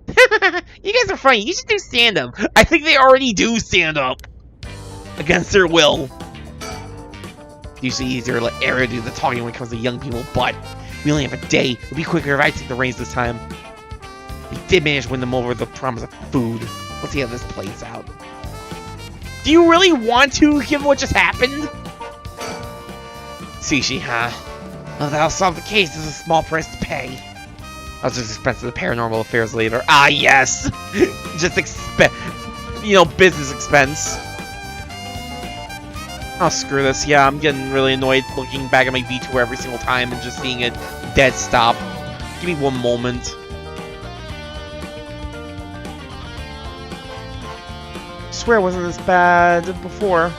You guys are funny. You should do stand-up. I think they already do stand-up. Against their will. Usually easier to let Ariel do the talking when it comes to young people, but we only have a day. It'll be quicker if I take the reins this time. We did manage to win them over with the promise of food. Let's see how this plays out. Do you really want to, given what just happened? Sushi, huh? Well, that'll solve the case. There's a small price to pay. I'll just expense the paranormal affairs later. Ah, yes! Just business expense. Oh, screw this. Yeah, I'm getting really annoyed looking back at my VTuber every single time and just seeing it dead stop. Give me one moment. I swear it wasn't this bad before.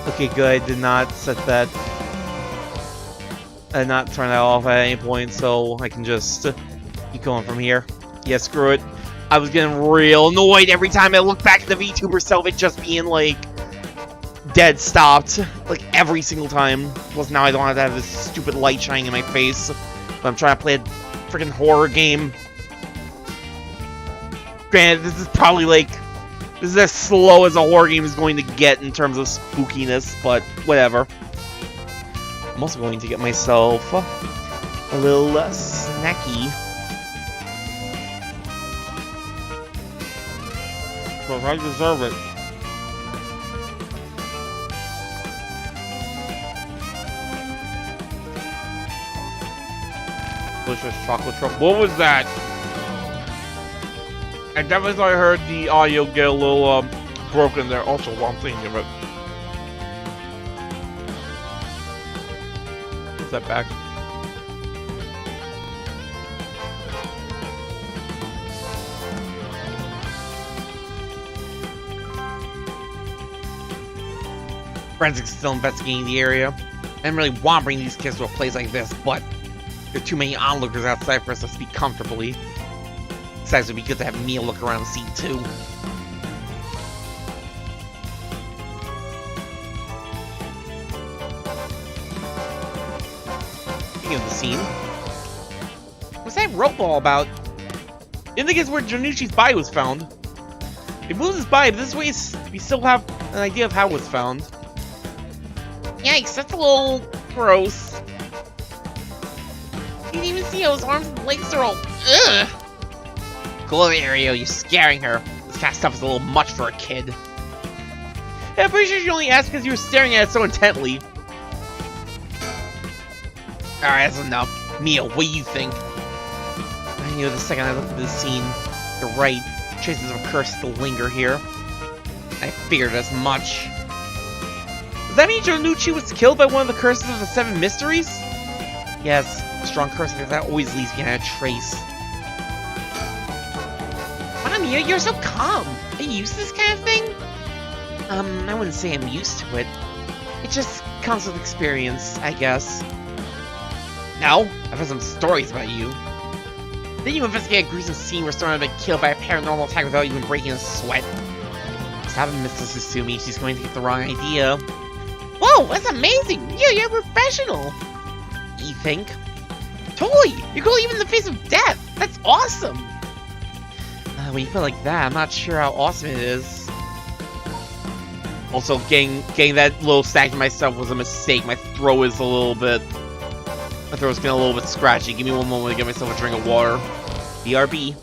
Okay, good. I did not set that. I did not turn that off at any point, so I can just keep going from here. Yeah, screw it. I was getting real annoyed every time I looked back at the VTuber self, it just being like dead stopped, like every single time. Plus now I don't have to have this stupid light shining in my face. But I'm trying to play a freaking horror game. Granted, this is probably like. This is as slow as a horror game is going to get in terms of spookiness, but whatever. I'm also going to get myself a little snacky. Because I deserve it. Delicious chocolate truffle. What was that? I definitely heard the audio get a little broken there. Also, while I'm thinking of it. Put that back. Forensics is still investigating the area. I didn't really want to bring these kids to a place like this, but there are too many onlookers outside for us to speak comfortably. Besides, it'd be good to have Mia look around the scene too. Speaking of the scene, what's that rope all about? Indicates where Janucci's body was found. It moves his body, but this way we still have an idea of how it was found. Yikes, that's a little gross. You can even see how his arms and legs are all. Ugh! Cool Ariel, you're scaring her. This kind of stuff is a little much for a kid. Yeah, I'm pretty sure she only asked because you were staring at it so intently. Alright, that's enough. Mia, what do you think? I knew the second I looked at this scene. You're right. Traces of a curse still linger here. I figured as much. Does that mean Janucci was killed by one of the curses of the 7 mysteries? Yes, a strong curse like that always leaves behind a trace. Wow, Mia, you're so calm. Are you used to this kind of thing? I wouldn't say I'm used to it. It just comes with experience, I guess. Now, I've heard some stories about you. Then you investigate a gruesome scene where someone had been killed by a paranormal attack without even breaking a sweat. Stop it, Mrs. Susumi. She's going to get the wrong idea. Whoa, that's amazing! You're a professional! You think? Totally! You're cool even in the face of death! That's awesome! When you put it like that, I'm not sure how awesome it is. Also, getting that little stack to myself was a mistake. My throat is a little bit... My throat's getting a little bit scratchy. Give me one moment to get myself a drink of water. BRB.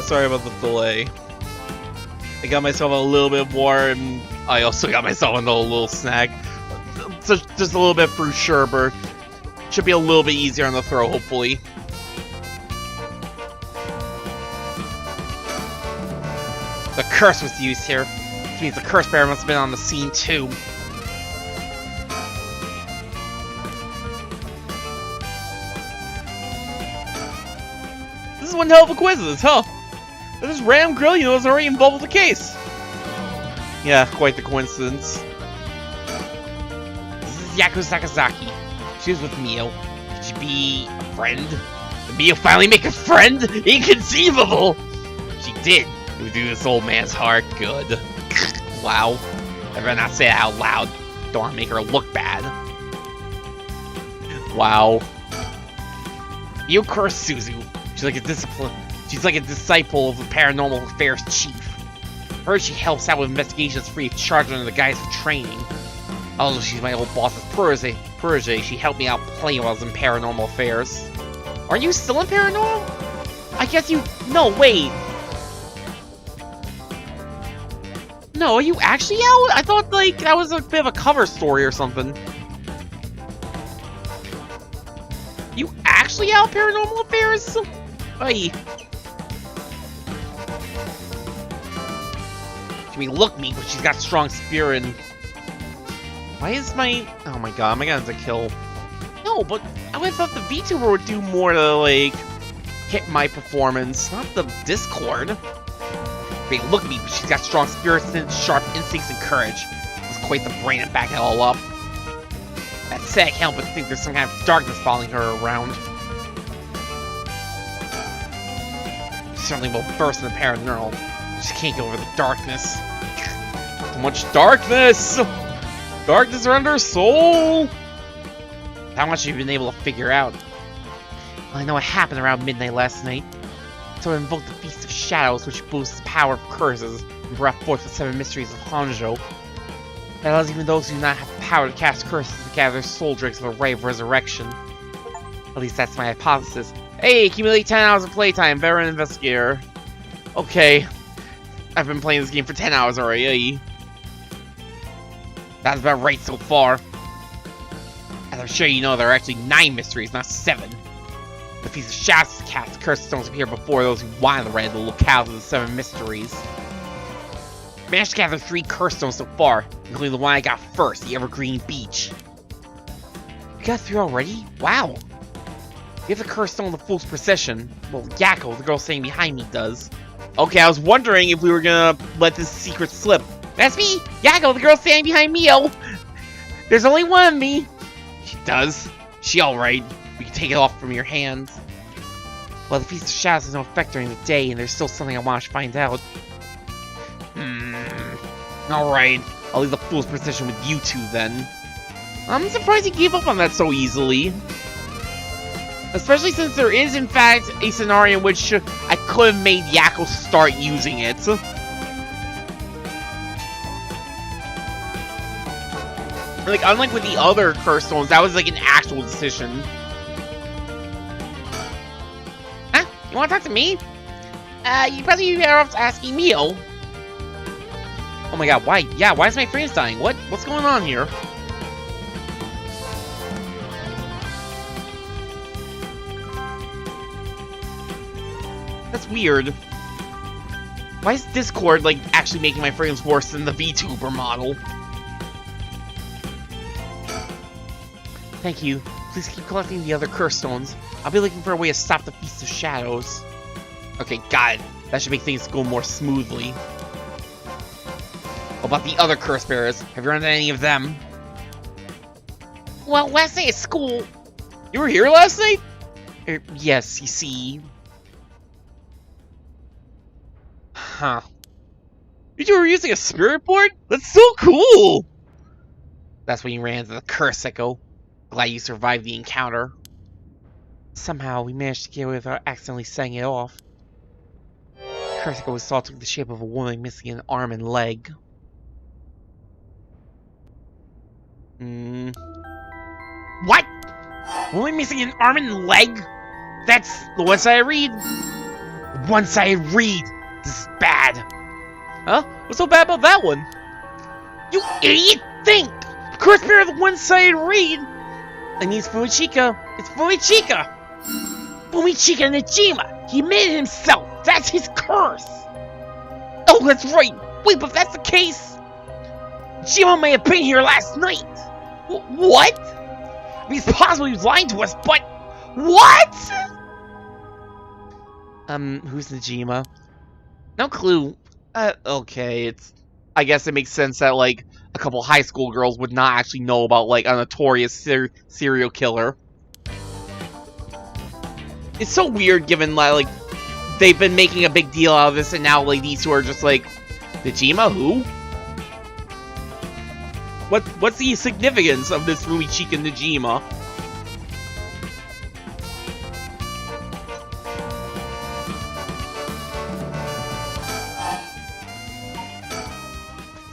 Sorry about the delay. I got myself a little bit of water, and I also got myself a little snack. Just a little bit of fruit sherbet. Should be a little bit easier on the throat, hopefully. The curse was used here, which means the curse bearer must have been on the scene too. This is one hell of a coincidence, huh? This random girl you know is already involved with the case. Yeah, quite the coincidence. This is Yaku Sakazaki. She was with Mio. Could she be a friend? Did Mio finally make a friend? Inconceivable! She did. It would do this old man's heart good. Wow. I better not say that out loud. Don't want to make her look bad. Wow. Mio cursed Suzu. She's like a disciple of the Paranormal Affairs chief. Heard she helps out with investigations free of charge under the guise of training. Although she's my old boss's protege, she helped me out plenty while I was in Paranormal Affairs. Are you still in Paranormal? I guess you... No, wait. No, are you actually out? I thought, like, that was a bit of a cover story or something. You actually out Paranormal Affairs? Hey. She may look mean, but she's got strong spirit and... Why is my... Oh my god, am I gonna have to kill... No, but I would have thought the VTuber would do more to, like, hit my performance, not the Discord. They look mean, but she's got strong spirits and sharp instincts and courage. It's quite the brain to back it all up. That said, I can't help but think there's some kind of darkness following her around. She certainly will burst into paranormal. She can't get over the darkness. Too much darkness! Darkness around her soul! How much have you been able to figure out? Well, I know it happened around midnight last night. So I invoked the Feast of Shadows, which boosts the power of curses, and brought forth the 7 mysteries of Honjo. That allows even those who do not have the power to cast curses to gather soul drinks of the Ray of Resurrection. At least that's my hypothesis. Hey, accumulate 10 hours of playtime, veteran investigator. Okay. I've been playing this game for 10 hours already. That's about right so far. As I'm sure you know, there are actually 9 mysteries, not 7. The Feast of Shadows is cast. Curse stones appear before those who wander the the locales of the 7 mysteries. Managed to gather 3 curse stones so far, including the one I got first, the Evergreen Beach. You got 3 already? Wow! You have the curse stone with full precision. Well, Yakko, the girl standing behind me, does. Okay, I was wondering if we were gonna let this secret slip. That's me! Yakko, the girl standing behind me, oh! There's only one of me! She does. She alright. We can take it off from your hands. Well, the Feast of Shadows has no effect during the day, and there's still something I want to find out. Alright. I'll leave the fool's precision with you two, then. I'm surprised he gave up on that so easily. Especially since there is, in fact, a scenario in which I could have made Yakko start using it. Like, unlike with the other curse stones, that was like an actual decision. Huh? You wanna talk to me? You probably be better off asking Mio. Oh my god, why? Yeah, why is my friend dying? What's going on here? That's weird. Why is Discord, like, actually making my frames worse than the VTuber model? Thank you. Please keep collecting the other curse stones. I'll be looking for a way to stop the Feast of Shadows. Okay, got it. That should make things go more smoothly. What about the other curse bearers? Have you run into any of them? Well, last night at school... You were here last night? Yes, you see... Huh. You were using a spirit board? That's so cool! That's when you ran into the curse echo. Glad you survived the encounter. Somehow, we managed to get away without accidentally setting it off. Curse echo was thought took the shape of a woman missing an arm and leg. What? Woman missing an arm and leg? That's the one-sided read. One-sided read! This is bad. Huh? What's so bad about that one? You idiot! Think! Curse bearer of the one-sided read! That means Fumichika. It's Fumichika! Fumichika Najima! He made it himself! That's his curse! Oh, that's right! Wait, but if that's the case... Jima may have been here last night! What? I mean, it's possible he was lying to us, but... What?! Who's Najima? No clue. Okay, it's... I guess it makes sense that, like, a couple high school girls would not actually know about, like, a notorious serial killer. It's so weird given, like, they've been making a big deal out of this, and now, like, these two are just like, Najima? Who? What's the significance of this Fumichika Najima?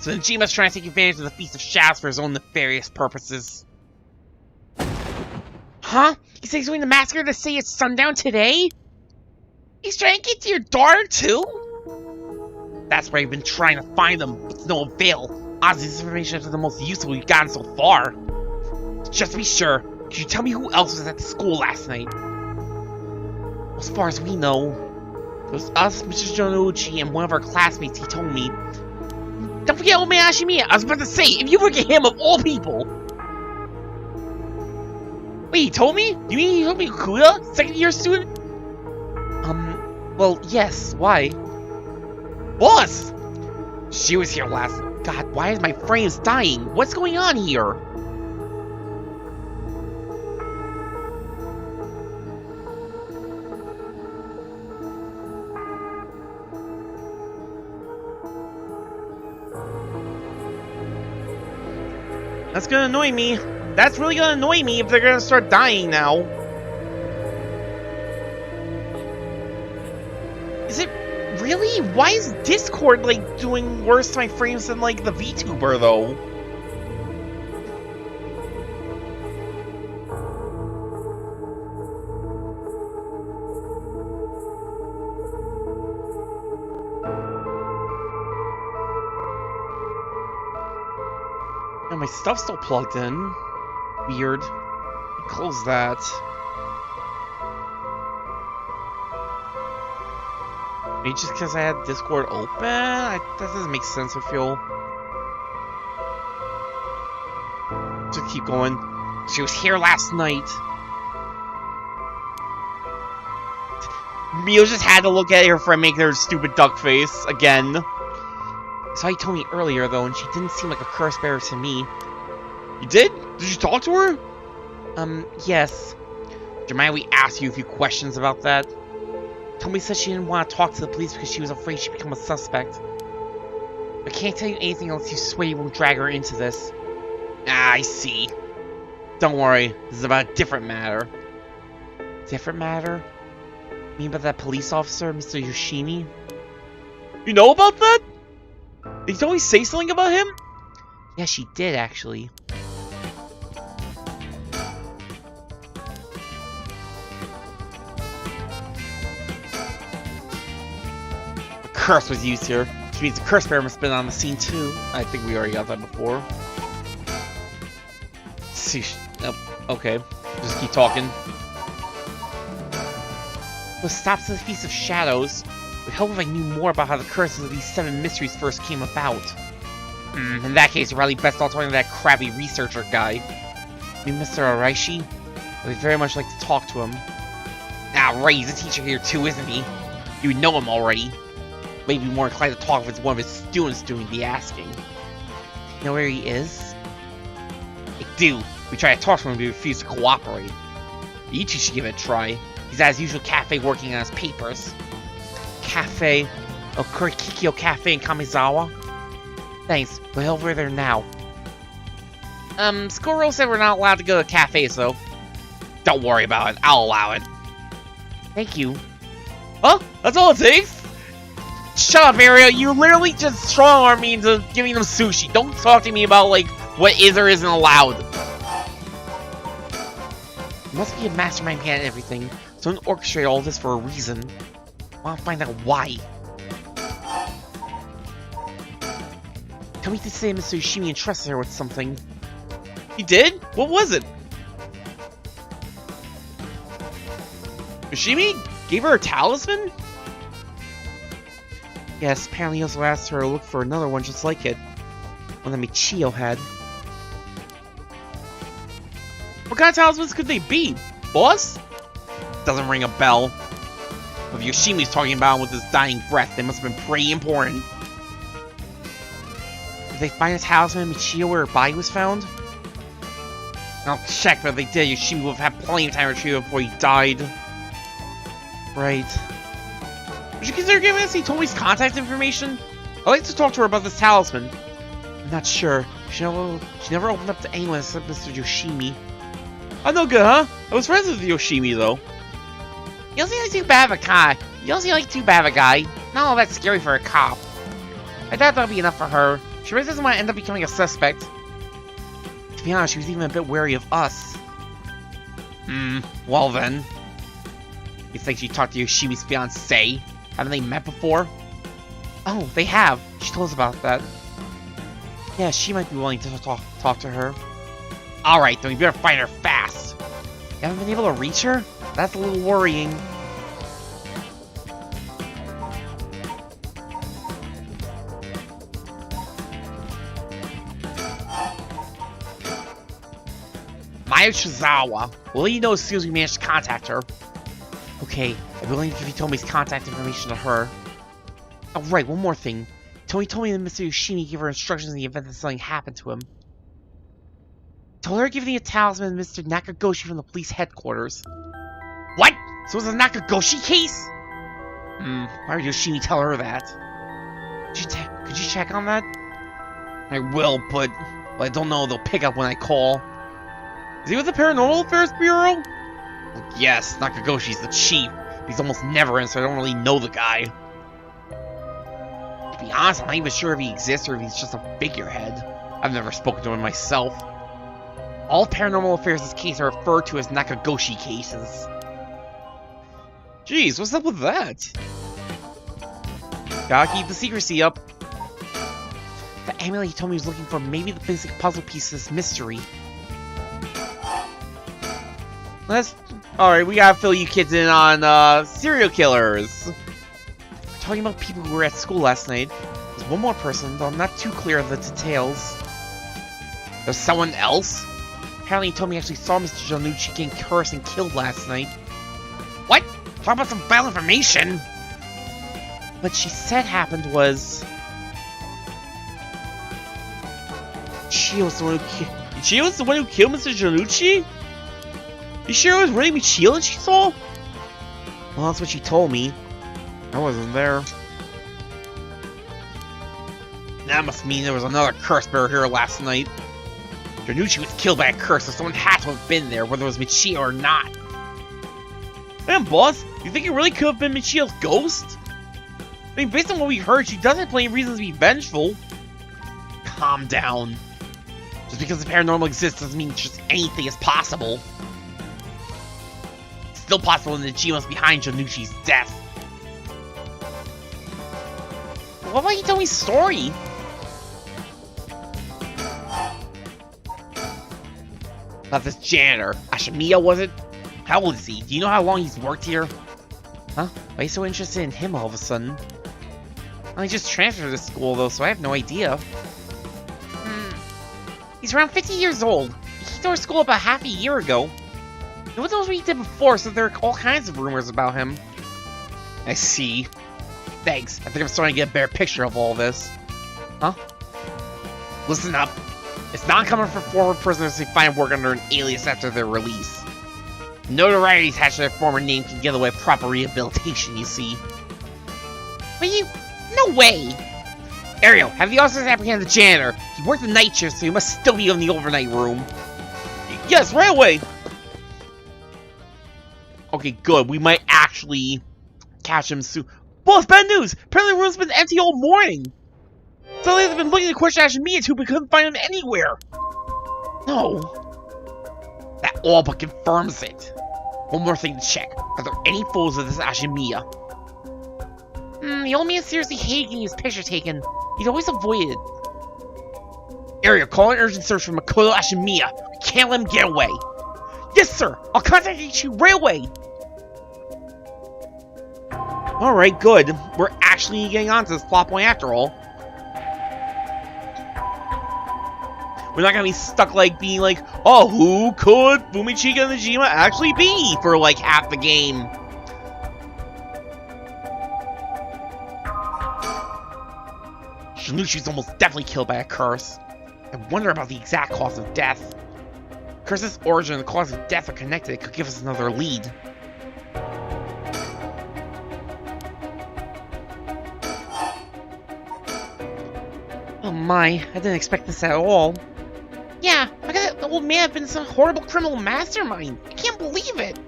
So then G must try to take advantage of the Feast of Shadows for his own nefarious purposes. Huh? He says he's doing the massacre to say it's sundown today? He's trying to get to your daughter too? That's why I've been trying to find them, but to no avail. Honestly, this information is the most useful we've gotten so far. Just to be sure, could you tell me who else was at the school last night? As far as we know, it was us, Mr. Jonuchi, and one of our classmates, he told me. Don't forget old man Ashimiya. I was about to say, if you forget him of all people. Wait, he told me? You mean he told me Kuda? Second year student? Well, yes. Why? Boss! She was here last... God, why is my frames dying? What's going on here? That's gonna annoy me. That's really gonna annoy me if they're gonna start dying now. Is it really? Why is Discord, like, doing worse to my frames than, like, the VTuber, though? Yeah, my stuff's still plugged in. Weird. Close that. Maybe just because I had Discord open? That doesn't make sense, I feel. Just keep going. She was here last night. Mio just had to look at her for making her stupid duck face again. So he told me earlier, though, and she didn't seem like a curse bearer to me. You did? Did you talk to her? Yes. Do you mind if we ask you a few questions about that? Tomi said she didn't want to talk to the police because she was afraid she'd become a suspect. I can't tell you anything unless you swear you won't drag her into this. Ah, I see. Don't worry, this is about a different matter. Different matter? You mean about that police officer, Mr. Yoshimi? You know about that? Did you always say something about him? Yeah, she did, actually. A curse was used here, which means the curse bearer must have been on the scene too. I think we already got that before. See, okay, just keep talking. What stops the Feast of Shadows? It would help if I knew more about how the curses of these 7 mysteries first came about. In that case, you're probably best off talking to that crappy researcher guy. You mean Mr. Araishi? I would very much like to talk to him. Ah, right, he's a teacher here too, isn't he? You would know him already. Maybe more inclined to talk if it's one of his students doing the asking. You know where he is? I do. We tried to talk to him, but he refused to cooperate. You two should give it a try. He's at his usual cafe working on his papers. Cafe? Oh, Kurikikyo Cafe in Kamizawa? Thanks, we'll head over there now. Skoro said we're not allowed to go to cafes, though. Don't worry about it, I'll allow it. Thank you. Huh? That's all it takes? Shut up, Ariel, you literally just strong-armed me into giving them sushi. Don't talk to me about, like, what is or isn't allowed. There must be a mastermind behind everything. Someone orchestrated all this for a reason. I want to find out why. Tell me to say Mr. Yoshimi entrusted her with something. He did? What was it? Yoshimi gave her a talisman? Yes, apparently he also asked her to look for another one just like it. One that Michio had. What kind of talismans could they be? Boss? Doesn't ring a bell. If Yoshimi's talking about with his dying breath, they must have been pretty important. Did they find a talisman in Michio where her body was found? I'll check, but if they did, Yoshimi would have had plenty of time to retrieve it before he died. Right. Would you consider giving us Tomi's contact information? I'd like to talk to her about this talisman. I'm not sure. She never opened up to anyone except Mr. Yoshimi. I'm no good, huh? I was friends with Yoshimi, though. You don't seem like too bad of a guy. You don't seem like too bad of a guy. Not all that scary for a cop. I thought that would be enough for her. She really doesn't want to end up becoming a suspect. To be honest, she was even a bit wary of us. Well then. You think she talked to Yoshimi's fiancé? Haven't they met before? Oh, they have. She told us about that. Yeah, she might be willing to talk to her. Alright, then we better find her fast. You haven't been able to reach her? That's a little worrying. Maya Shizawa. We'll let you know as soon as we manage to contact her. Okay, I'd be willing to give you Tomi's contact information to her. Oh, right, one more thing. Tomi told me that Mr. Yoshimi gave her instructions in the event that something happened to him. Told her to give the talisman to Mr. Nakagoshi from the police headquarters. What? So it was a Nakagoshi case? Why would Yoshimi tell her that? Could you check on that? I will, but I don't know, they'll pick up when I call. Is he with the Paranormal Affairs Bureau? Well, yes, Nakagoshi's the chief. But he's almost never in, so I don't really know the guy. To be honest, I'm not even sure if he exists or if he's just a figurehead. I've never spoken to him myself. All Paranormal Affairs' cases are referred to as Nakagoshi cases. Jeez, what's up with that? Gotta keep the secrecy up. The amulet he told me he was looking for may be the basic puzzle piece of this mystery. Alright, we gotta fill you kids in on serial killers. We're talking about people who were at school last night. There's one more person, though I'm not too clear of the details. There's someone else? Apparently he told me he actually saw Mr. Janucci getting cursed and killed last night. What? Talk about some vile information! What she said happened was... Michio's the one who killed Mr. Janucci? You sure it was really Michio that she saw? Well, that's what she told me. I wasn't there. That must mean there was another curse bearer here last night. Janucci was killed by a curse, so someone had to have been there, whether it was Michio or not. Damn, boss, you think it really could have been Michio's ghost? I mean, based on what we heard, she doesn't have plenty of reasons to be vengeful. Calm down. Just because the paranormal exists doesn't mean just anything is possible. It's still possible that Jima's behind Janucci's death. What about you tell me story? About this janitor. Ashimiya, was it? How old is he? Do you know how long he's worked here? Huh? Why are you so interested in him all of a sudden? Well, he just transferred to school though, so I have no idea. He's around 50 years old. He started school about half a year ago. No one knows what he did before, so there are all kinds of rumors about him. I see. Thanks. I think I'm starting to get a better picture of all this. Huh? Listen up. It's not common for former prisoners to find work under an alias after their release. Notoriety attached to their former name can give away proper rehabilitation, you see. But no way! Ariel, have the officers apprehend the janitor. He worked the night shift, so he must still be in the overnight room. Yes, right away! Okay, good. We might actually catch him soon. Boss, bad news! Apparently the room's been empty all morning! So they've been looking to question Ashimiya too, but couldn't find him anywhere! No. That all but confirms it. One more thing to check. Are there any photos of this Ashimiya? The old man seriously hated getting his picture taken. He'd always avoided it. Area, call an urgent search for Makoto Ashimiya. We can't let him get away. Yes, sir! I'll contact you right away! Alright, good. We're actually getting onto this plot point after all. We're not gonna be stuck like being like, oh, who could Fumichika and Najima actually be for like half the game? Janucci's almost definitely killed by a curse. I wonder about the exact cause of death. Curse's origin and the cause of death are connected. It could give us another lead. Oh my, I didn't expect this at all. Yeah, how could that old man have been some horrible criminal mastermind? I can't believe it!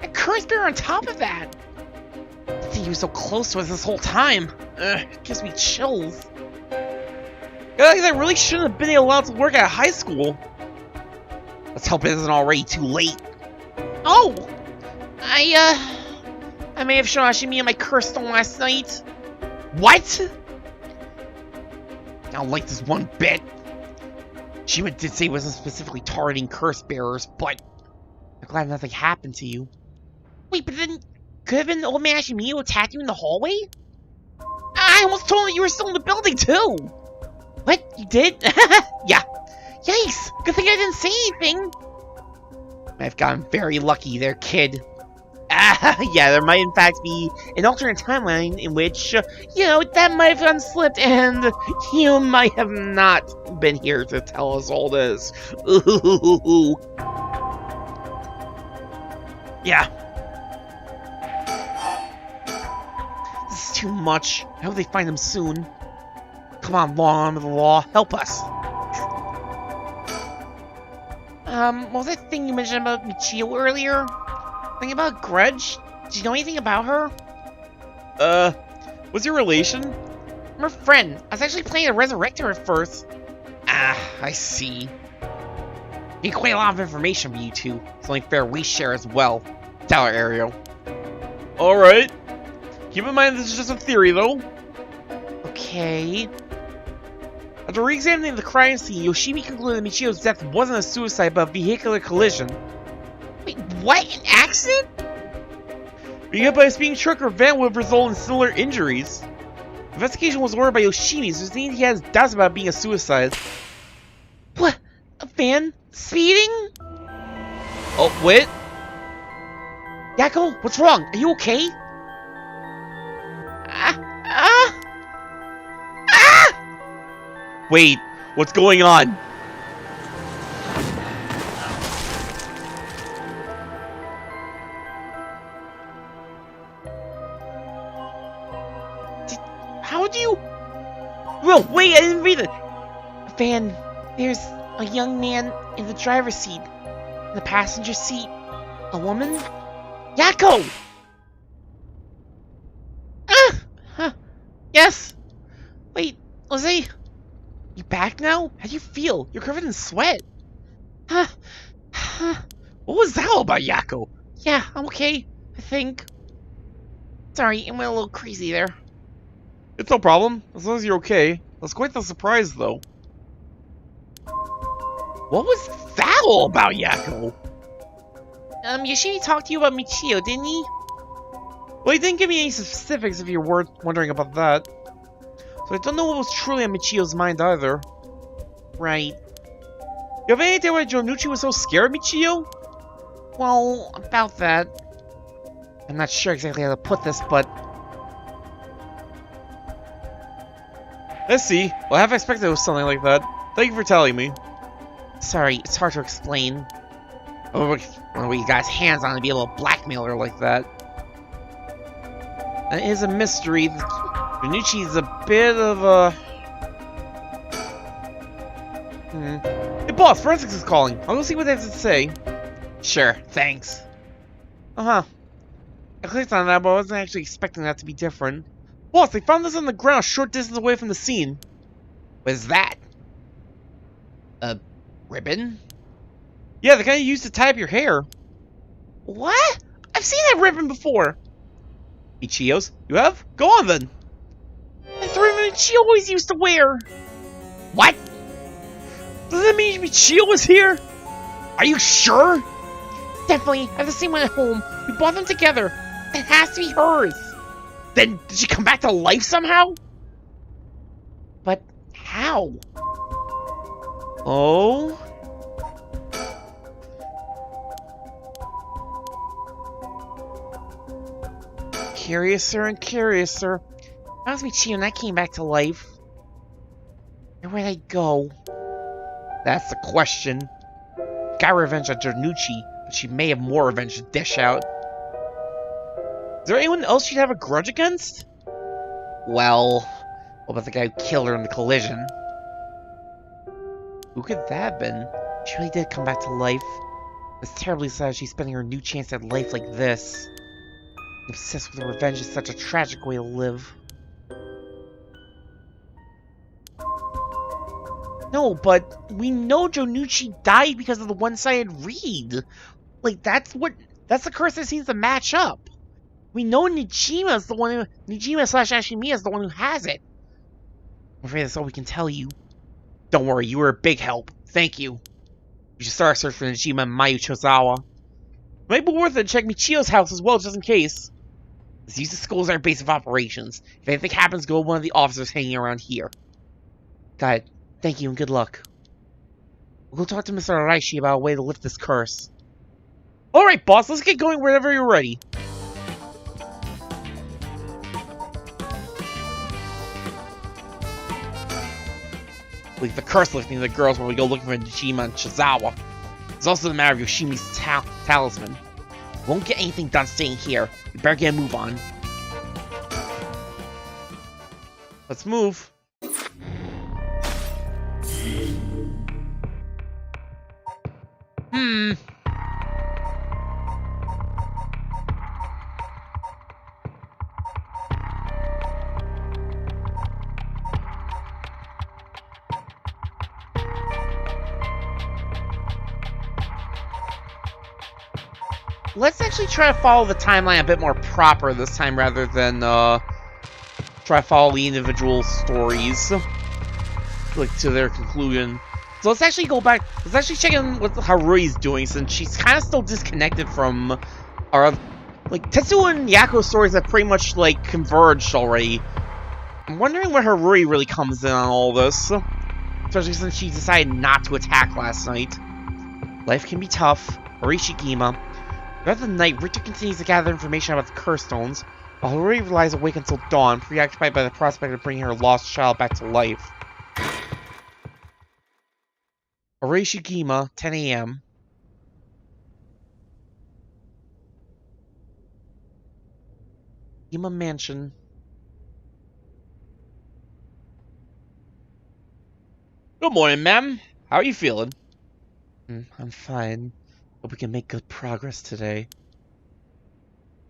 A curse bearer on top of that! I think he was so close to us this whole time. Ugh, it gives me chills. Guys, I really shouldn't have been allowed to work at high school. Let's hope it isn't already too late. Oh! I may have shown Ashimi my curse stone last night. What? I don't like this one bit. Shima did say it wasn't specifically targeting curse bearers, but I'm glad nothing happened to you. Wait, but then could have been old man Ashimi who attacked you in the hallway? I almost told him you were still in the building too. What? You did? Yeah. Yikes! Good thing I didn't say anything. I've gotten very lucky there, kid. Yeah, there might in fact be an alternate timeline in which, that might have gotten slipped and you might have not been here to tell us all this. Ooh. Yeah. This is too much. I hope they find him soon. Come on, long arm of the law, help us. What was that thing you mentioned about Michio earlier? Something about grudge? Do you know anything about her? What's your relation? I'm her friend. I was actually planning to resurrect her at first. Ah, I see. Need quite a lot of information from you two. It's only fair we share as well. Tell her, Ariel. Alright. Keep in mind this is just a theory, though. Okay. After re-examining the crime scene, Yoshimi concluded that Michio's death wasn't a suicide but a vehicular collision. Wait, what? An accident? Being hit by a speeding truck or van would result in similar injuries. Investigation was ordered by Yoshimi, so it seems he has doubts about being a suicide. What? A van? Speeding? Oh, wait. Yakko, what's wrong? Are you okay? Wait, what's going on? How do you... Whoa, wait, I didn't read it! Van, there's a young man in the driver's seat. In the passenger seat, a woman? Yakko! Yes! Wait, Jose? You back now? How do you feel? You're covered in sweat. What was that all about, Yakko? Yeah, I'm okay, I think. Sorry, I went a little crazy there. It's no problem, as long as you're okay. That's quite the surprise, though. What was that all about, Yakko? Yoshimi talked to you about Michio, didn't he? Well, he didn't give me any specifics if you're wondering about that. So I don't know what was truly on Michio's mind either. Right. You have any idea why Jonuchi was so scared of Michio? Well, about that. I'm not sure exactly how to put this, but... Let's see. Well, I have expected it was something like that. Thank you for telling me. Sorry, it's hard to explain. Oh, he got his hands on to be able to blackmail her like that. That is a mystery. Jonuchi's a bit of a... Hey boss, Forensics is calling. I'll go see what they have to say. Sure, thanks. I clicked on that, but I wasn't actually expecting that to be different. Boss, they found this on the ground a short distance away from the scene. What is that? A ribbon? Yeah, the kind you used to tie up your hair. What? I've seen that ribbon before. Michio's? You have? Go on then. That's the ribbon Michio always used to wear. What? Does that mean Michio was here? Are you sure? Definitely. I have the same one at home. We bought them together. It has to be hers. Then, did she come back to life somehow? But how? Oh? Curiouser and curiouser. How was Michio and I came back to life? And where'd I go? That's the question. Got revenge on Jonuchi, but she may have more revenge to dish out. Is there anyone else you'd have a grudge against? Well, what about the guy who killed her in the collision? Who could that have been? She really did come back to life. It's terribly sad she's spending her new chance at life like this. Obsessed with revenge is such a tragic way to live. No, but we know Jonucci died because of the one-sided read. Like, that's the curse that seems to match up. We know Nijima slash Ashimiya is the one who has it. I'm afraid that's all we can tell you. Don't worry, you were a big help. Thank you. We should start a search for Nijima and Mayu Chozawa. It might be worth it to check Michio's house as well, just in case. Let's use the school as our base of operations. If anything happens, go with one of the officers hanging around here. Got it. Thank you and good luck. We'll go talk to Mr. Araishi about a way to lift this curse. Alright, boss, let's get going whenever you're ready. Leave the curse lifting the girls when we go looking for Nijima and Shizawa. It's also the matter of Yoshimi's talisman. Won't get anything done staying here. We better get a move on. Let's move. Let's actually try to follow the timeline a bit more proper this time rather than try to follow the individual stories like to their conclusion. So let's actually go back. Let's actually check in what Harui's doing since she's kind of still disconnected from our Tetsuo and Yako's stories have pretty much like converged already. I'm wondering where Harui really comes in on all this, especially since she decided not to attack last night. Life can be tough. Arishigima. Throughout the night, Richter continues to gather information about the curse stones, while Harui lies awake until dawn, preoccupied by the prospect of bringing her lost child back to life. Arishigima, 10 a.m. Gima Mansion. Good morning, ma'am. How are you feeling? I'm fine. Hope we can make good progress today.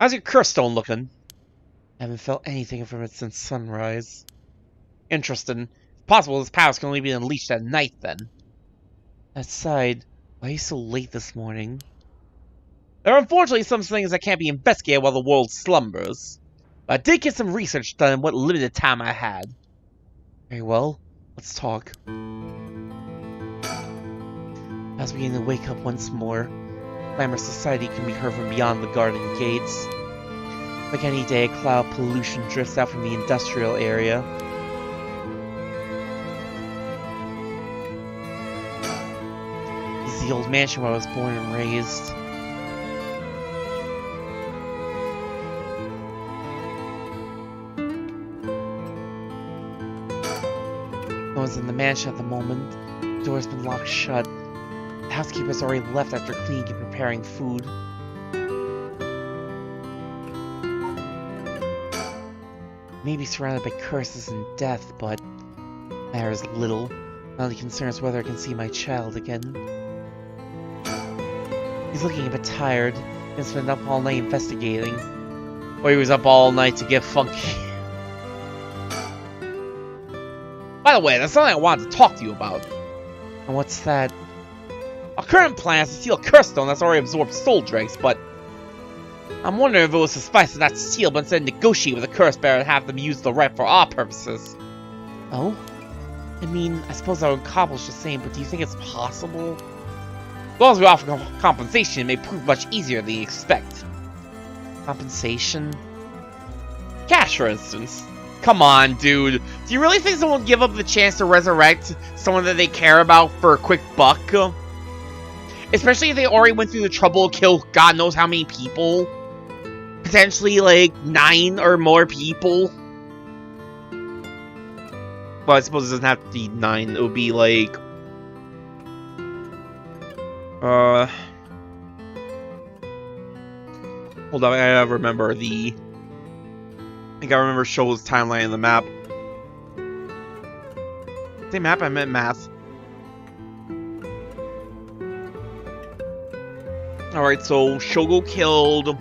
How's your curse stone looking? I haven't felt anything from it since sunrise. Interesting. It's possible this powers can only be unleashed at night, then. Aside, why are you so late this morning? There are unfortunately some things that can't be investigated while the world slumbers. But I did get some research done in what limited time I had. Very well, let's talk. I was beginning to wake up once more. Clamorous society can be heard from beyond the garden gates. Like any day, a cloud of pollution drifts out from the industrial area. This is the old mansion where I was born and raised. No one's in the mansion at the moment. The door's been locked shut. The housekeeper's already left after cleaning and preparing food. Maybe surrounded by curses and death, but matters little. My only concern is whether I can see my child again. He's looking a bit tired. He's been up all night investigating. Or he was up all night to get funky. By the way, that's something I wanted to talk to you about. And what's that? Our current plan is to steal a curse stone that's already absorbed soul dregs, but I'm wondering if it was suffice to not steal, but instead negotiate with the curse bearer and have them use the right for our purposes. Oh? I mean, I suppose I would accomplish the same, but do you think it's possible? As long as we offer compensation, it may prove much easier than you expect. Compensation? Cash, for instance. Come on, dude. Do you really think someone will give up the chance to resurrect someone that they care about for a quick buck? Especially if they already went through the trouble to kill God knows how many people. Potentially, like, 9 or more people. Well, I suppose it doesn't have to be 9. It would be, like... Hold on, I gotta remember the... I think I remember Sho's timeline in the map. Say map, I meant math. Alright, so Shogo killed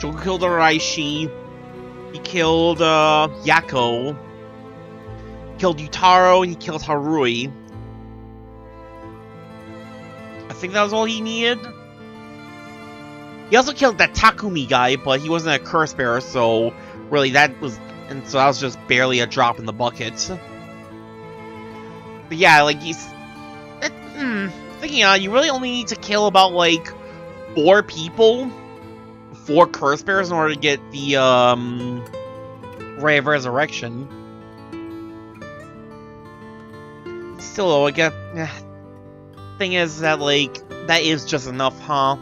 Araishi. He killed Yako. killed Yutaro and he killed Harui. I think that was all he needed. He also killed that Takumi guy, but he wasn't a curse bearer, so really that was just barely a drop in the bucket. But yeah, like he's thinking on, you really only need to kill about like 4 people, 4 curse bearers in order to get the Ray of Resurrection. Still, though, I guess thing is that like that is just enough, huh?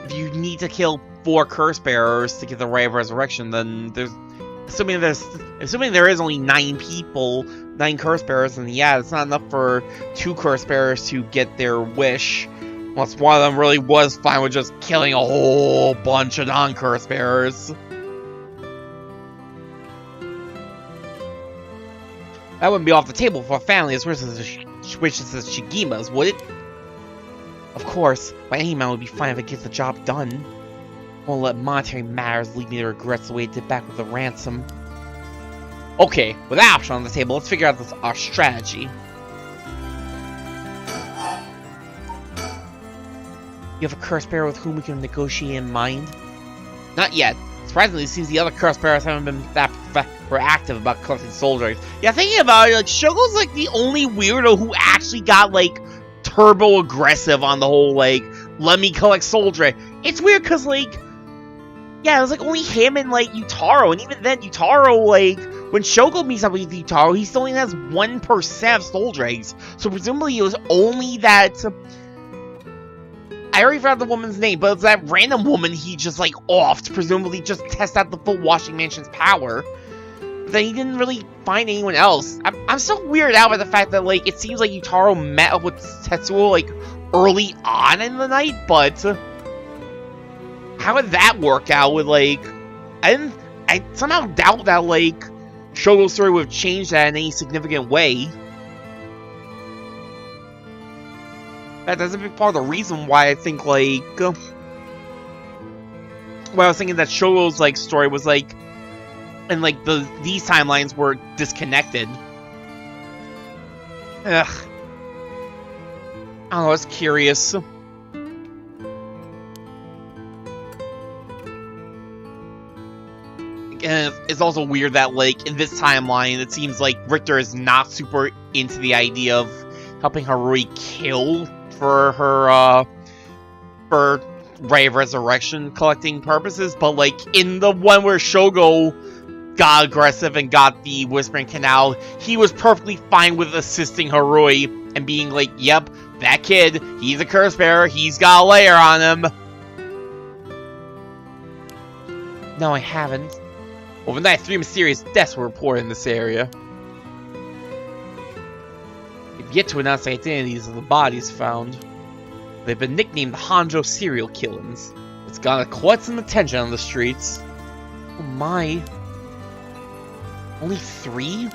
If you need to kill 4 curse bearers to get the Ray of Resurrection, then assuming there is only 9 people, 9 curse bearers, and yeah, it's not enough for 2 curse bearers to get their wish. Unless one of them really was fine with just killing a whole bunch of non-curse bearers. That wouldn't be off the table for a family as rich as Shigima's, would it? Of course, by any amount would be fine if it gets the job done. Won't let monetary matters lead me to regrets the way it did back with the ransom. Okay, with that option on the table, let's figure out our strategy. You have a curse bearer with whom we can negotiate in mind? Not yet. Surprisingly, it seems the other curse bearers haven't been that proactive about collecting soul dregs. Yeah, thinking about it, like, Shogo's like the only weirdo who actually got like turbo aggressive on the whole like, let me collect soul dreg. It's weird because like, yeah, it was like only him and like Yutaro, and even then Yutaro, like, when Shogo meets up with Yutaro, he still only has 1% of soul dregs. So presumably it was only that. I already forgot the woman's name, but it's that random woman he just like offed, presumably just test out the full Washing Mansion's power. But then he didn't really find anyone else. I'm still weirded out by the fact that like it seems like Yutaro met up with Tetsuo like early on in the night, but how would that work out with like I somehow doubt that like Shogo's story would have changed that in any significant way. That's a big part of the reason why I think, like, well, I was thinking that Shogo's, like, story was, like, and, like, these timelines were disconnected. Ugh. I don't know, I was curious. And it's also weird that, like, in this timeline, it seems like Richter is not super into the idea of helping Harui kill for her, for Ray of Resurrection collecting purposes, but like in the one where Shogo got aggressive and got the Whispering Canal, he was perfectly fine with assisting Harui and being like, yep, that kid, he's a curse bearer, he's got a layer on him. No, I haven't. Overnight, 3 mysterious deaths were reported in this area. Yet to announce the identities of the bodies found. They've been nicknamed the Honjo serial killings. It's got quite some attention on the streets. Oh my. Only 3?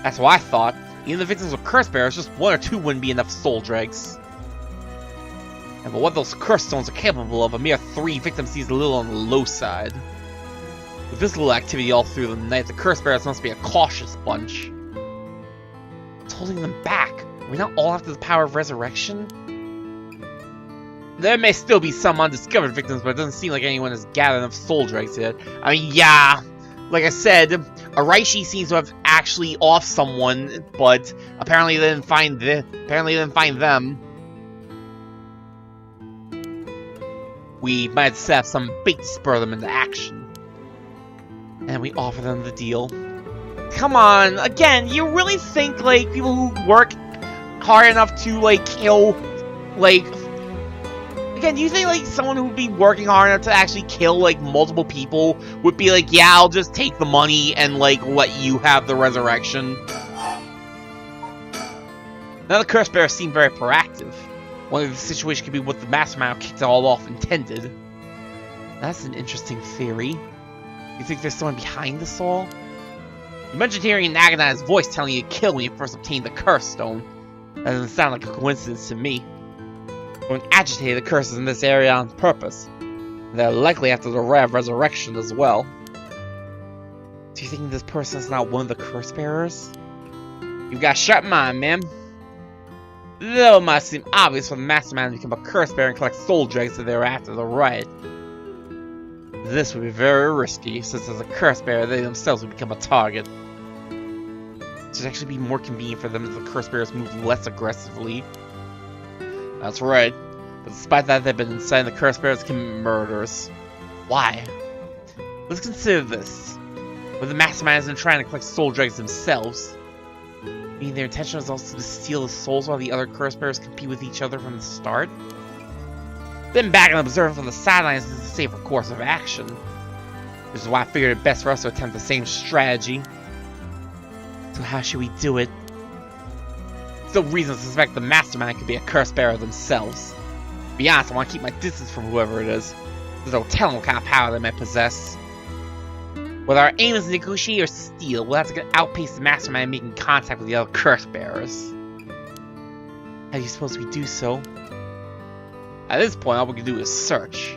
That's what I thought. Even the victims were curse bearers, just 1 or 2 wouldn't be enough soul dregs. And but what those curse stones are capable of, a mere 3 victims seems a little on the low side. With this little activity all through the night, the curse bearers must be a cautious bunch. Holding them back? Are we not all after the power of resurrection? There may still be some undiscovered victims, but it doesn't seem like anyone has gathered enough soul dregs yet. I mean, yeah, like I said, Araishi seems to have actually off someone, but apparently they didn't find them. We might set up some bait to spur them into action. And we offer them the deal. Come on, again, you really think, like, people who work hard enough to, like, kill, like... Again, do you think, like, someone who would be working hard enough to actually kill, like, multiple people would be like, yeah, I'll just take the money and, like, let you have the resurrection? Now the curse bearers seem very proactive. Whether the situation could be what the mastermind kicked it all off intended. That's an interesting theory. You think there's someone behind this all? You mentioned hearing an agonized voice telling you to kill when you first obtained the curse stone. That doesn't sound like a coincidence to me. Someone agitated the curses in this area on purpose. And they're likely after the Ray of Resurrection as well. Do you think this person is not one of the curse bearers? You got a sharp mind, man. Though it might seem obvious for the mastermind to become a curse bearer and collect soul dregs if they were after the riot. This would be very risky, since as a curse bearer, they themselves would become a target. It should actually be more convenient for them if the curse bearers move less aggressively. That's right. But despite that, they've been inciting the curse bearers to commit murders. Why? Let's consider this. When the mastermind isn't trying to collect soul dregs themselves, meaning their intention is also to steal the souls while the other curse bearers compete with each other from the start? Sitting back and observing from the sidelines is the safer course of action. Which is why I figured it best for us to attempt the same strategy. So how should we do it? Still reason to suspect the mastermind could be a curse bearer themselves. To be honest, I want to keep my distance from whoever it is. There's no telling what kind of power they might possess. Whether our aim is to negotiate or steal, we'll have to outpace the mastermind making contact with the other curse bearers. How do you suppose we do so? At this point, all we can do is search.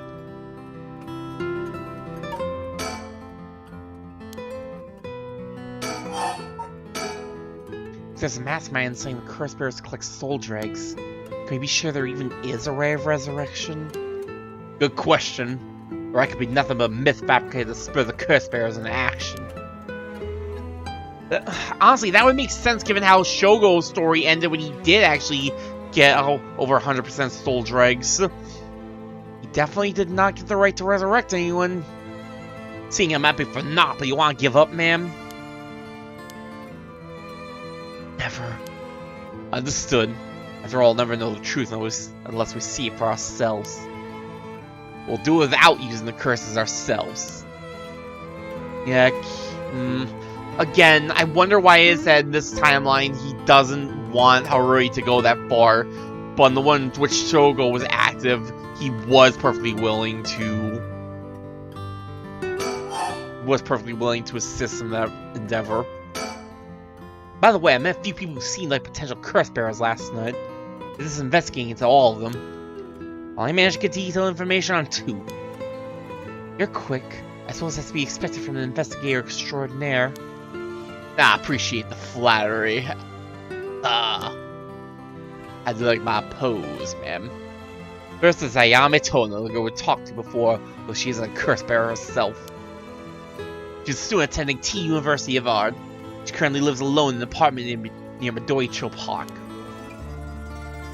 Since the mastermind is saying the curse bearers collect soul dregs, can we be sure there even is a ray of resurrection? Good question. Or I could be nothing but a myth fabricated to spur the curse bearers into action. Honestly, that would make sense given how Shogo's story ended when he did actually get over 100% soul dregs. He definitely did not get the right to resurrect anyone. Seeing him might be for naught, but you want to give up, ma'am? Never. Understood. After all, I'll never know the truth unless we see it for ourselves. We'll do it without using the curses ourselves. Yeah, again, I wonder why it is that in this timeline he doesn't want Harui to go that far, but in the one in which Shogo was active, he was perfectly willing to assist in that endeavor. By the way, I met a few people who seemed like potential curse bearers last night. This is investigating into all of them. Well, I managed to get detailed information on 2. You're quick. I suppose that's to be expected from an investigator extraordinaire. I appreciate the flattery. I do like my pose, ma'am. First is Ayame Tono, the girl we talked to before, though she's a curse bearer herself. She's a student attending T University of Art. She currently lives alone in an apartment near Madoicho Park.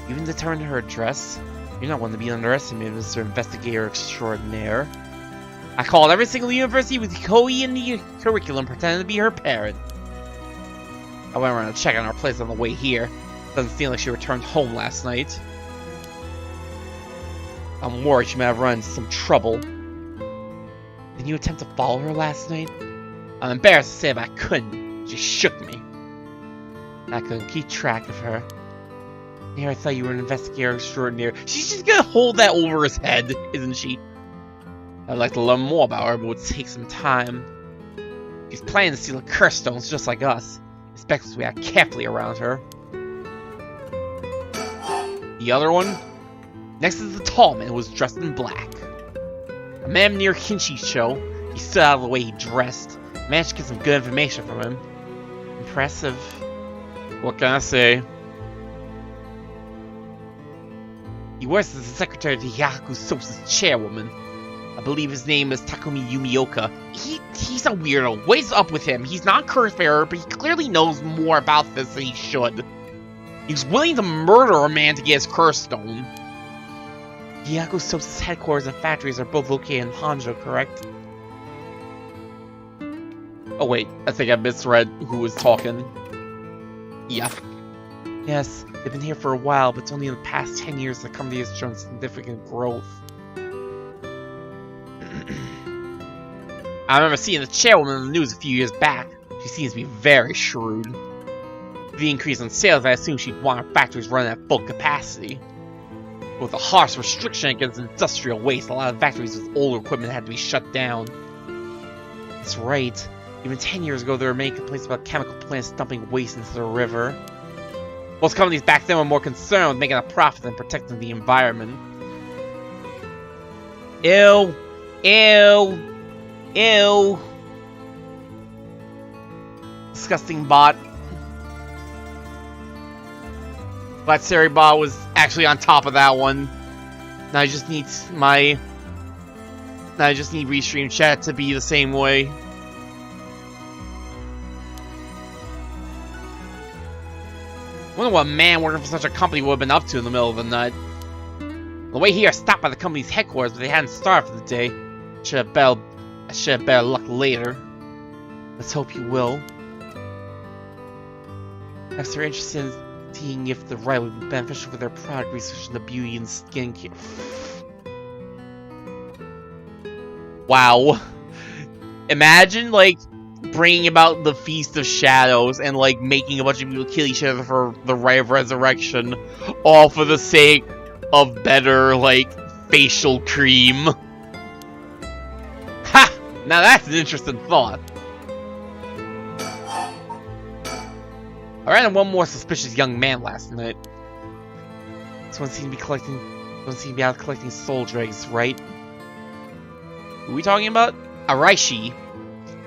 You even determined her address? You're not one to be underestimated, Mr. Investigator Extraordinaire. I called every single university with Hikoi in the curriculum pretending to be her parent. I went around to check on her place on the way here. Doesn't seem like she returned home last night. I'm worried she might have run into some trouble. Did you attempt to follow her last night? I'm embarrassed to say but I couldn't. She shook me. I couldn't keep track of her. Here, I thought you were an investigator extraordinaire. She's just gonna hold that over his head, isn't she? I'd like to learn more about her, but it would take some time. She's planning to steal the curse stones just like us. Expect us to act carefully around her. The other one? Next is the tall man who was dressed in black. A man near Kinshi's show. He stood out of the way he dressed. Managed to get some good information from him. Impressive. What can I say? He works as the secretary to Hyaku Soap's chairwoman. I believe his name is Takumi Yumioka. He's a weirdo. What is up with him? He's not a curse bearer, but he clearly knows more about this than he should. He's willing to murder a man to get his curse stone. Hyaku Soap's headquarters and factories are both located in Honjo, correct? Oh wait, I think I misread who was talking. Yeah. Yes, they've been here for a while, but it's only in the past 10 years the company has shown significant growth. I remember seeing the chairwoman in the news a few years back. She seems to be very shrewd. With the increase in sales, I assume she'd want her factories running at full capacity. With a harsh restriction against industrial waste, a lot of factories with older equipment had to be shut down. That's right. Even 10 years ago, there were many complaints about chemical plants dumping waste into the river. Most companies back then were more concerned with making a profit than protecting the environment. Ew. Ew. Ew. Disgusting bot. But Cerebot was actually on top of that one. Now I just need Restream chat to be the same way. Wonder what a man working for such a company would have been up to in the middle of the night. The way here, stopped by the company's headquarters, but they hadn't started for the day. I should have better luck later. Let's hope you will. If they're interested in seeing if the right would be beneficial for their product research into beauty and skincare. Wow. Imagine, like, bringing about the Feast of Shadows and, like, making a bunch of people kill each other for the right of resurrection, all for the sake of better, like, facial cream. Ha! Now that's an interesting thought. I ran into one more suspicious young man last night. This one seemed to be out collecting soul dregs, right? Who are we talking about? Araishi.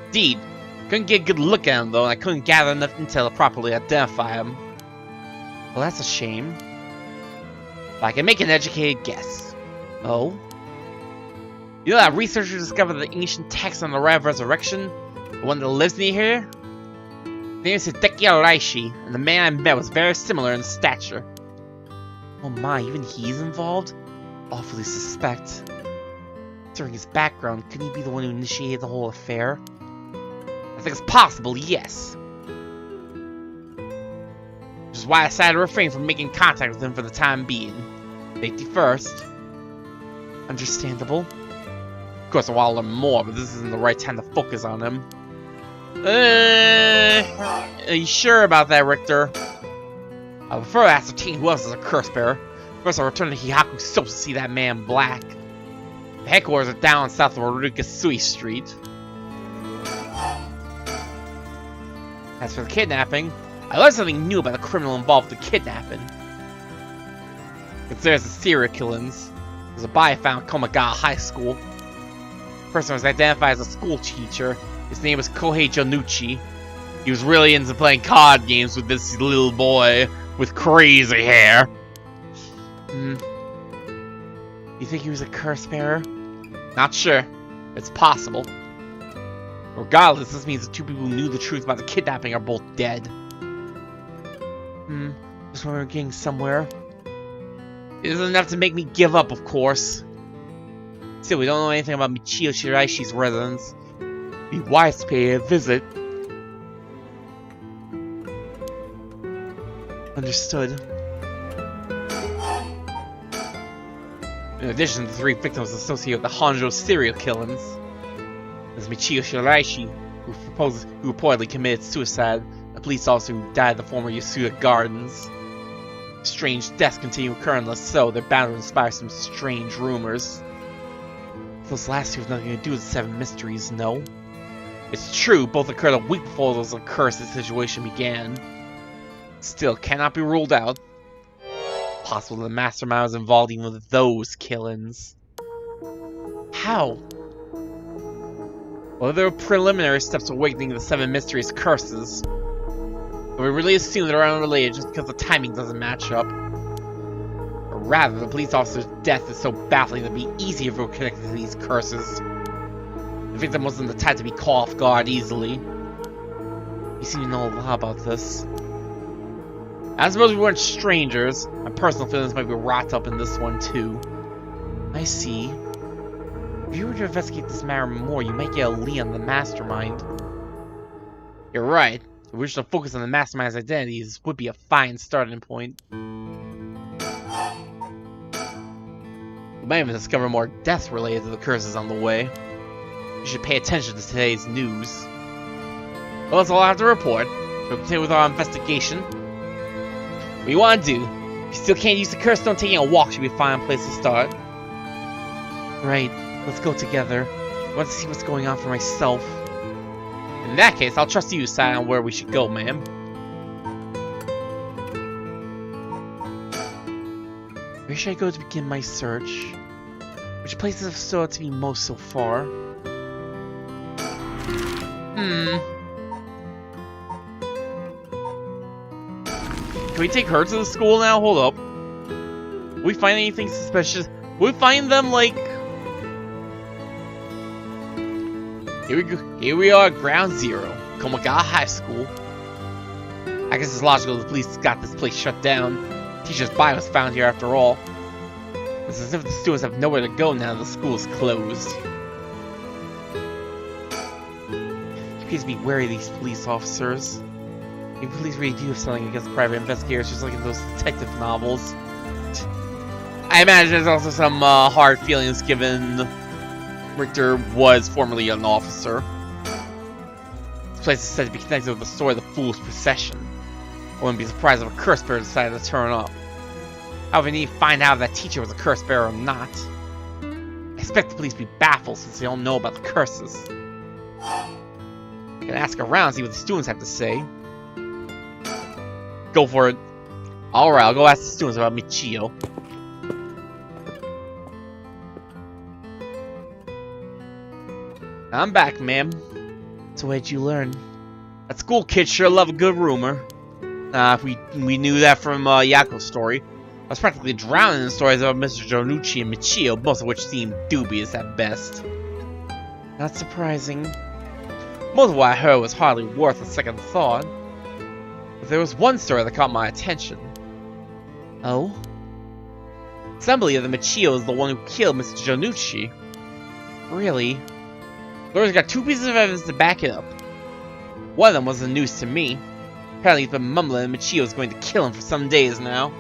Indeed. Couldn't get a good look at him though, and I couldn't gather enough intel to properly identify him. Well, that's a shame. But I can make an educated guess. Oh? You know that researcher discovered the ancient text on the Right of Resurrection? The one that lives near here? His name is Hideki Araishi, and the man I met was very similar in stature. Oh my, even he's involved? Awfully suspect. Considering his background, could he be the one who initiated the whole affair? I think it's possible, yes. Which is why I decided to refrain from making contact with him for the time being. Safety first. Understandable. Of course, I want to learn more, but this isn't the right time to focus on him. Are you sure about that, Richter? I prefer to ascertain who else is a curse bearer. First, I'll return to Hihaku Soap to see that man Black. The headquarters are down south of Orikasui Street. As for the kidnapping, I learned something new about the criminal involved with the kidnapping. Considers the serial killings. There's a body found at Komagawa High School. The person was identified as a school teacher. His name was Kohei Jonuchi. He was really into playing card games with this little boy with crazy hair. You think he was a curse bearer? Not sure. It's possible. Regardless, this means the two people who knew the truth about the kidnapping are both dead. Just when we're getting somewhere. It isn't enough to make me give up, of course. Still, we don't know anything about Michio Shiraishi's residence. It'd be wise to pay a visit. Understood. In addition to the 3 victims associated with the Honjo serial killings, there's Michio Shiraishi, who reportedly committed suicide, a police officer who died at the former Yasuda Gardens. Strange deaths continue occurring, unless so, they're bound to inspire some strange rumors. Those last 2 have nothing to do with the 7 mysteries, no? It's true, both occurred a week before those accursed situation began. Still, cannot be ruled out. Possible the mastermind was involved even with those killings. How? Well, there were preliminary steps awakening the 7 mysteries curses. But we really assume they're unrelated just because the timing doesn't match up. Or rather, the police officer's death is so baffling that it'd be easier if we were connected to these curses. The victim wasn't the type to be caught off guard easily. You seem to know a lot about this. I suppose we weren't strangers. My personal feelings might be wrapped up in this one too. I see. If you were to investigate this matter more, you might get a lead on the mastermind. You're right. If we were to focus on the mastermind's identity, this would be a fine starting point. We might even discover more deaths related to the curses on the way. You should pay attention to today's news. Well, that's all I have to report. We'll continue with our investigation. What do you want to do? If you still can't use the curse stone, taking a walk should be a fine place to start. Right, let's go together. I want to see what's going on for myself. In that case, I'll trust you to decide on where we should go, ma'am. Where should I go to begin my search? Which places have stood out to me most so far? Can we take her to the school now? Hold up. We find anything suspicious? We find them like... Here we are at Ground Zero, Komaga High School. I guess it's logical the police got this place shut down. Teacher's body was found here after all. It's as if the students have nowhere to go now that the school's closed. You please be wary of these police officers. Maybe police really do have something against private investigators, just like in those detective novels. I imagine there's also some hard feelings given Richter was formerly an officer. This place is said to be connected with the story of the Fool's Procession. I wouldn't be surprised if a curse bearer decided to turn up. However, we need to find out if that teacher was a curse bearer or not. I expect the police to be baffled since they don't know about the curses. I can ask around and see what the students have to say. Go for it. Alright, I'll go ask the students about Michio. I'm back, ma'am. So what'd you learn? That school kids sure love a good rumor. We knew that from Yako's story. I was practically drowning in stories about Mr. Jonucci and Michio, most of which seemed dubious at best. Not surprising. Most of what I heard was hardly worth a second thought. But there was one story that caught my attention. Oh? Somebody of the Michio is the one who killed Mr. Jonucci. Really? Lawyer's got two pieces of evidence to back it up. One of them wasn't news to me. Apparently he's been mumbling that Michio is going to kill him for some days now.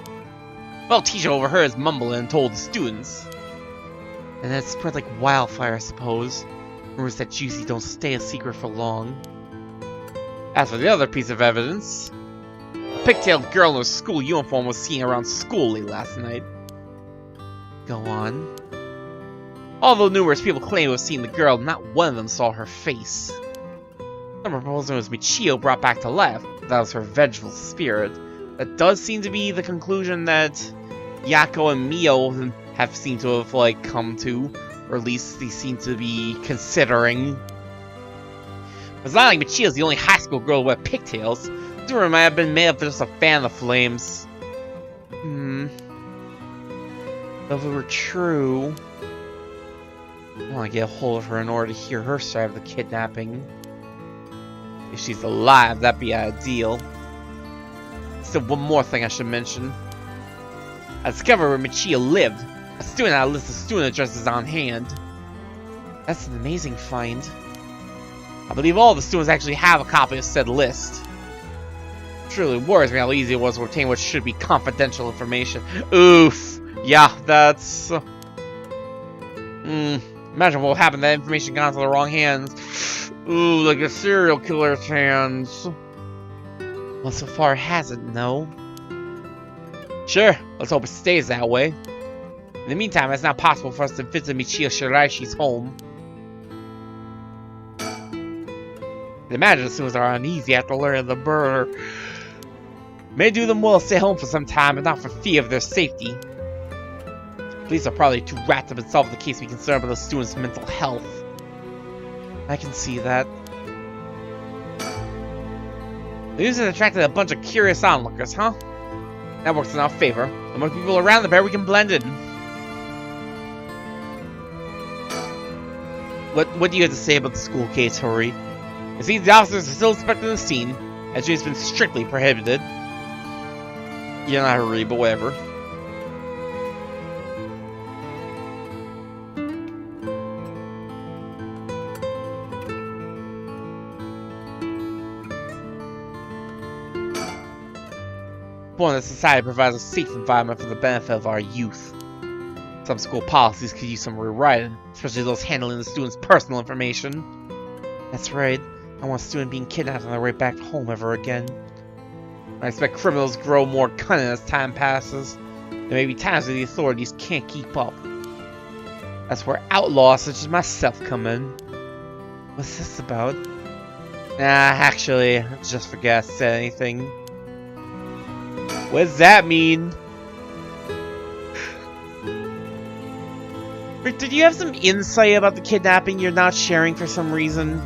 Well, teacher overheard his mumbling and told the students. And that spread like wildfire, I suppose. Rumors that juicy don't stay a secret for long. As for the other piece of evidence, a pigtailed girl in a school uniform was seen around school late last night. Go on. Although numerous people claim to have seen the girl, not one of them saw her face. Some proposing it was Michio brought back to life. That was her vengeful spirit. That does seem to be the conclusion that Yako and Mio have seemed to have, like, come to. Or at least they seem to be considering. It's not like Michio's the only high school girl with pigtails. This rumor might have been made up for just a fan of the flames. But if it were true... I want to get a hold of her in order to hear her side of the kidnapping. If she's alive, that'd be ideal. Still, one more thing I should mention. I discovered where Michio lived. A student had a list of student addresses on hand. That's an amazing find. I believe all the students actually have a copy of said list. It truly worries me how easy it was to obtain what should be confidential information. Oof. Yeah, that's... Imagine what would happen if that information got into the wrong hands. Ooh, like a serial killer's hands. Well, so far it hasn't, no. Sure, let's hope it stays that way. In the meantime, it's not possible for us to visit Michio Shiraishi's home. I imagine the students are uneasy after learning of the murder. May do them well to stay home for some time, but not for fear of their safety. Police are probably too wrapped up in solving the case to be concerned about the students' mental health. I can see that. The news has attracted a bunch of curious onlookers, huh? That works in our favor. The more people around, the better we can blend in. What do you have to say about the school case, Hori? It seems the officers are still inspecting the scene, as it's been strictly prohibited. You're not Hori, but whatever. One, the society provides a safe environment for the benefit of our youth. Some school policies could use some rewriting, especially those handling the students' personal information. That's right. I want a student being kidnapped on their way back home ever again. I expect criminals grow more cunning as time passes. There may be times when the authorities can't keep up. That's where outlaws such as myself come in. What's this about? Nah, actually, I just forgot I said anything. What does that mean? Rick, did you have some insight about the kidnapping you're not sharing for some reason?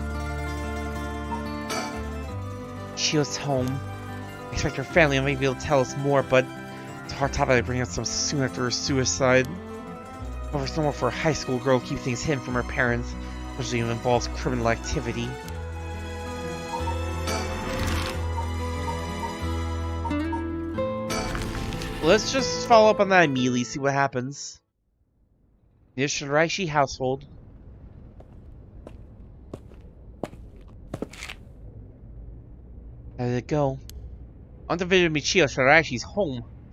She was home. I expect her family might be able to tell us more, but it's a hard topic to bring up so soon after her suicide. However, it's normal for a high school girl to keep things hidden from her parents, especially when it involves criminal activity. Let's just follow up on that immediately, see what happens. The Sylvierchii household. How did it go? On to visit Michio Sylvierchii's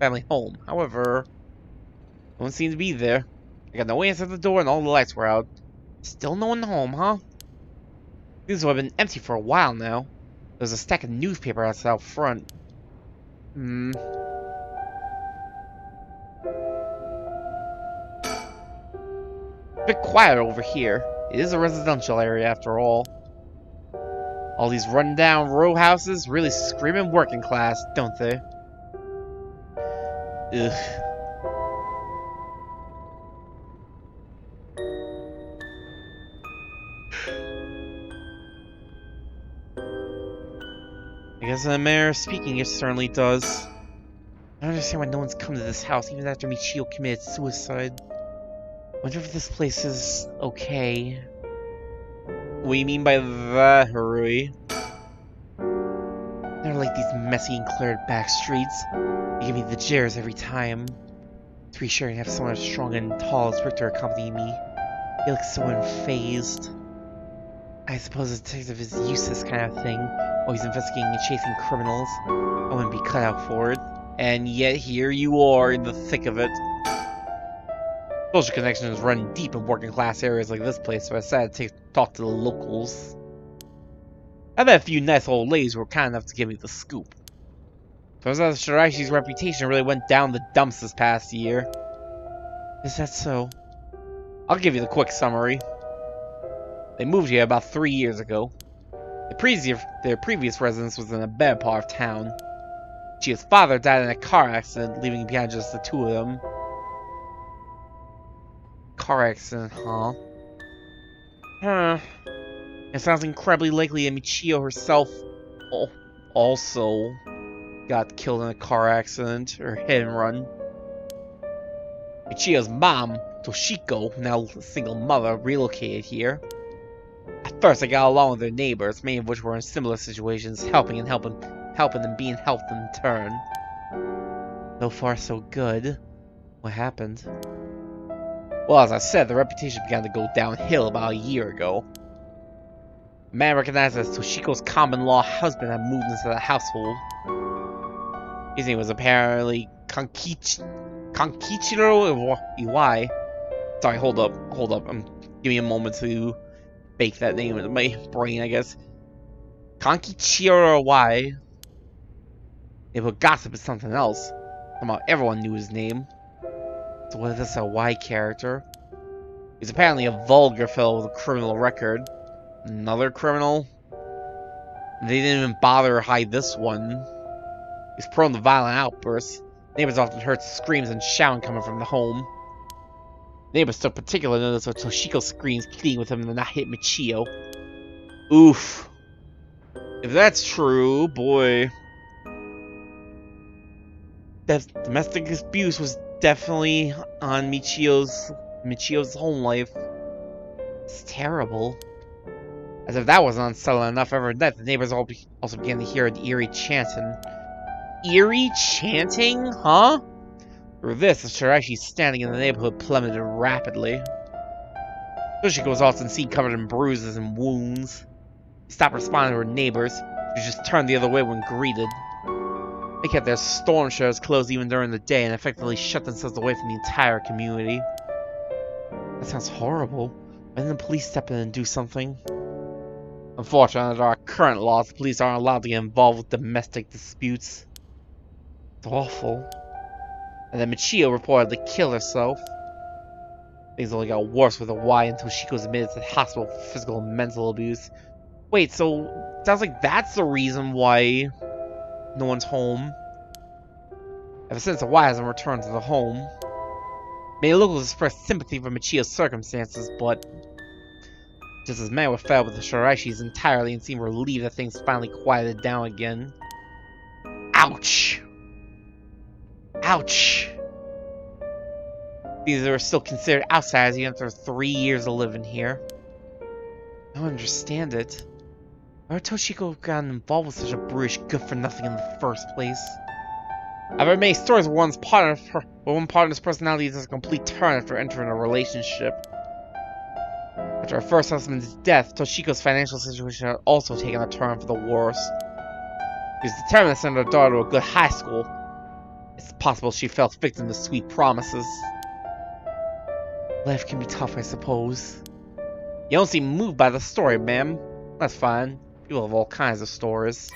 family home. However, no one seemed to be there. I got no answer at the door and all the lights were out. Still no one home, huh? These have been empty for a while now. There's a stack of newspaper outside out front. A bit quiet over here. It is a residential area after all. All these run-down row houses really screaming working class, don't they? Ugh. I guess in a manner of speaking, it certainly does. I don't understand why no one's come to this house even after Michio committed suicide. Wonder if this place is okay. What do you mean by that, Harui? They're like these messy and cluttered back streets. They give me the jitters every time. It's reassuring to have someone as strong and tall as Richter accompany me. He looks so unfazed. I suppose a detective is used to this kind of thing, always investigating and chasing criminals. I wouldn't be cut out for it. And yet here you are in the thick of it. Social connections run deep in working class areas like this place, so I decided to talk to the locals. I met a few nice old ladies who were kind enough to give me the scoop. Turns out Sylvierchii's reputation really went down the dumps this past year. Is that so? I'll give you the quick summary. They moved here about 3 years ago. Their previous residence was in a bad part of town. Chia's father died in a car accident, leaving behind just the two of them. Car accident, huh? It sounds incredibly likely that Michio herself also got killed in a car accident or hit and run. Michio's mom, Toshiko, now a single mother, relocated here. At first I got along with their neighbors, many of which were in similar situations, helping and being helped in turn. So far so good. What happened? Well, as I said, the reputation began to go downhill about a year ago. A man recognized as Toshiko's common-law husband had moved into the household. His name was apparently Kankichiro Iwai. Sorry, hold up. Give me a moment to bake that name into my brain, I guess. Kankichiro Iwai. But gossip is something else. Somehow everyone knew his name. So what is this, a Y character? He's apparently a vulgar fellow with a criminal record. Another criminal? They didn't even bother to hide this one. He's prone to violent outbursts. Neighbors often heard screams and shouting coming from the home. Neighbors took particular notice of Toshiko's screams pleading with him to not hit Michio. Oof. If that's true, boy. That domestic abuse was definitely on Michio's home life. It's terrible. As if that wasn't unsettling enough, every night the neighbors also began to hear the eerie chanting. Eerie chanting? Huh? Through this, the Sylvierchii standing in the neighborhood plummeted rapidly. Toshiko was often seen covered in bruises and wounds. She stopped responding to her neighbors. She just turned the other way when greeted. They kept their storm shutters closed even during the day and effectively shut themselves away from the entire community. That sounds horrible. Why didn't the police step in and do something? Unfortunately, under our current laws, the police aren't allowed to get involved with domestic disputes. It's awful. And then Michio reportedly killed herself. Things only got worse with a Y until Toshiko was admitted to the hospital for physical and mental abuse. Wait, so sounds like that's the reason why no one's home. Ever since the Y hasn't returned to the home. Many locals expressed sympathy for Michio's circumstances, but just as many were fed with the Sylvierchiis entirely and seemed relieved that things finally quieted down again. Ouch. Ouch. These are still considered outsiders even after 3 years of living here. I don't understand it. Why would Toshiko gotten involved with such a brutish good-for-nothing in the first place? I've heard many stories where one partner's personality does a complete turn after entering a relationship. After her first husband's death, Toshiko's financial situation had also taken a turn for the worse. She was determined to send her daughter to a good high school. It's possible she fell victim to sweet promises. Life can be tough, I suppose. You don't seem moved by the story, ma'am. That's fine. People have all kinds of stories.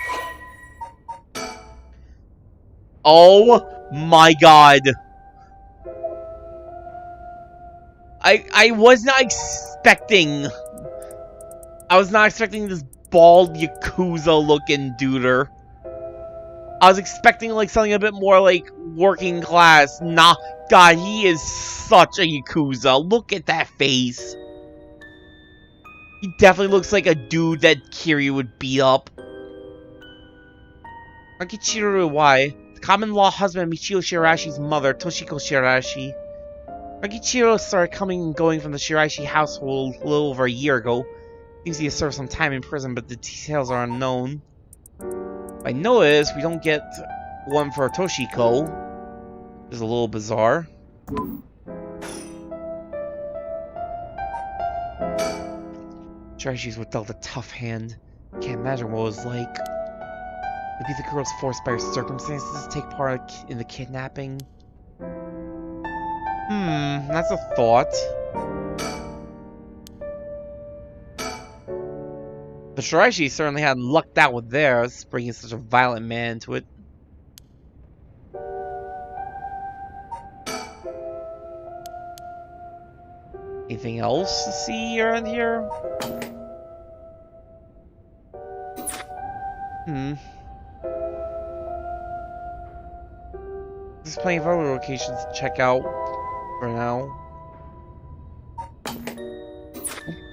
Oh my god. I was not expecting... I was not expecting this bald Yakuza looking duder. I was expecting like something a bit more like working class. Nah, god, he is such a Yakuza. Look at that face. He definitely looks like a dude that Kiryu would beat up. Arkichiro Iwai, the common-law husband of Michio Shirashi's mother, Toshiko Shirashi. Arkichiro started coming and going from the Shiraishi household a little over a year ago. Seems he has served some time in prison, but the details are unknown. What I know is we don't get one for Toshiko, which is a little bizarre. Shirashis were dealt a tough hand. Can't imagine what it was like. Maybe the girl's forced by her circumstances to take part in the kidnapping. That's a thought. The Shiraishi certainly hadn't lucked out with theirs, bringing such a violent man into it. Anything else to see around here? There's plenty of other locations to check out for now.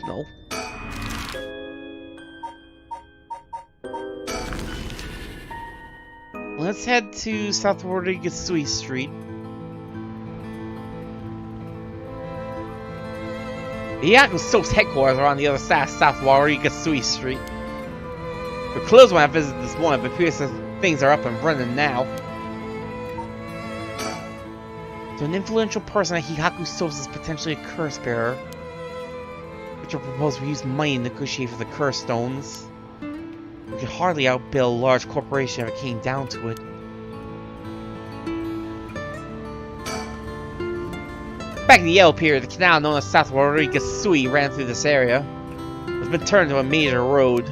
No. Let's head to South Warigasui Street. The Yaku Soap's headquarters are on the other side of South Warigasui Street. We're closed when I visited this morning, but it appears that things are up and running now. So an influential person at Hihaku Soaps is potentially a curse bearer. Which will propose we use money to negotiate for the curse stones. We could hardly outbill a large corporation if it came down to it. Back in the Yellow period, the canal known as South Warigasui ran through this area. It's been turned into a major road.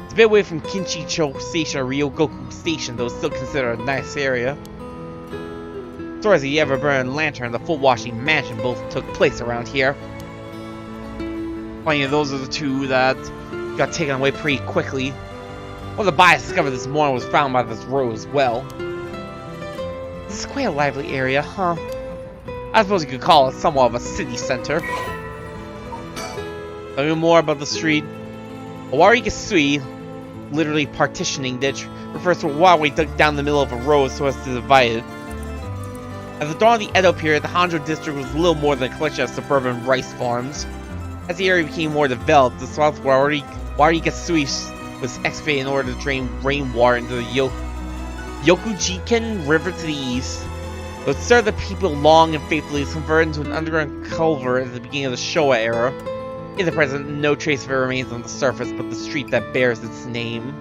It's a bit away from Kinshicho Station or Ryogoku Station, though it's still considered a nice area. Stories of the Ever-Burning Lantern and the Full Washing Mansion both took place around here. Funny, those are the two that got taken away pretty quickly. One of the bodies discovered this morning was found by this road as well. This is quite a lively area, huh? I suppose you could call it somewhat of a city center. Tell me more about the street. Warigasui, literally partitioning ditch, refers to a waterway dug down the middle of a road so as to divide it. At the dawn of the Edo period, the Honjo district was little more than a collection of suburban rice farms. As the area became more developed, the South Warigasui was excavated in order to drain rainwater into the Yokujiken River to the east. It would serve the people long and faithfully, converted into an underground culvert at the beginning of the Showa era. In the present, no trace of it remains on the surface but the street that bears its name.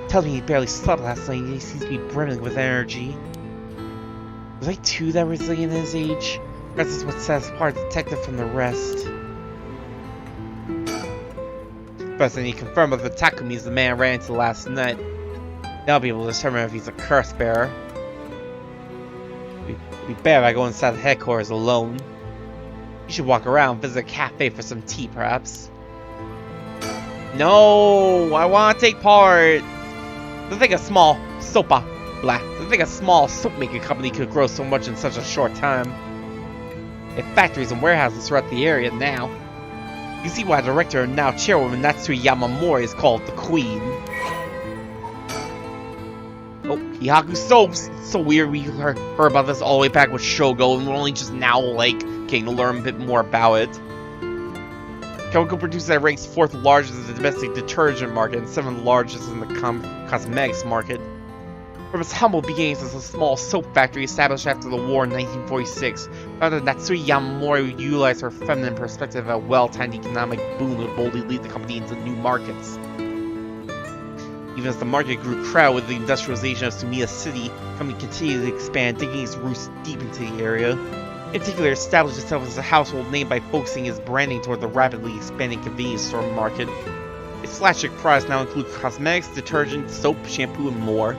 Tells me he barely slept last night, he seems to be brimming with energy. Was I too that resilient at his age? Perhaps this is what sets apart the detective from the rest. First, I need to confirm if the Takumi is the man I ran into last night. Then I'll be able to determine if he's a curse bearer. It'd be better if I go inside the headquarters alone. You should walk around, visit a cafe for some tea, perhaps. No, I want to take part. I think a small soap making company could grow so much in such a short time. They have factories and warehouses throughout the area now. You see why the director and now chairwoman Natsui Yamamori is called the Queen. Oh, Hihaku Soaps. It's so weird we heard about this all the way back with Shogo, and we're only just now, like, getting to learn a bit more about it. Chemical producer ranks 4th largest in the domestic detergent market and 7th largest in the cosmetics market. From its humble beginnings as a small soap factory established after the war in 1946, founder Natsui Yamamori would utilize her feminine perspective of a well-timed economic boom to boldly lead the company into new markets. Even as the market grew crowded with the industrialization of Sumiya City, the company continued to expand, digging its roots deep into the area. In particular, it established itself as a household name by focusing its branding toward the rapidly expanding convenience store market. Its flagship products now include cosmetics, detergent, soap, shampoo, and more.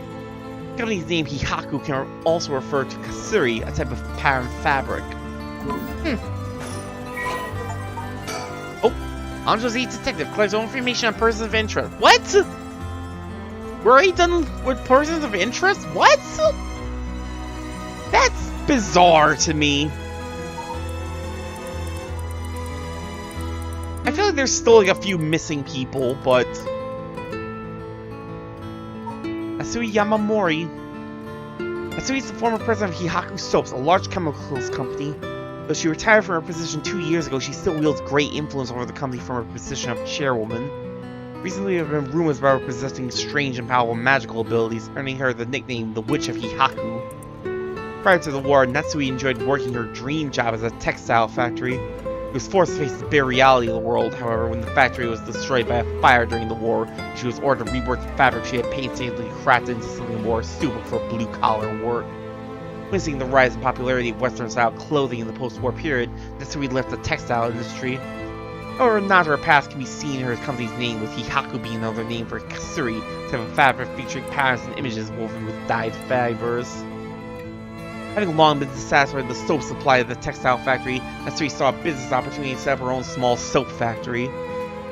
The company's name Hihaku can also refer to kasuri, a type of pattern fabric. Oh, Honjo's each detective collects all information on persons of interest. What? We're already done with persons of interest? What? That's bizarre to me. I feel like there's still like a few missing people, but Natsui Yamamori. Natsui is the former president of Hihaku Soaps, a large chemicals company. Though she retired from her position 2 years ago, she still wields great influence over the company from her position of chairwoman. Recently, there have been rumors about her possessing strange and powerful magical abilities, earning her the nickname the Witch of Hihaku. Prior to the war, Natsui enjoyed working her dream job as a textile factory. She was forced to face the bare reality of the world, however, when the factory was destroyed by a fire during the war. She was ordered to rework the fabric she had painstakingly crafted into something more suitable for blue-collar work. Witnessing the rise in popularity of Western-style clothing in the post-war period, Natsui left the textile industry. However, not her past can be seen in her company's name, with Hihaku being another name for kasuri, type of fabric featuring patterns and images woven with dyed fibers. Having long been dissatisfied with the soap supply of the textile factory, Natsui saw a business opportunity to set up her own small soap factory.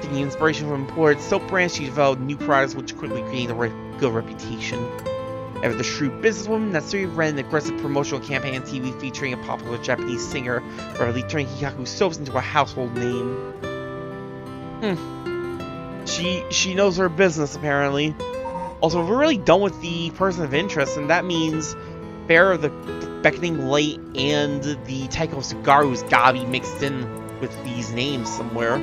Taking inspiration from imported soap brands, she developed new products which quickly gained a good reputation. Ever the shrewd businesswoman, Natsui ran an aggressive promotional campaign on TV featuring a popular Japanese singer, rapidly turning Hihaku Soaps into a household name. She knows her business, apparently. Also, we're really done with the person of interest, and that means Bear of the Beckoning Light and the Taiko Sugaru's gotta be mixed in with these names somewhere.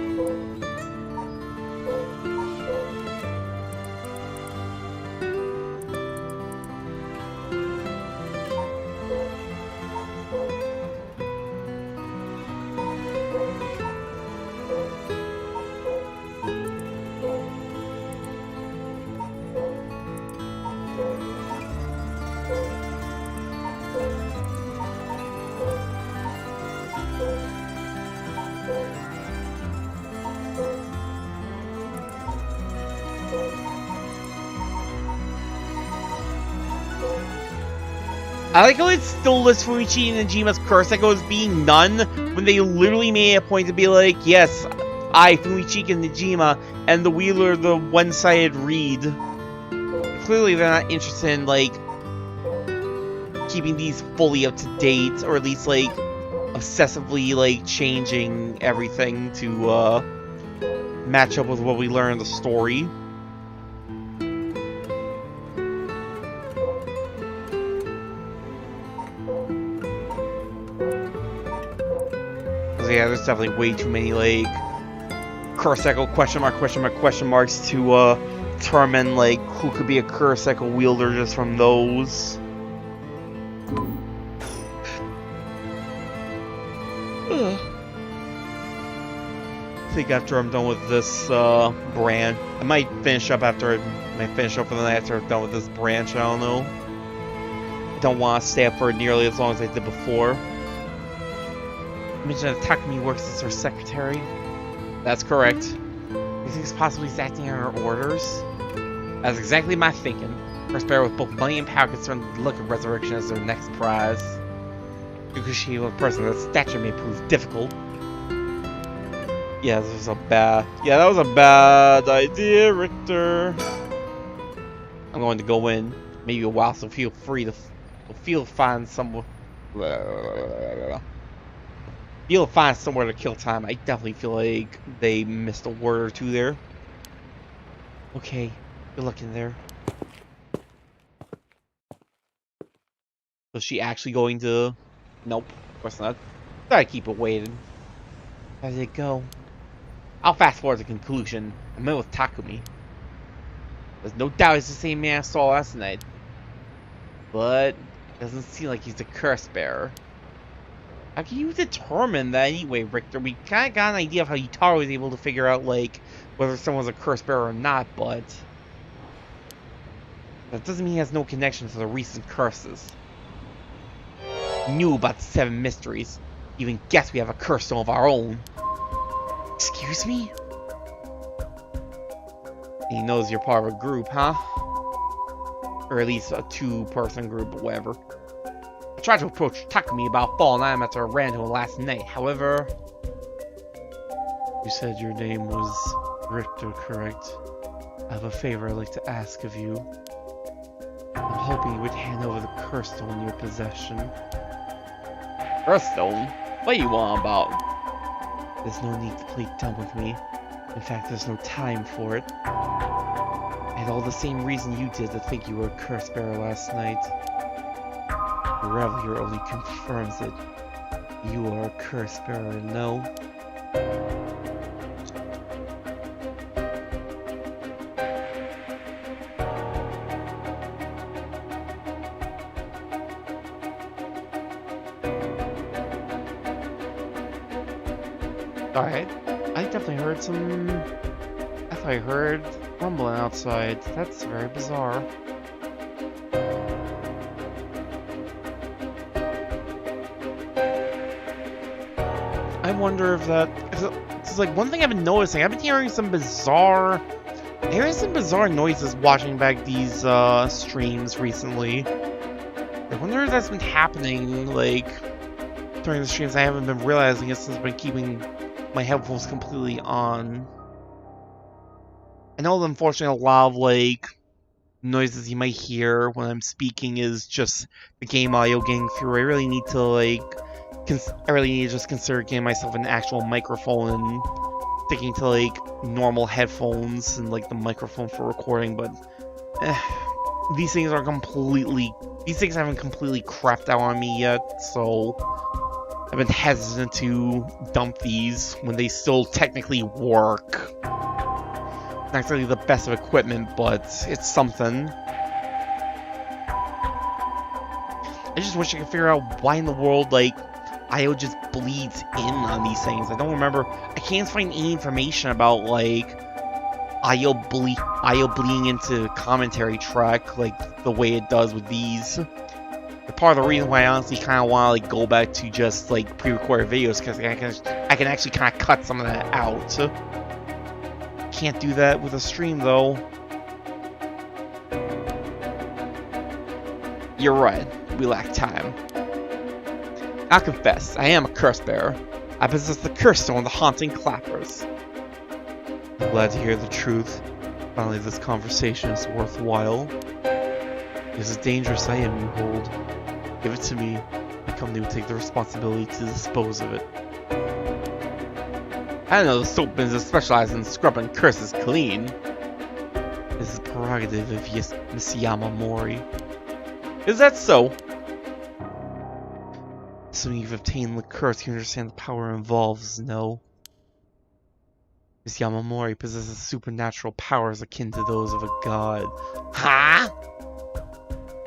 I like how it still lists Fumiichi and Nejima's curse echo as being none, when they literally made a point to be like, yes, I, Fumiichi and Nejima, and the Wheeler, the one-sided read. Clearly they're not interested in, like, keeping these fully up to date, or at least, like, obsessively, like, changing everything to, match up with what we learn in the story. Yeah, there's definitely way too many, like, curse echo question marks to, determine, like, who could be a curse echo wielder just from those. I think after I'm done with this, brand, I might finish up for the night after I'm done with this branch, I don't know. I don't want to stay up for nearly as long as I did before. You mentioned that Takumi works as her secretary? That's correct. You think it's possible he's acting on her orders? That's exactly my thinking. First bearer with both money and power concerned with the look of resurrection as their next prize. Because she was a person that stature may prove difficult. Yeah, that was a bad idea, Richter. I'm going to go in. Maybe a while, so feel free to find someone. You'll find somewhere to kill time. I definitely feel like they missed a word or two there. Okay, good luck in there. Was she actually going to... Nope, of course not. Thought I'd keep it waiting. How did it go? I'll fast forward to the conclusion. I met with Takumi. There's no doubt he's the same man I saw last night. But it doesn't seem like he's the curse bearer. How can you determine that anyway, Richter? We kind of got an idea of how Yutaro was able to figure out, like, whether someone's a curse bearer or not, but that doesn't mean he has no connection to the recent curses. He knew about the 7 mysteries. Even guessed we have a curse stone of our own. Excuse me? He knows you're part of a group, huh? Or at least a 2-person group, or whatever. I tried to approach Takumi about fallen item after I ran into him last night. However, you said your name was Richter, correct? I have a favor I'd like to ask of you. I'm hoping you would hand over the curse stone in your possession. Curse stone? What do you want about? There's no need to play dumb with me. In fact, there's no time for it. I had all the same reason you did to think you were a curse bearer last night. Your arrival here only confirms it. You are a curse bearer, no? Alright. I definitely heard some... I thought I heard rumbling outside. That's very bizarre. I wonder if that... It's like one thing I've been noticing. I've been hearing some bizarre... noises watching back these streams recently. I wonder if that's been happening, like, during the streams. I haven't been realizing it since I've been keeping my headphones completely on. I know that unfortunately a lot of, like, noises you might hear when I'm speaking is just the game audio getting through. I really need to, like... I really need to just consider getting myself an actual microphone and sticking to, like, normal headphones and, like, the microphone for recording, but these things haven't completely crapped out on me yet, so I've been hesitant to dump these when they still technically work. Not exactly the best of equipment, but it's something. I just wish I could figure out why in the world, like, IO just bleeds in on these things. I don't remember. I can't find any information about, like, IO bleeding into commentary track, like, the way it does with these. But part of the reason why I honestly kind of want to, like, go back to just, like, pre-recorded videos, because I can actually kind of cut some of that out. Can't do that with a stream, though. You're right. We lack time. I'll confess, I am a curse bearer. I possess the curse stone, the haunting clappers. I'm glad to hear the truth. Finally, this conversation is worthwhile. It's a dangerous item you hold. Give it to me. My company will take the responsibility to dispose of it. I don't know, the soap business specializes in scrubbing curses clean. This is the prerogative of Miss Yamamori. Is that so? Assuming you've obtained the curse, you understand the power involves, no? Miss Yamamori possesses supernatural powers akin to those of a god. Huh?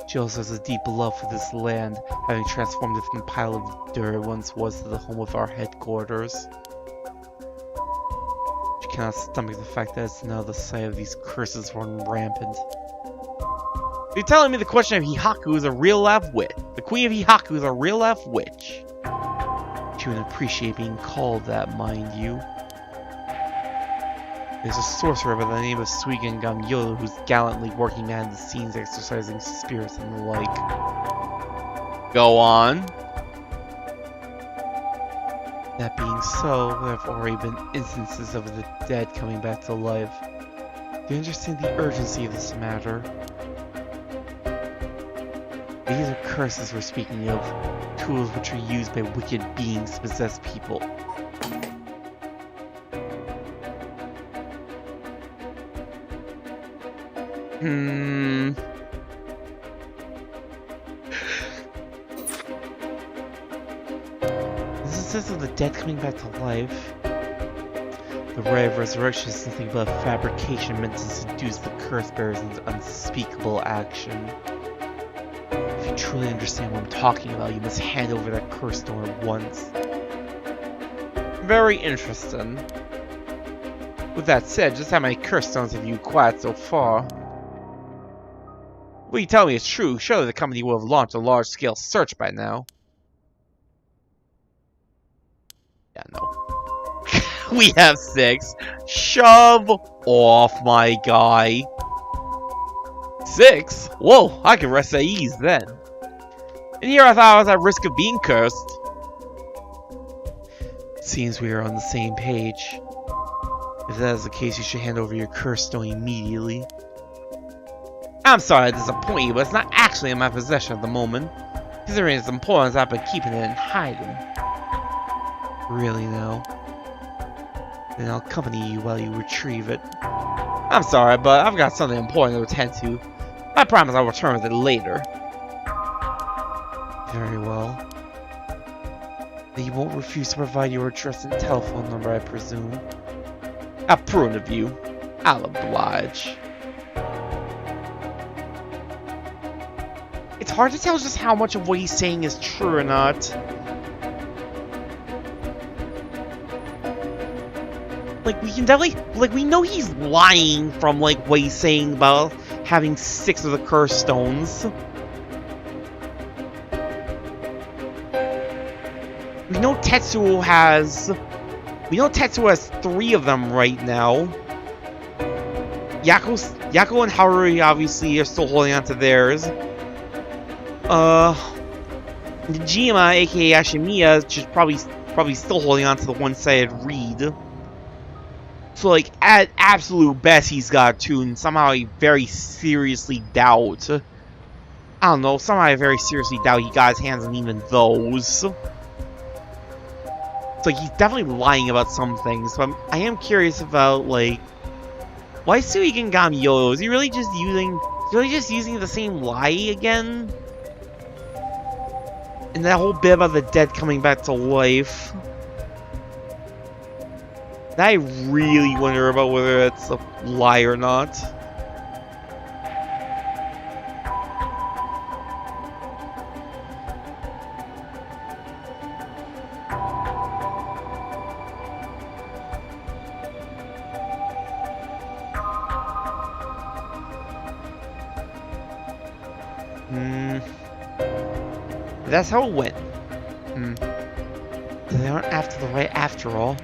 She also has a deep love for this land, having transformed it from the pile of dirt it once was to the home of our headquarters. She cannot stomach the fact that it's now the site of these curses run rampant. You're telling me the question of Hihaku is a real-life witch. The Queen of Hihaku is a real-life witch. She would appreciate being called that, mind you. There's a sorcerer by the name of Suigen Gamyoru who's gallantly working behind the scenes, exercising spirits and the like. Go on. That being so, there have already been instances of the dead coming back to life. Do you understand the urgency of this matter? The These are curses we're speaking of. Tools which are used by wicked beings to possess people. This instance of the dead coming back to life. The ray of resurrection is nothing but a fabrication meant to seduce the curse bearers into unspeakable action. If you truly understand what I'm talking about, you must hand over that curse stone at once. Very interesting. With that said, just how many curse stones have you acquired so far? What you tell me is true. Surely the company will have launched a large-scale search by now. Yeah, no. We have 6. Shove off, my guy. 6? Whoa, I can rest at ease then. And here I thought I was at risk of being cursed. Seems we are on the same page. If that is the case, you should hand over your curse stone immediately. I'm sorry to disappoint you, but it's not actually in my possession at the moment. Considering its importance, I've been keeping it in hiding. Really now? Then I'll accompany you while you retrieve it. I'm sorry, but I've got something important to attend to. I promise I'll return with it later. Very well. Then you won't refuse to provide your address and telephone number, I presume. How prudent of you. I'll oblige. It's hard to tell just how much of what he's saying is true or not. Like, we can definitely, like, we know he's lying from, like, what he's saying about having 6 of the curse stones. We know Tetsuo has 3 of them right now. Yako and Haruhi obviously are still holding on to theirs. Nijima, aka Ashimiya, is just probably still holding on to the one-sided reed. So, like, at absolute best, he's got 2, and somehow I very seriously doubt. I don't know, somehow I very seriously doubt he got his hands on even those. So, like, he's definitely lying about some things, so I am curious about, like, why Suigen got Yo? Is he really just using the same lie again? And that whole bit about the dead coming back to life. I really wonder about whether it's a lie or not. That's how it went. They aren't after the right after all.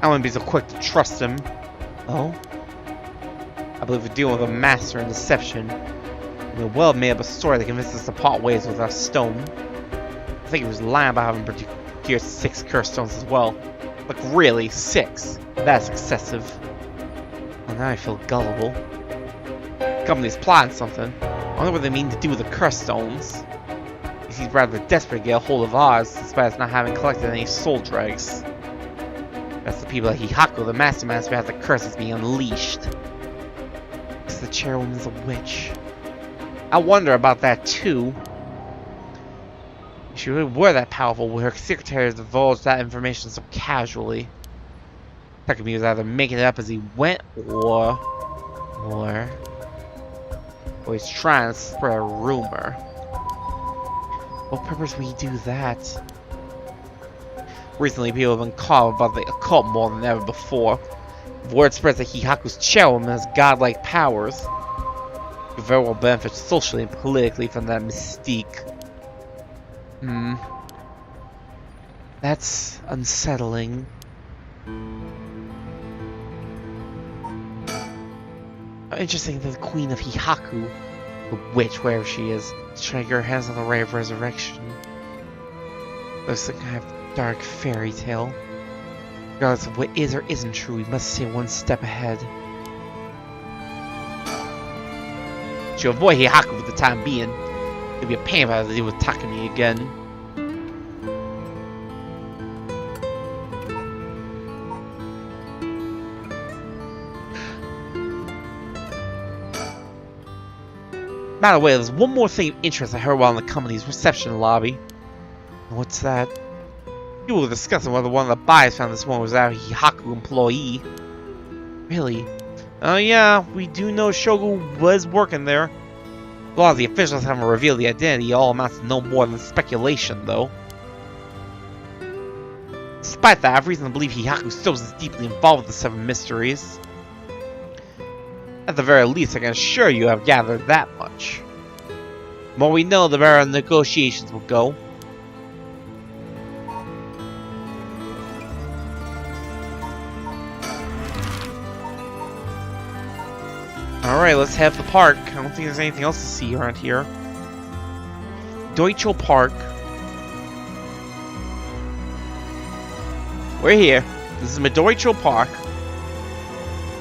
I wouldn't be so quick to trust him. Oh? I believe we're dealing with a master in deception. We well made up a story that convinced us to part ways with our stone. I think he was lying about having procured 6 curse stones as well. Like, really? 6? That's excessive. Well, now I feel gullible. The company's plotting something. I wonder what they mean to do with the curse stones. He seems rather desperate to get a hold of ours, despite us not having collected any soul dregs. That's the people like Hihaku, the mastermind, who has the curses being unleashed. Because the chairwoman's a witch. I wonder about that too. If she really were that powerful, would her secretary have divulged that information so casually? Takumi was either making it up as he went, or he's trying to spread a rumor. What purpose would he do that? Recently, people have been called about the occult more than ever before. Word spreads that Hihaku's chairwoman has godlike powers. He could very well benefit socially and politically from that mystique. That's unsettling. Interesting that the Queen of Hihaku, the witch, wherever she is trying to get her hands on the Ray of Resurrection. Looks like kind of dark fairy tale. Regardless of what is or isn't true, we must stay one step ahead. To avoid Hihaku for the time being, It'd be a pain if I had to deal with Takumi again. By the way, there's one more thing of interest I heard while in the company's reception lobby. What's that? People were discussing whether one of the buyers found this one was our Hihaku employee. Really? Oh yeah, we do know Shogu was working there. As long as the officials haven't revealed the identity, all amounts to no more than speculation, though. Despite that, I have reason to believe Hihaku still is deeply involved with the Seven Mysteries. At the very least, I can assure you I've gathered that much. The more we know, the better negotiations will go. Alright, let's head to the park. I don't think there's anything else to see around here. Deutsche Park. We're here. This is Midoricho Park.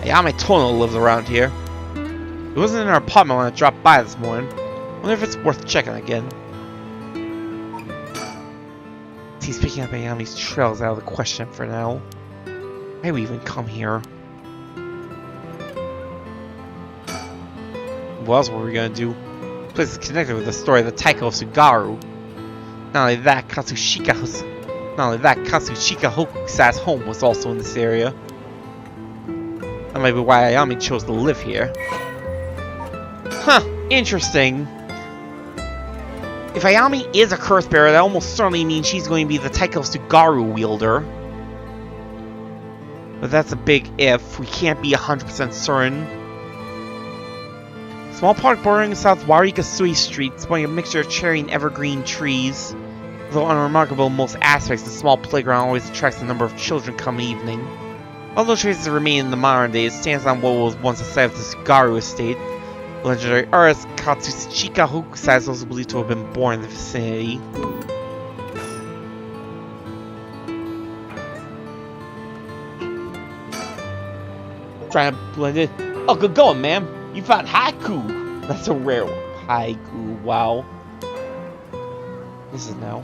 Ayame Tono lives around here. It wasn't in our apartment when I dropped by this morning. I wonder if it's worth checking again. He's picking up Ayame's trails out of the question for now. Why would we even come here? What else were we gonna do? This place is connected with the story of the Taiko of Sugaru. Not only that, Katsushika Hokusa's home was also in this area. That might be why Ayame chose to live here. Huh, interesting. If Ayame is a curse bearer, that almost certainly means she's going to be the Taiko Sugaru wielder. But that's a big if. We can't be 100% certain. Small park bordering South Warikasui Street, displaying a mixture of cherry and evergreen trees. Though unremarkable in most aspects, the small playground always attracts a number of children come evening. Although traces remain in the modern day, it stands on what was once a site of the Sugaru estate. The legendary artist Katsushika Hokusa is also believed to have been born in the vicinity. Trying to blend it. Oh, good going, ma'am. You found haiku. That's a rare one. Haiku, wow. This is now.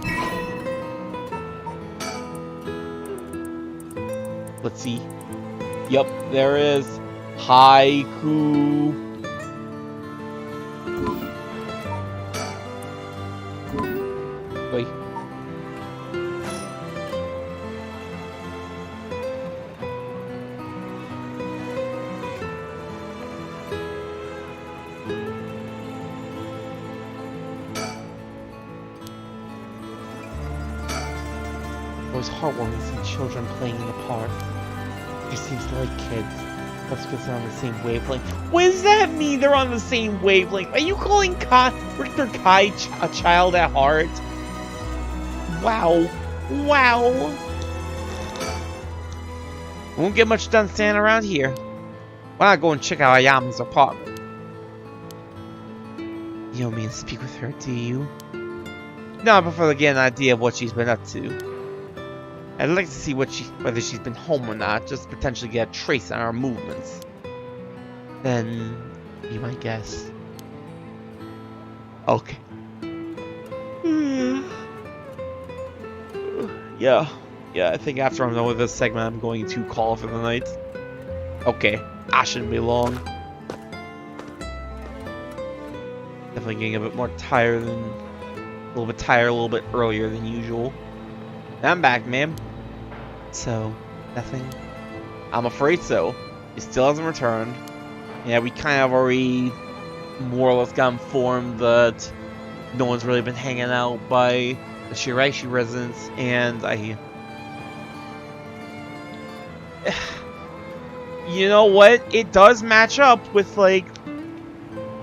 Let's see. Yep, there is haiku. Wait. It was heartwarming to see children playing in the park. It seems to like kids. That's because they're on the same wavelength. What does that mean, they're on the same wavelength? Are you calling Richter Kai a child at heart? Wow. Wow. Won't get much done standing around here. Why not go and check out Ayame's apartment? You don't mean to speak with her, do you? No, I prefer to get an idea of what she's been up to. I'd like to see whether she's been home or not, just to potentially get a trace on her movements. Then, be my guess. Okay. Yeah, I think after I'm done with this segment, I'm going to call for the night. Okay, I shouldn't be long. Definitely getting a bit more tired than... a little bit earlier than usual. I'm back, ma'am. So, nothing? I'm afraid so. He still hasn't returned. Yeah, we kind of already more or less got informed that no one's really been hanging out by the Shiraishi residence, and you know what? It does match up with, like,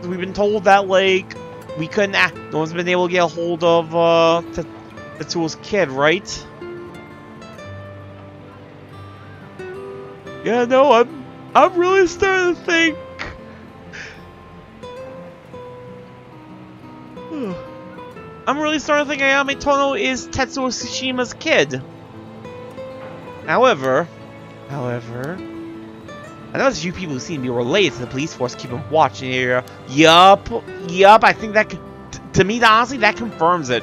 we've been told that, like, we couldn't no one's been able to get a hold of, Tetsuo's kid, right? Yeah, no, I'm really starting to think. I'm really starting to think Ayame Tono is Tetsuo Tsushima's kid. However, I know there's a few people who seem to be related to the police force keeping watch in the area. Yup, I think that could to me, honestly, that confirms it.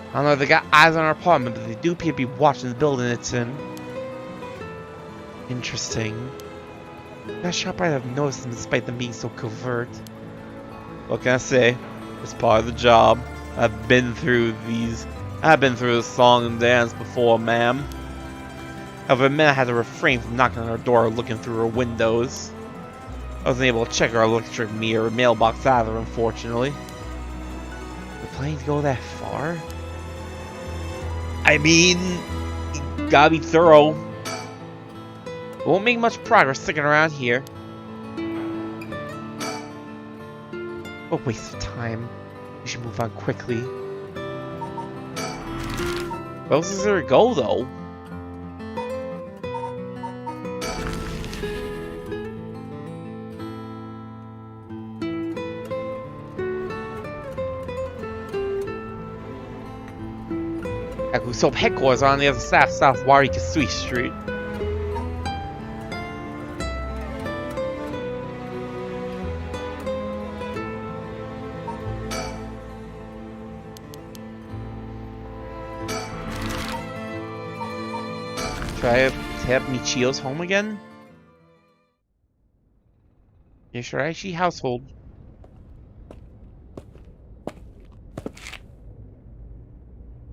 I don't know if they got eyes on our apartment, but they do appear to be watching the building it's in. Interesting. That shop might have noticed them despite them being so covert. What can I say? It's part of the job. I've been through the song and dance before, ma'am. However, admit I had to refrain from knocking on her door or looking through her windows. I wasn't able to check her electric meter or mailbox either, unfortunately. We're planning to go that far? I mean, you gotta be thorough. We won't make much progress sticking around here. What a waste of time. We should move on quickly. Where else is there to go, though? Soap headquarters are on the other side of South Warikasui Street. Try to have Michio's home again? Yeah, Sylvierchii household.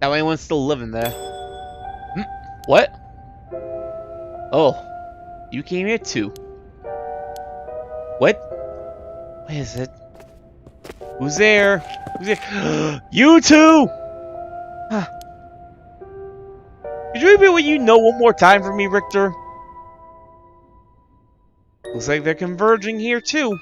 Now anyone's still living there. What? Oh, you came here too. What? What is it? Who's there? Who's there? You two! Huh. Could you repeat what you know one more time for me, Richter? Looks like they're converging here too.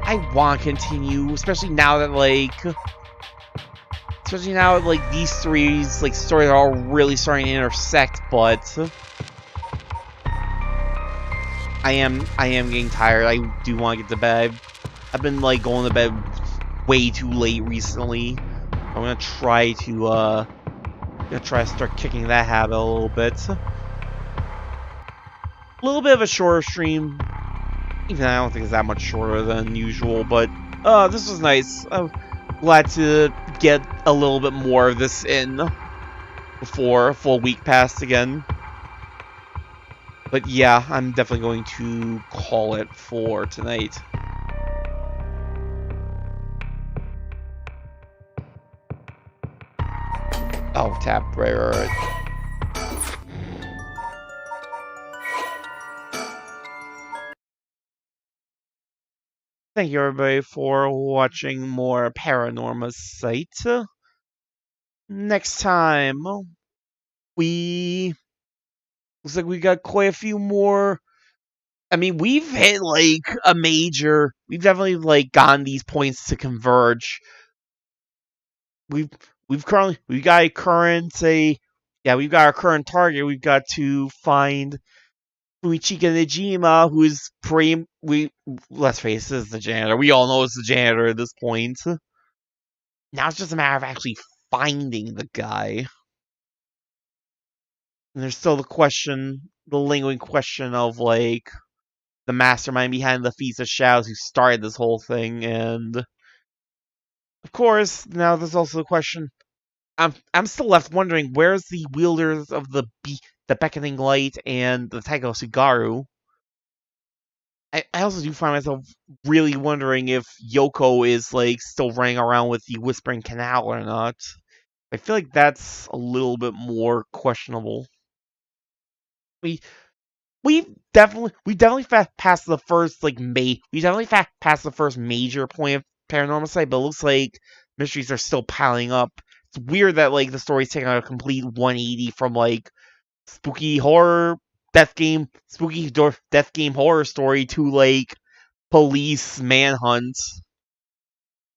I want to continue, especially now that these three stories are all really starting to intersect. But I am getting tired. I do want to get to bed. I've been going to bed way too late recently. I'm gonna try to start kicking that habit a little bit. A little bit of a shorter stream. Even I don't think it's that much shorter than usual, but this was nice. I'm glad to get a little bit more of this in before a full week passed again. But yeah, I'm definitely going to call it for tonight. Oh, tap, right. Thank you everybody for watching more Paranormasight. Next time, looks like we got quite a few more. I mean, we've hit we've definitely gotten these points to converge. We've got our current target. We've got to find Fuichika Najima, who's let's face it, is the janitor. We all know it's the janitor at this point. Now it's just a matter of actually finding the guy. And there's still the lingering question of the mastermind behind the Feast of Shadows who started this whole thing, and of course, now there's also the question. I'm still left wondering, where's the wielders of the Beckoning Light and the Taigo Sugaru? I also do find myself really wondering if Yoko is still running around with the Whispering Canal or not. I feel like that's a little bit more questionable. We definitely passed the first passed the first major point of Paranormasight, but it looks like mysteries are still piling up. It's weird that the story's taking a complete 180 from spooky death game horror story to police manhunt.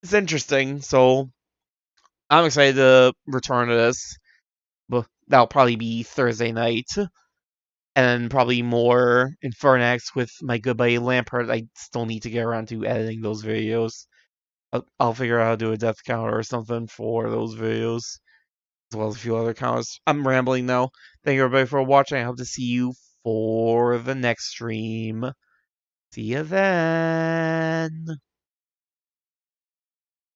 It's interesting, so I'm excited to return to this, but that'll probably be Thursday night. And then probably more Infernax with my good buddy Lampert. I still need to get around to editing those videos. I'll figure out how to do a death counter or something for those videos, as well as a few other counters. I'm rambling now. Thank you everybody for watching. I hope to see you for the next stream. See you then.